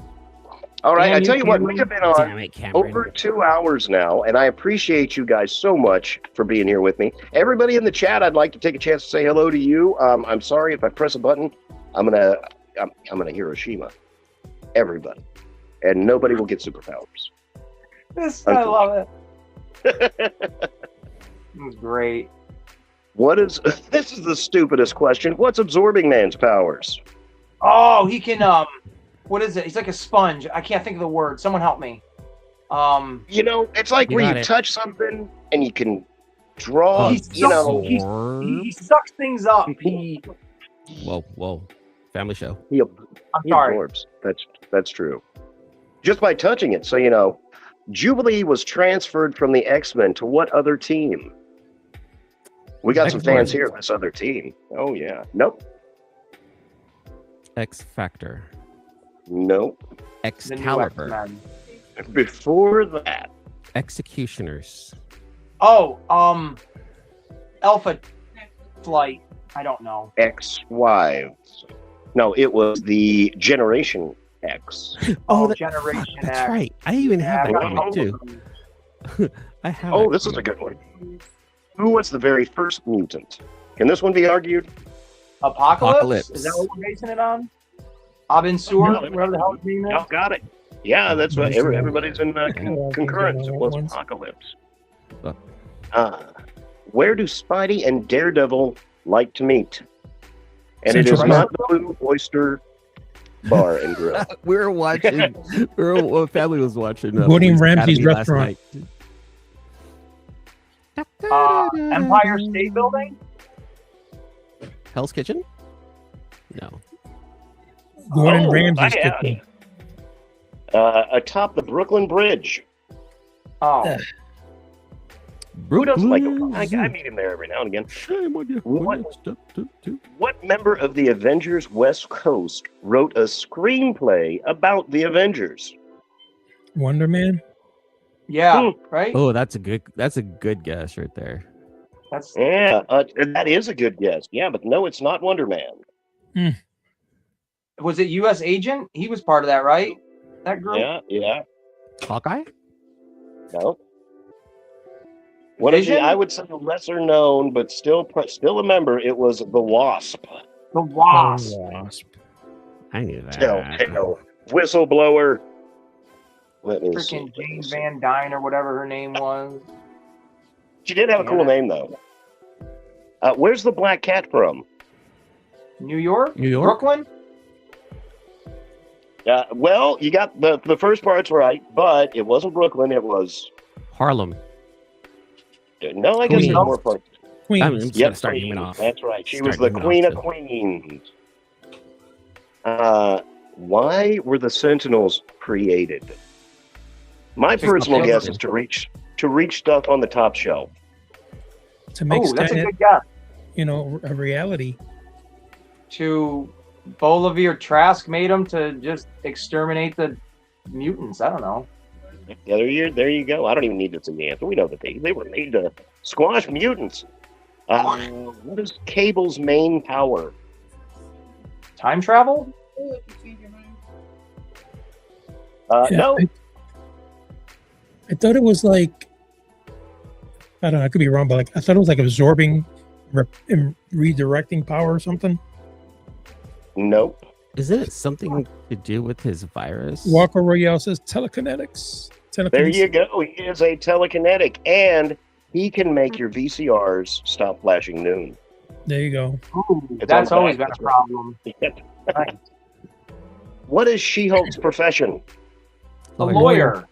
All right, Damn I you, tell you what, Cameron. we have been on Damn it, Cameron. over 2 hours now, and I appreciate you guys so much for being here with me. Everybody in the chat, I'd like to take a chance to say hello to you. I'm sorry if I press a button, I'm gonna Hiroshima everybody, and nobody will get superpowers. I love it. Great. What is this? Is the stupidest question. What's Absorbing Man's powers? Oh, he can. What is it? He's like a sponge. I can't think of the word. Someone help me. You know, it's like You where got you it. touch something and you can draw. He's You know, he sucks things up. Whoa. Family show. he I'm He sorry. absorbs. That's true. Just by touching it. So, you know, Jubilee was transferred from the X-Men to what other team? We got some fans here. This other team. Oh, yeah. Nope. X Factor. Nope. The new Excalibur. X-Men. Before that, Executioners. Oh, Alpha Flight. I don't know. X-Wives. No, it was the Generation X. Oh, that- Generation That's X. right. I even have Yeah, that I comic got too. I have. Oh, that this is a comic. good one. Who was the very first mutant? Can this one be argued? Apocalypse? Is that what we're basing it on? Abin Sur, No. whatever the hell his name is. Y'all got it. Yeah, that's right. Everybody's in Yeah, concurrence. It was ones. Apocalypse. Oh. Where do Spidey and Daredevil like to meet? And it Central is Park. not the Blue Oyster Bar and Grill. We were watching. Family was watching. Gordon Police Ramsay's Academy last restaurant. night. Empire State Building? Hell's Kitchen. No. Gordon Oh, Ramsay's yeah. kitchen. Atop the Brooklyn Bridge. Oh, Who doesn't like him? Brooklyn I Zoo. meet him there every now and again. Shame on you. What- When you step to- What member of the Avengers West Coast wrote a screenplay about the Avengers? Wonder Man. yeah, right. Oh, that's a good guess right there. That's Yeah, that is a good guess. Yeah, but no, it's not Wonder Man. was it U.S. Agent? He was part of that, right? That group. Yeah, Hawkeye? no. One of the, Vision? I would say, lesser known, but still a member. It was the Wasp. The Wasp. Wasp. I knew that. Telltale whistleblower. Let me see. Freaking Jane Van Dyne or whatever her name was. She did have a cool Yeah. name though. Where's the Black Cat from? New York. New York? Brooklyn. Well, you got the first part's right, but it wasn't Brooklyn. It was Harlem. no. I guess there's Queens. more parts. Queens. I'm just Yep, gonna start naming Queens. off. That's right. She Start was the naming Queen off of too. Queens. Why were the Sentinels created? My To personal kill guess them. is to reach stuff on the top shelf. To make Oh, that's a Skynet, good guess. a reality. To Bolivir Trask made him to just exterminate the mutants. I don't know. Yeah, there you go. I don't even need to see the answer. We know that they were made to squash mutants. What is Cable's main power? Time travel? Yeah, No, I thought it was like, I don't know, I could be wrong, but like I thought it was like absorbing and redirecting power or something. nope. Isn't it something to do with his virus? Walker Royale says telekinetics. There you go. He is a telekinetic, and he can make your VCRs stop flashing noon. There you go. Ooh, It's that's on always back, been a that's right. problem. Nice. What is She-Hulk's profession? The Lawyer. lawyer.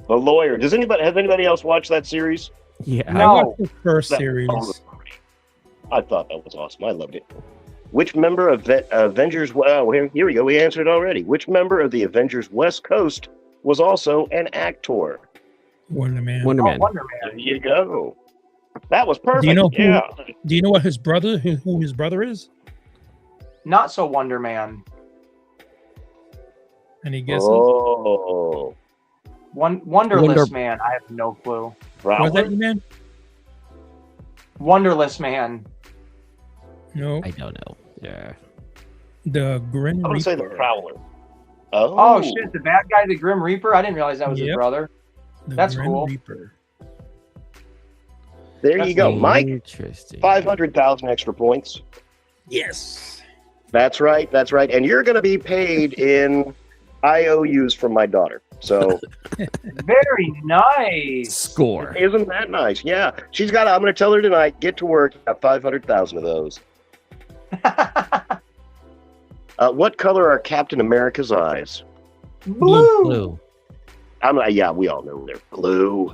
The lawyer. Has anybody else watched that series? Yeah. I No. watched the first That- series. I thought that was awesome. I loved it. Which member of Avengers? Well, here we go. We answered already. Which member of the Avengers West Coast was also an actor? Wonder Man. Wonder Oh, Man. Wonder There Man. you go. That was perfect. Do you know who- Yeah. Do you know what his brother, who his brother is? Not so Wonder Man. Any guesses? Oh, Wonderless Wonder- Man. I have no clue. Was that Prowler? you, man? Wonderless Man. No. I don't know. Yeah. The Grim I'm gonna say the Reaper. Prowler. Oh, shit, the bad guy, the Grim Reaper. I didn't realize that was his Yep. brother. The That's Grim cool. Reaper. There you That's go, Mike. Interesting. 500,000 extra points. Yes. That's right. That's right. And you're going to be paid in IOUs from my daughter. So Very nice. Score. isn't that nice? Yeah, she's got. I'm going to tell her tonight. Get to work. Got 500,000 of those. What color are Captain America's eyes? Blue. Blue. Yeah, we all know they're blue.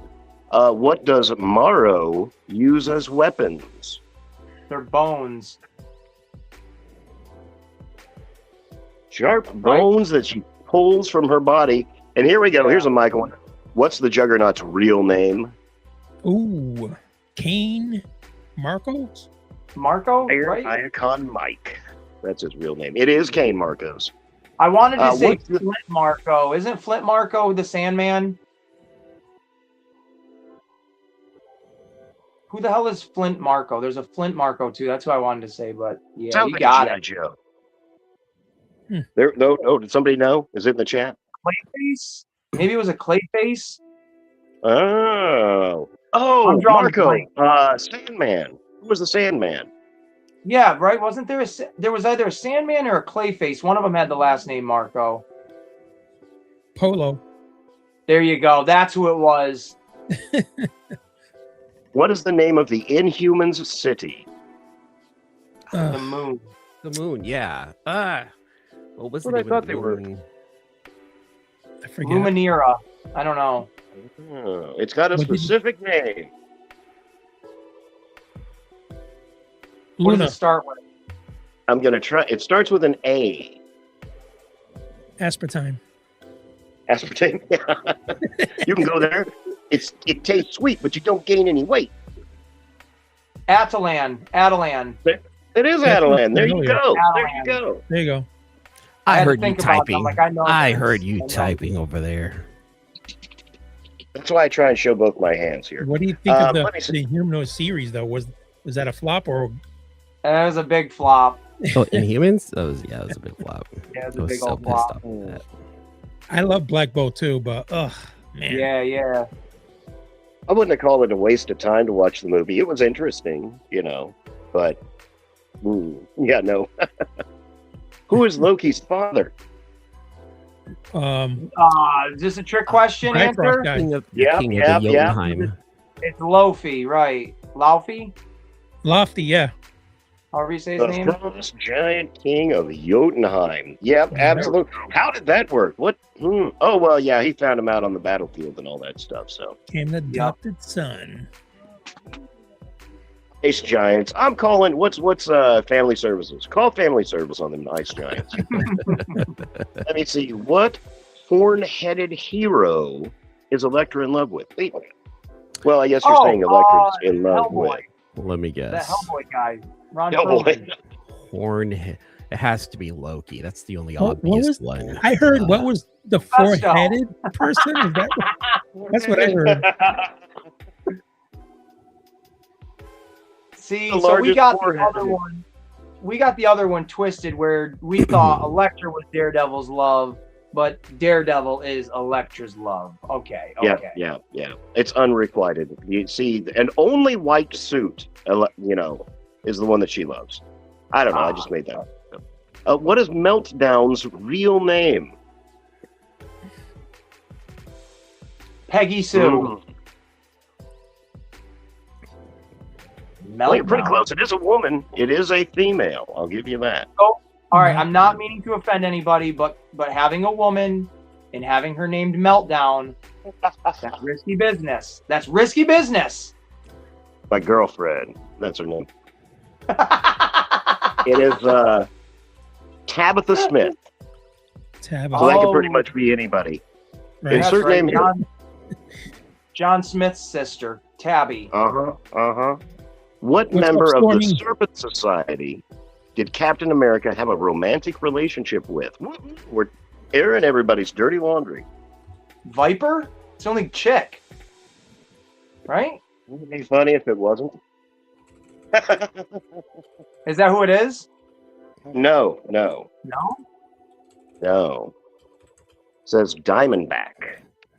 What does Morrow use as weapons? They're bones. Sharp bones that she pulls from her body. And here we go. Yeah. Here's a Michael one. What's the Juggernaut's real name? Ooh. Kane Marcos? Marco, right? Iacon Mike. That's his real name. It is Kane Marcos. I wanted to say what's the- Flint Marco. Isn't Flint Marco the Sandman? Who the hell is Flint Marco? There's a Flint Marco too. That's who I wanted to say, but yeah, Sounds you like got G.I. it. Joe. Hmm. There, no, did somebody know? Is it in the chat? Clayface? Maybe it was a Clayface. Oh, I'm drawing a Marco. blank. Sandman. Who was the Sandman? Yeah, right. Wasn't there there was either a Sandman or a Clayface. One of them had the last name Marco. Polo. There you go. That's who it was. What is the name of the Inhumans city? The moon. The moon. Yeah. What was What the I name thought of they the were. moon? I forget. Luminera. I don't know. Oh, it's got a What did you- specific name. What Luna. does it start with? I'm gonna try. It starts with an A. Aspartame. Aspartame. You can go there. It tastes sweet, but you don't gain any weight. Atalan. It is Atalan. There you go. There you go. There you go. I had to heard you think about it. I'm typing. like, I know I this. heard you I know typing over there. That's why I try and show both my hands here. What do you think of let me see. the Humanoid series, though? Was that a flop or? That was a big flop. Oh, Inhumans? That was a big flop. Yeah, it was I a was big so old pissed flop. off at that. I love Black Bolt too, but man. Yeah. I wouldn't have called it a waste of time to watch the movie. It was interesting, but yeah, no. Who is Loki's father? Is this a trick question Bifrost answer? guy. King of Yeah, the yeah. Jotunheim. It's Lofi, right? Laufey? Lofty, yeah. However you say his The name. first giant king of Jotunheim. Yep, absolutely. How did that work? What? Oh, well, yeah, he found him out on the battlefield and all that stuff, so. Came the adopted son. Ice Giants. I'm calling, what's Family Services? Call Family Service on them Ice Giants. Let me see. What horn-headed hero is Elektra in love with? Wait. Well, I guess you're saying Elektra's in love Hellboy. with. Let me That guess. Hellboy guy. Ron Hellboy. Perlman. Horn. It has to be Loki. That's the only What obvious was- one. I heard what was the Festo. four-headed person? Is that that's what I heard. See, The so we largest got the forehead. other one. We got the other one twisted where we thought Elektra was Daredevil's love, but Daredevil is Elektra's love. Okay. Yeah. It's unrequited. You see, an only white suit, is the one that she loves. I don't know. I just made that up. What is Meltdown's real name? Peggy Sue. Well, you're pretty Meltdown. close. It is a woman. It is a female. I'll give you that. All right, I'm not meaning to offend anybody, but having a woman and having her named Meltdown, that's risky business. That's risky business. My girlfriend. That's her name. It is Tabitha Smith. Tabitha. So that could pretty Oh. much be anybody. Right. It's- Insert name here. John Smith's sister, Tabby. What What's member up, of the Stormy? Serpent Society did Captain America have a romantic relationship with? We're airing everybody's dirty laundry. Viper? It's the only chick. Right? Wouldn't it be funny if it wasn't? Is that who it is? No. No? Says Diamondback.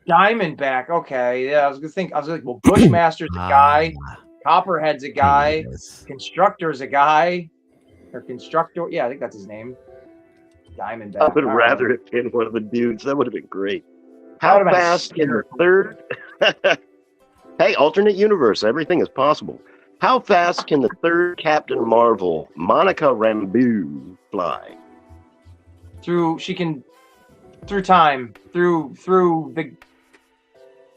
Diamondback. Okay. Yeah, I was like, well, Bushmaster's a guy. Copperhead's a guy. Yes. Constructor's a guy. Or Constructor. Yeah, I think that's his name. Diamondback. I would All rather right. have been one of the dudes. That would have been great. How That would've been fast can the scary. third? Hey, alternate universe. Everything is possible. How fast can the third Captain Marvel, Monica Rambeau, fly? Through time, through the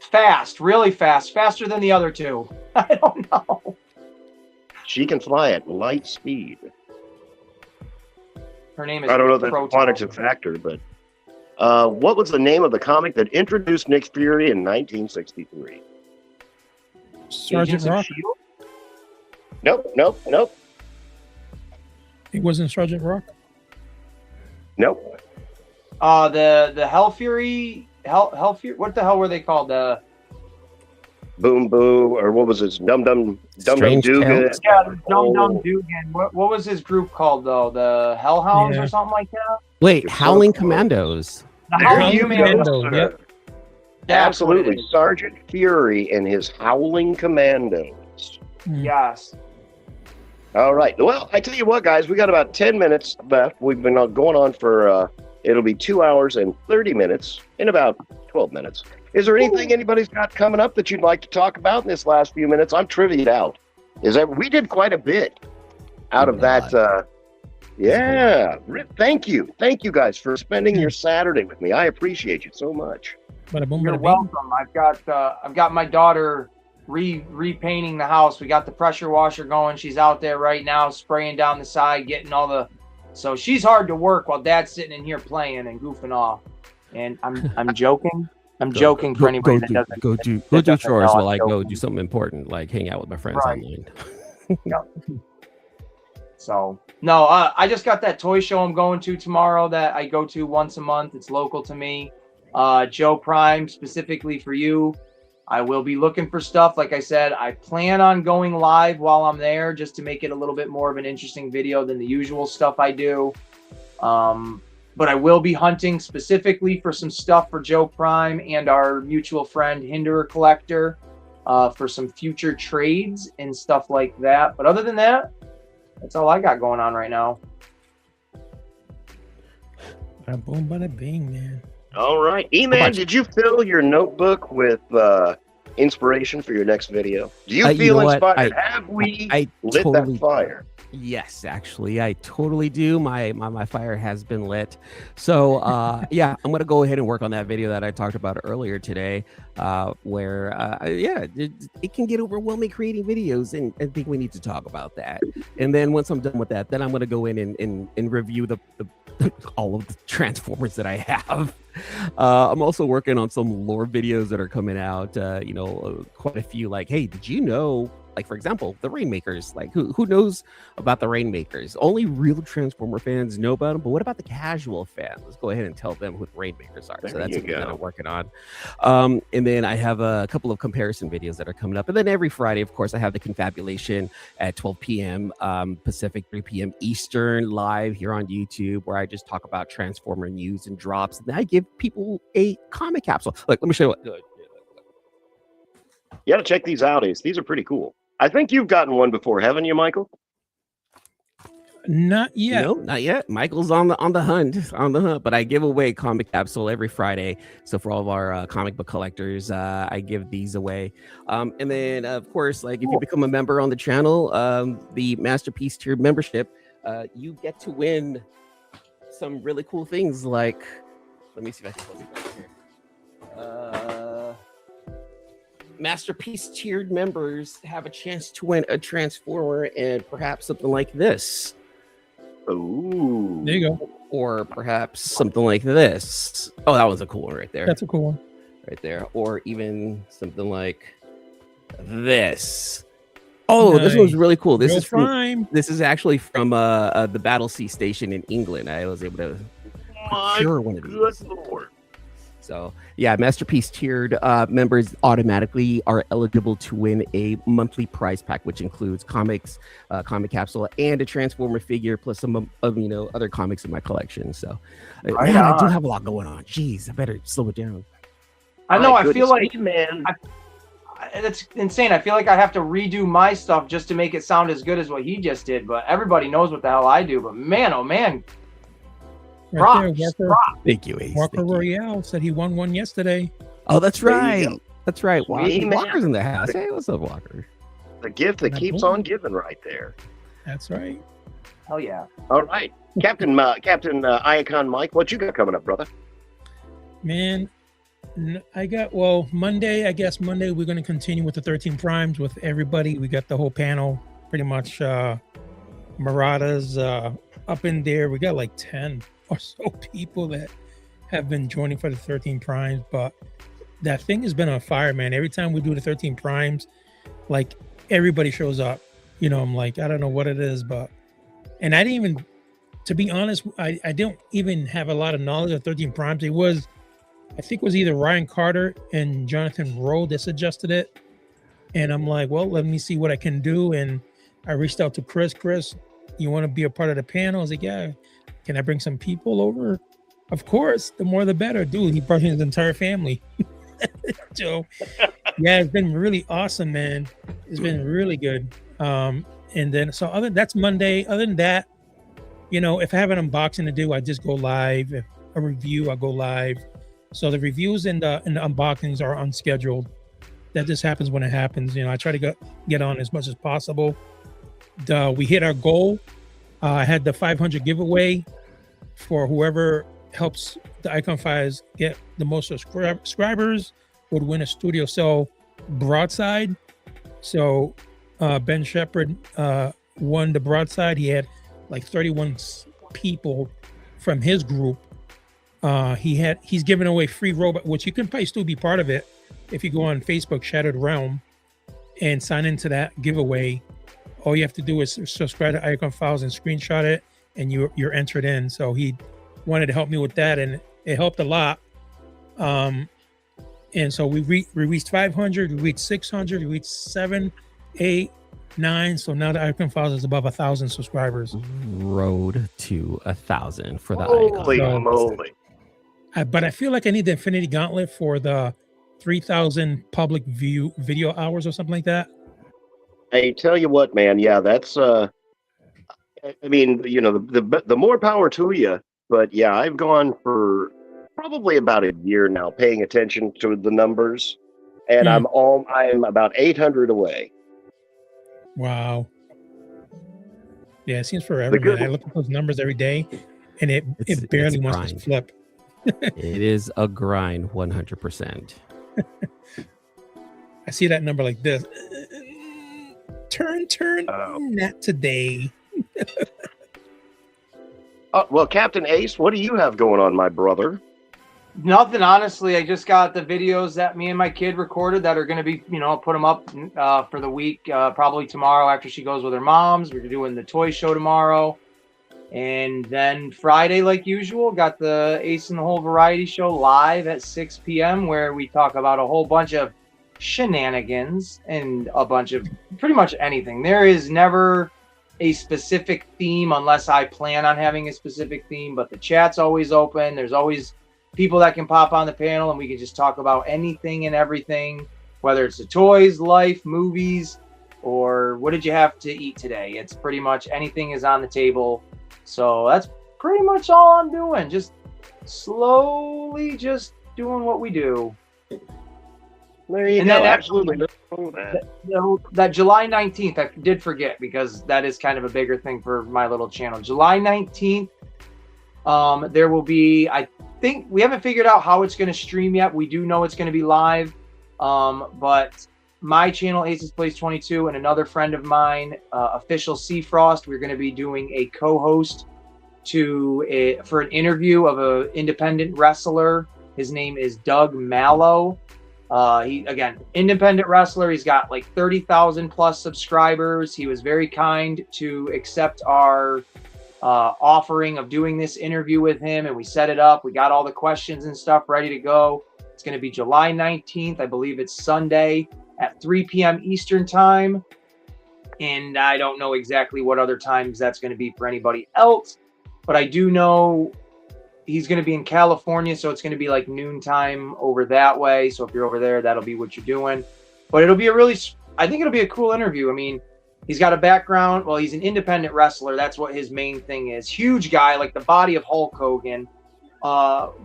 fast, really fast, faster than the other two. I don't know. She can fly at light speed. Her name is I don't know if that's a Proton. quantitative factor, but what was the name of the comic that introduced Nick Fury in 1963? Sergeant Agents of Rock. S.H.I.E.L.D.? Nope. It wasn't Sergeant Rock. Nope. The Hell Fury. What the hell were they called? Boom Boo, or what was his Dum Strange Dugan? Tales? Yeah, Dum Dum Dugan. What was his group called though? The Hellhounds Yeah. or something like that. Wait, You're so Howling close. Commandos. The There Howling you Commandos. go, Commando, sir. yep. That's what it Absolutely. is. Sergeant Fury and his Howling Commandos. Yes. All right. Well, I tell you what, guys, we got about 10 minutes left. We've been going on for, it'll be 2 hours and 30 minutes in about 12 minutes. Is there anything anybody's got coming up that you'd like to talk about in this last few minutes? I'm triviaed out. We did quite a bit out of that. Yeah. Thank you. Thank you guys for spending your Saturday with me. I appreciate you so much. Bada boom, You're bada bing. welcome. I've got my daughter repainting the house. We got the pressure washer going. She's out there right now spraying down the side, getting all the. So she's hard to work while Dad's sitting in here playing and goofing off. And I'm joking. I'm joking for anybody that doesn't. Go do doesn't chores know, while I'm I go joking. do something important, like hang out with my friends Right. online. So no, I just got that toy show I'm going to tomorrow that I go to once a month. It's local to me. Joe Prime, specifically for you. I will be looking for stuff. Like I said, I plan on going live while I'm there just to make it a little bit more of an interesting video than the usual stuff I do. But I will be hunting specifically for some stuff for Joe Prime and our mutual friend Hinderer Collector for some future trades and stuff like that. But other than that, that's all I got going on right now. Bada boom, bada bing, man. All right. E-Man, did you fill your notebook with inspiration for your next video? Do you You feel know what? inspired? Have we I lit totally that fire? Yes, actually, I totally do. My fire has been lit. So yeah, I'm gonna go ahead and work on that video that I talked about earlier today, where yeah, it can get overwhelming creating videos, and I think we need to talk about that. And then once I'm done with that, then I'm gonna go in and review the all of the Transformers that I have. I'm also working on some lore videos that are coming out. Quite a few. Like, hey, did you know? Like, for example, the Rainmakers. Like, who knows about the Rainmakers? Only real Transformer fans know about them. But what about the casual fan? Let's go ahead and tell them who the Rainmakers are. There So that's you something that go. I'm working on. And then I have a couple of comparison videos that are coming up. And then every Friday, of course, I have the Confabulation at 12 p.m. Pacific, 3 p.m. Eastern, live here on YouTube, where I just talk about Transformer news and drops. And I give people a comic capsule. Like, let me show you what. You got to check these out. These are pretty cool. I think you've gotten one before, haven't you, Michael? Not yet. No, not yet. Michael's on the hunt. But I give away comic capsule every Friday. So for all of our comic book collectors, I give these away. And then of course, like if you become a member on the channel, the Masterpiece tier membership, you get to win some really cool things. Like, let me see if I can close it right here. Masterpiece tiered members have a chance to win a Transformer and perhaps something like this. Ooh. There you go. Or perhaps something like this. Oh, that was a cool one right there. That's a cool one. Right there. Or even something like this. Oh, this one's really cool. This is from Prime. this is actually from the Battlesea station in England. I was able to procure one of these. Good Lord. So yeah, Masterpiece tiered members automatically are eligible to win a monthly prize pack, which includes comics, comic capsule, and a Transformer figure, plus some other comics in my collection. So man, I do have a lot going on. Jeez, I better slow it down. I know. My I feel goodness, like man. that's insane. I feel like I have to redo my stuff just to make it sound as good as what he just did. But everybody knows what the hell I do. But man, oh man, Right props. there, Thank you, Ace. Walker Thank you. Royale said he won one yesterday. Oh, that's There you right. go. That's right. Sweet, man. Walker's in the house. Hey, what's up, Walker? The gift that keeps on giving right there. That's right. Hell yeah. All right. Captain Iacon Mike, what you got coming up, brother? Man, Monday, I guess Monday we're going to continue with the 13 Primes with everybody. We got the whole panel, pretty much Marauders up in there. We got like 10 or so people that have been joining for the 13 Primes, but that thing has been on fire, man. Every time we do the 13 Primes, like everybody shows up. I'm like, I don't know what it is, and I didn't even, to be honest, I don't even have a lot of knowledge of 13 Primes. I think it was either Ryan Carter and Jonathan Rowe that suggested it. And I'm like, well, let me see what I can do. And I reached out to Chris. Chris, you want to be a part of the panel? I was like, yeah. Can I bring some people over? Of course, the more the better. Dude, he brought his entire family. So, yeah, it's been really awesome, man. It's been really good. And then, that's Monday. Other than that, if I have an unboxing to do, I just go live. If a review, I go live. So the reviews and the unboxings are unscheduled. That just happens when it happens. I try to get on as much as possible. We hit our goal. I had the 500 giveaway for whoever helps the Icon Files get the most subscribers would win a Studio Cell broadside. So Ben Shepard won the broadside. He had like 31 people from his group He's giving away free robot, which you can probably still be part of it if you go on Facebook Shattered Realm and sign into that giveaway. All you have to do is subscribe to Icon Files and screenshot it, and you're entered in. So he wanted to help me with that, and it helped a lot. And so we reached 500, we reached 600, we reached 7, 8, 9. So now the Icon Files is above 1,000 subscribers. Road to 1,000 for the Holy Icon. moly! But I feel like I need the Infinity Gauntlet for the 3,000 public view video hours or something like that. Hey, tell you what, man. Yeah, that's. I mean, you know, the more power to you. But yeah, I've gone for probably about a year now, paying attention to the numbers, and I'm about 800 away. Wow. Yeah, it seems forever, man. I look at those numbers every day, and it barely wants to flip. It is a grind, 100%. I see that number like this. Turn, not today. Well, Captain Ace, what do you have going on, my brother? Nothing, honestly. I just got the videos that me and my kid recorded that are going to be, put them up for the week, probably tomorrow after she goes with her mom's. We're doing the toy show tomorrow. And then Friday, like usual, got the Ace and the Whole Variety Show live at 6 p.m. where we talk about a whole bunch of shenanigans and a bunch of pretty much anything. There is never a specific theme unless I plan on having a specific theme, but the chat's always open. There's always people that can pop on the panel and we can just talk about anything and everything, whether it's the toys, life, movies, or what did you have to eat today? It's pretty much anything is on the table. So that's pretty much all I'm doing. Just slowly just doing what we do. There you go. Absolutely. That July 19th, I did forget because that is kind of a bigger thing for my little channel. July 19th, there will be, I think we haven't figured out how it's going to stream yet. We do know it's going to be live. But my channel, Aces Place 22, and another friend of mine, Official Seafrost, we're going to be doing a co-host for an interview of an independent wrestler. His name is Doug Mallow. He, again, independent wrestler. He's got like 30,000 plus subscribers. He was very kind to accept our offering of doing this interview with him, and we set it up. We got all the questions and stuff ready to go. It's going to be July 19th. I believe it's Sunday at 3 p.m. Eastern time. And I don't know exactly what other times that's going to be for anybody else, but I do know he's going to be in California, so it's going to be like noontime over that way. So if you're over there, that'll be what you're doing. But it'll be I think it'll be a cool interview. I mean, he's got a background. Well, he's an independent wrestler. That's what his main thing is. Huge guy, like the body of Hulk Hogan,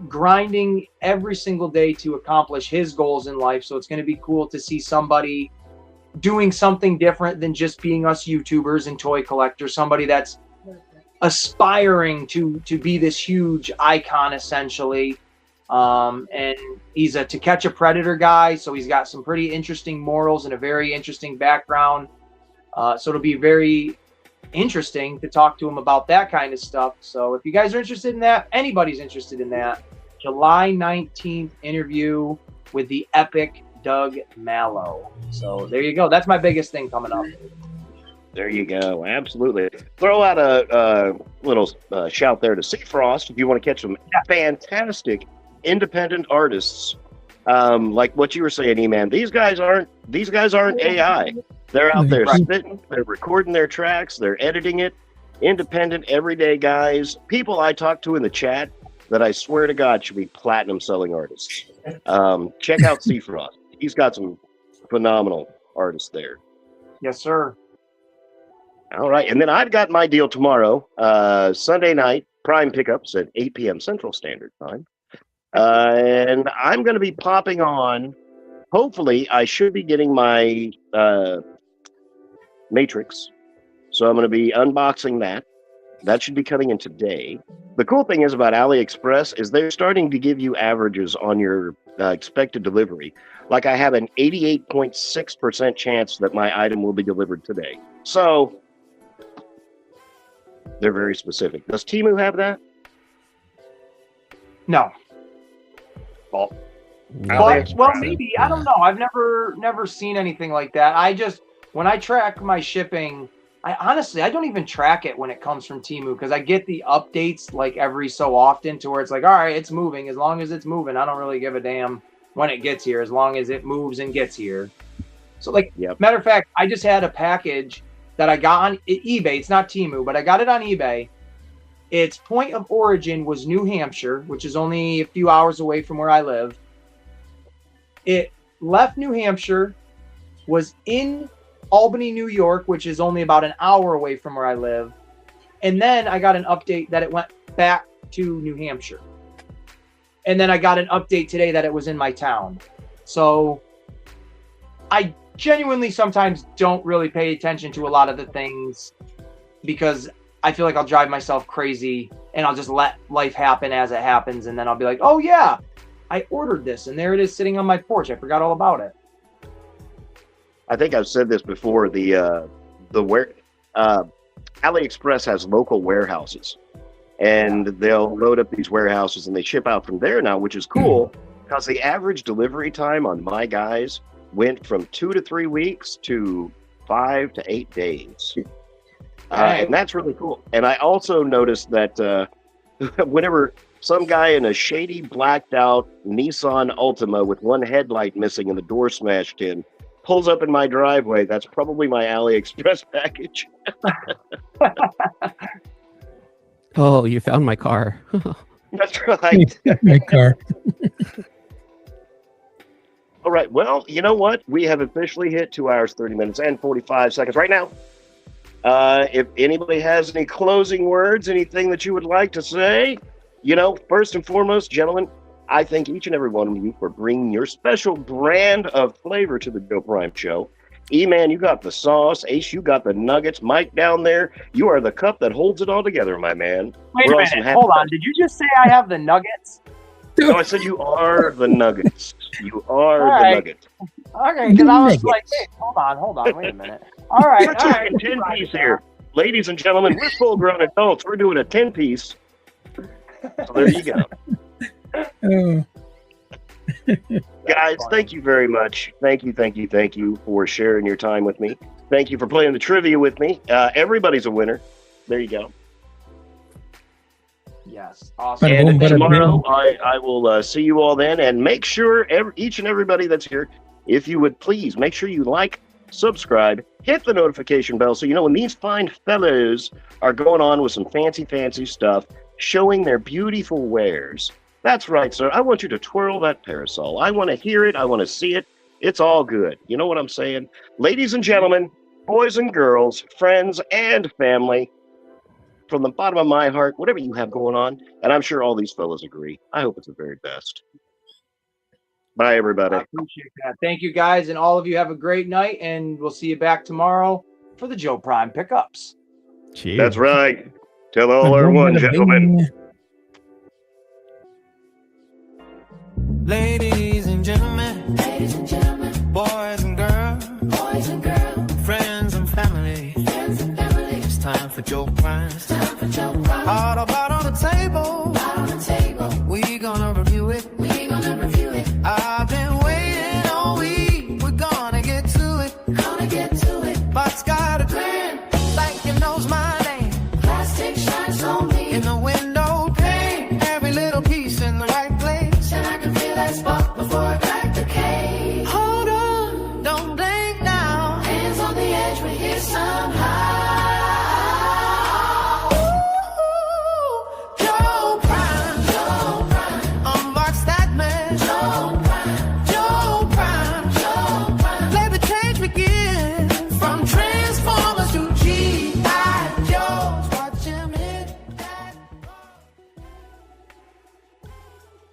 grinding every single day to accomplish his goals in life. So it's going to be cool to see somebody doing something different than just being us YouTubers and toy collectors. Somebody that's aspiring to be this huge icon, essentially. And he's a To Catch a Predator guy, so he's got some pretty interesting morals and a very interesting background. So it'll be very interesting to talk to him about that kind of stuff. So if you guys are interested in that, anybody's interested in that, July 19th interview with the epic Doug Mallow. So there you go. That's my biggest thing coming up. There you go. Absolutely. Throw out a little shout there to Seafrost if you want to catch some fantastic independent artists. Like what you were saying, E-Man. These guys aren't AI. They're out there spitting. They're recording their tracks. They're editing it. Independent, everyday guys. People I talk to in the chat that I swear to God should be platinum selling artists. Check out Seafrost. He's got some phenomenal artists there. Yes, sir. All right. And then I've got my deal tomorrow, Sunday night, Prime pickups at 8 p.m. Central Standard Time. And I'm going to be popping on. Hopefully, I should be getting my Matrix. So I'm going to be unboxing that. That should be coming in today. The cool thing is about AliExpress is they're starting to give you averages on your expected delivery. Like I have an 88.6% chance that my item will be delivered today. So they're very specific. Does Temu have that? No. Well, Well, maybe. I don't know. I've never seen anything like that. When I track my shipping, I don't even track it when it comes from Temu because I get the updates like every so often to where it's like, all right, it's moving. As long as it's moving, I don't really give a damn when it gets here, as long as it moves and gets here. So, like, matter of fact, I just had a package that I got on eBay. It's not Temu, but I got it on eBay. Its point of origin was New Hampshire, which is only a few hours away from where I live. It left New Hampshire, was in Albany, New York, which is only about an hour away from where I live. And then I got an update that it went back to New Hampshire. And then I got an update today that it was in my town. So I genuinely sometimes don't really pay attention to a lot of the things because I feel like I'll drive myself crazy and I'll just let life happen as it happens. And then I'll be like, oh yeah, I ordered this and there it is sitting on my porch. I forgot all about it. I think I've said this before. AliExpress has local warehouses, and they'll load up these warehouses and they ship out from there now, which is cool because the average delivery time on my guys went from 2 to 3 weeks to 5 to 8 days. And that's really cool. And I also noticed that whenever some guy in a shady, blacked out Nissan Altima with one headlight missing and the door smashed in pulls up in my driveway, that's probably my AliExpress package. Oh, you found my car. That's right. My car. All right. Well, you know what? We have officially hit 2 hours, 30 minutes, and 45 seconds right now. If anybody has any closing words, anything that you would like to say, first and foremost, gentlemen, I thank each and every one of you for bringing your special brand of flavor to the Joe Prime Show. E-Man, you got the sauce. Ace, you got the nuggets. Mike down there, you are the cup that holds it all together, my man. Wait a minute. Hold on. Did you just say I have the nuggets? No, I said you are the nuggets. You are the nuggets. Okay, because I was like, hey, hold on. Wait a minute. All right. We're talking 10-piece here. Ladies and gentlemen, we're full-grown adults. We're doing a 10-piece. So there you go. Guys, thank you very much. Thank you for sharing your time with me. Thank you for playing the trivia with me. Everybody's a winner. There you go. Yes, awesome. And tomorrow I will see you all then, and make sure each and everybody that's here, if you would please make sure you like, subscribe, hit the notification bell so you know when these fine fellows are going on with some fancy stuff, showing their beautiful wares. That's right, sir. I want you to twirl that parasol. I want to hear it. I want to see it. It's all good. You know what I'm saying? Ladies and gentlemen, boys and girls, friends and family, from the bottom of my heart, whatever you have going on, and I'm sure all these fellas agree, I hope it's the very best. Bye, everybody. I appreciate that. Thank you, guys, and all of you have a great night, and we'll see you back tomorrow for the Joe Prime Pickups. Cheers. That's right. Tell all our one, gentlemen. Ladies and gentlemen, boys and girls, friends and family, it's time for Joe Prime. All about on the table, we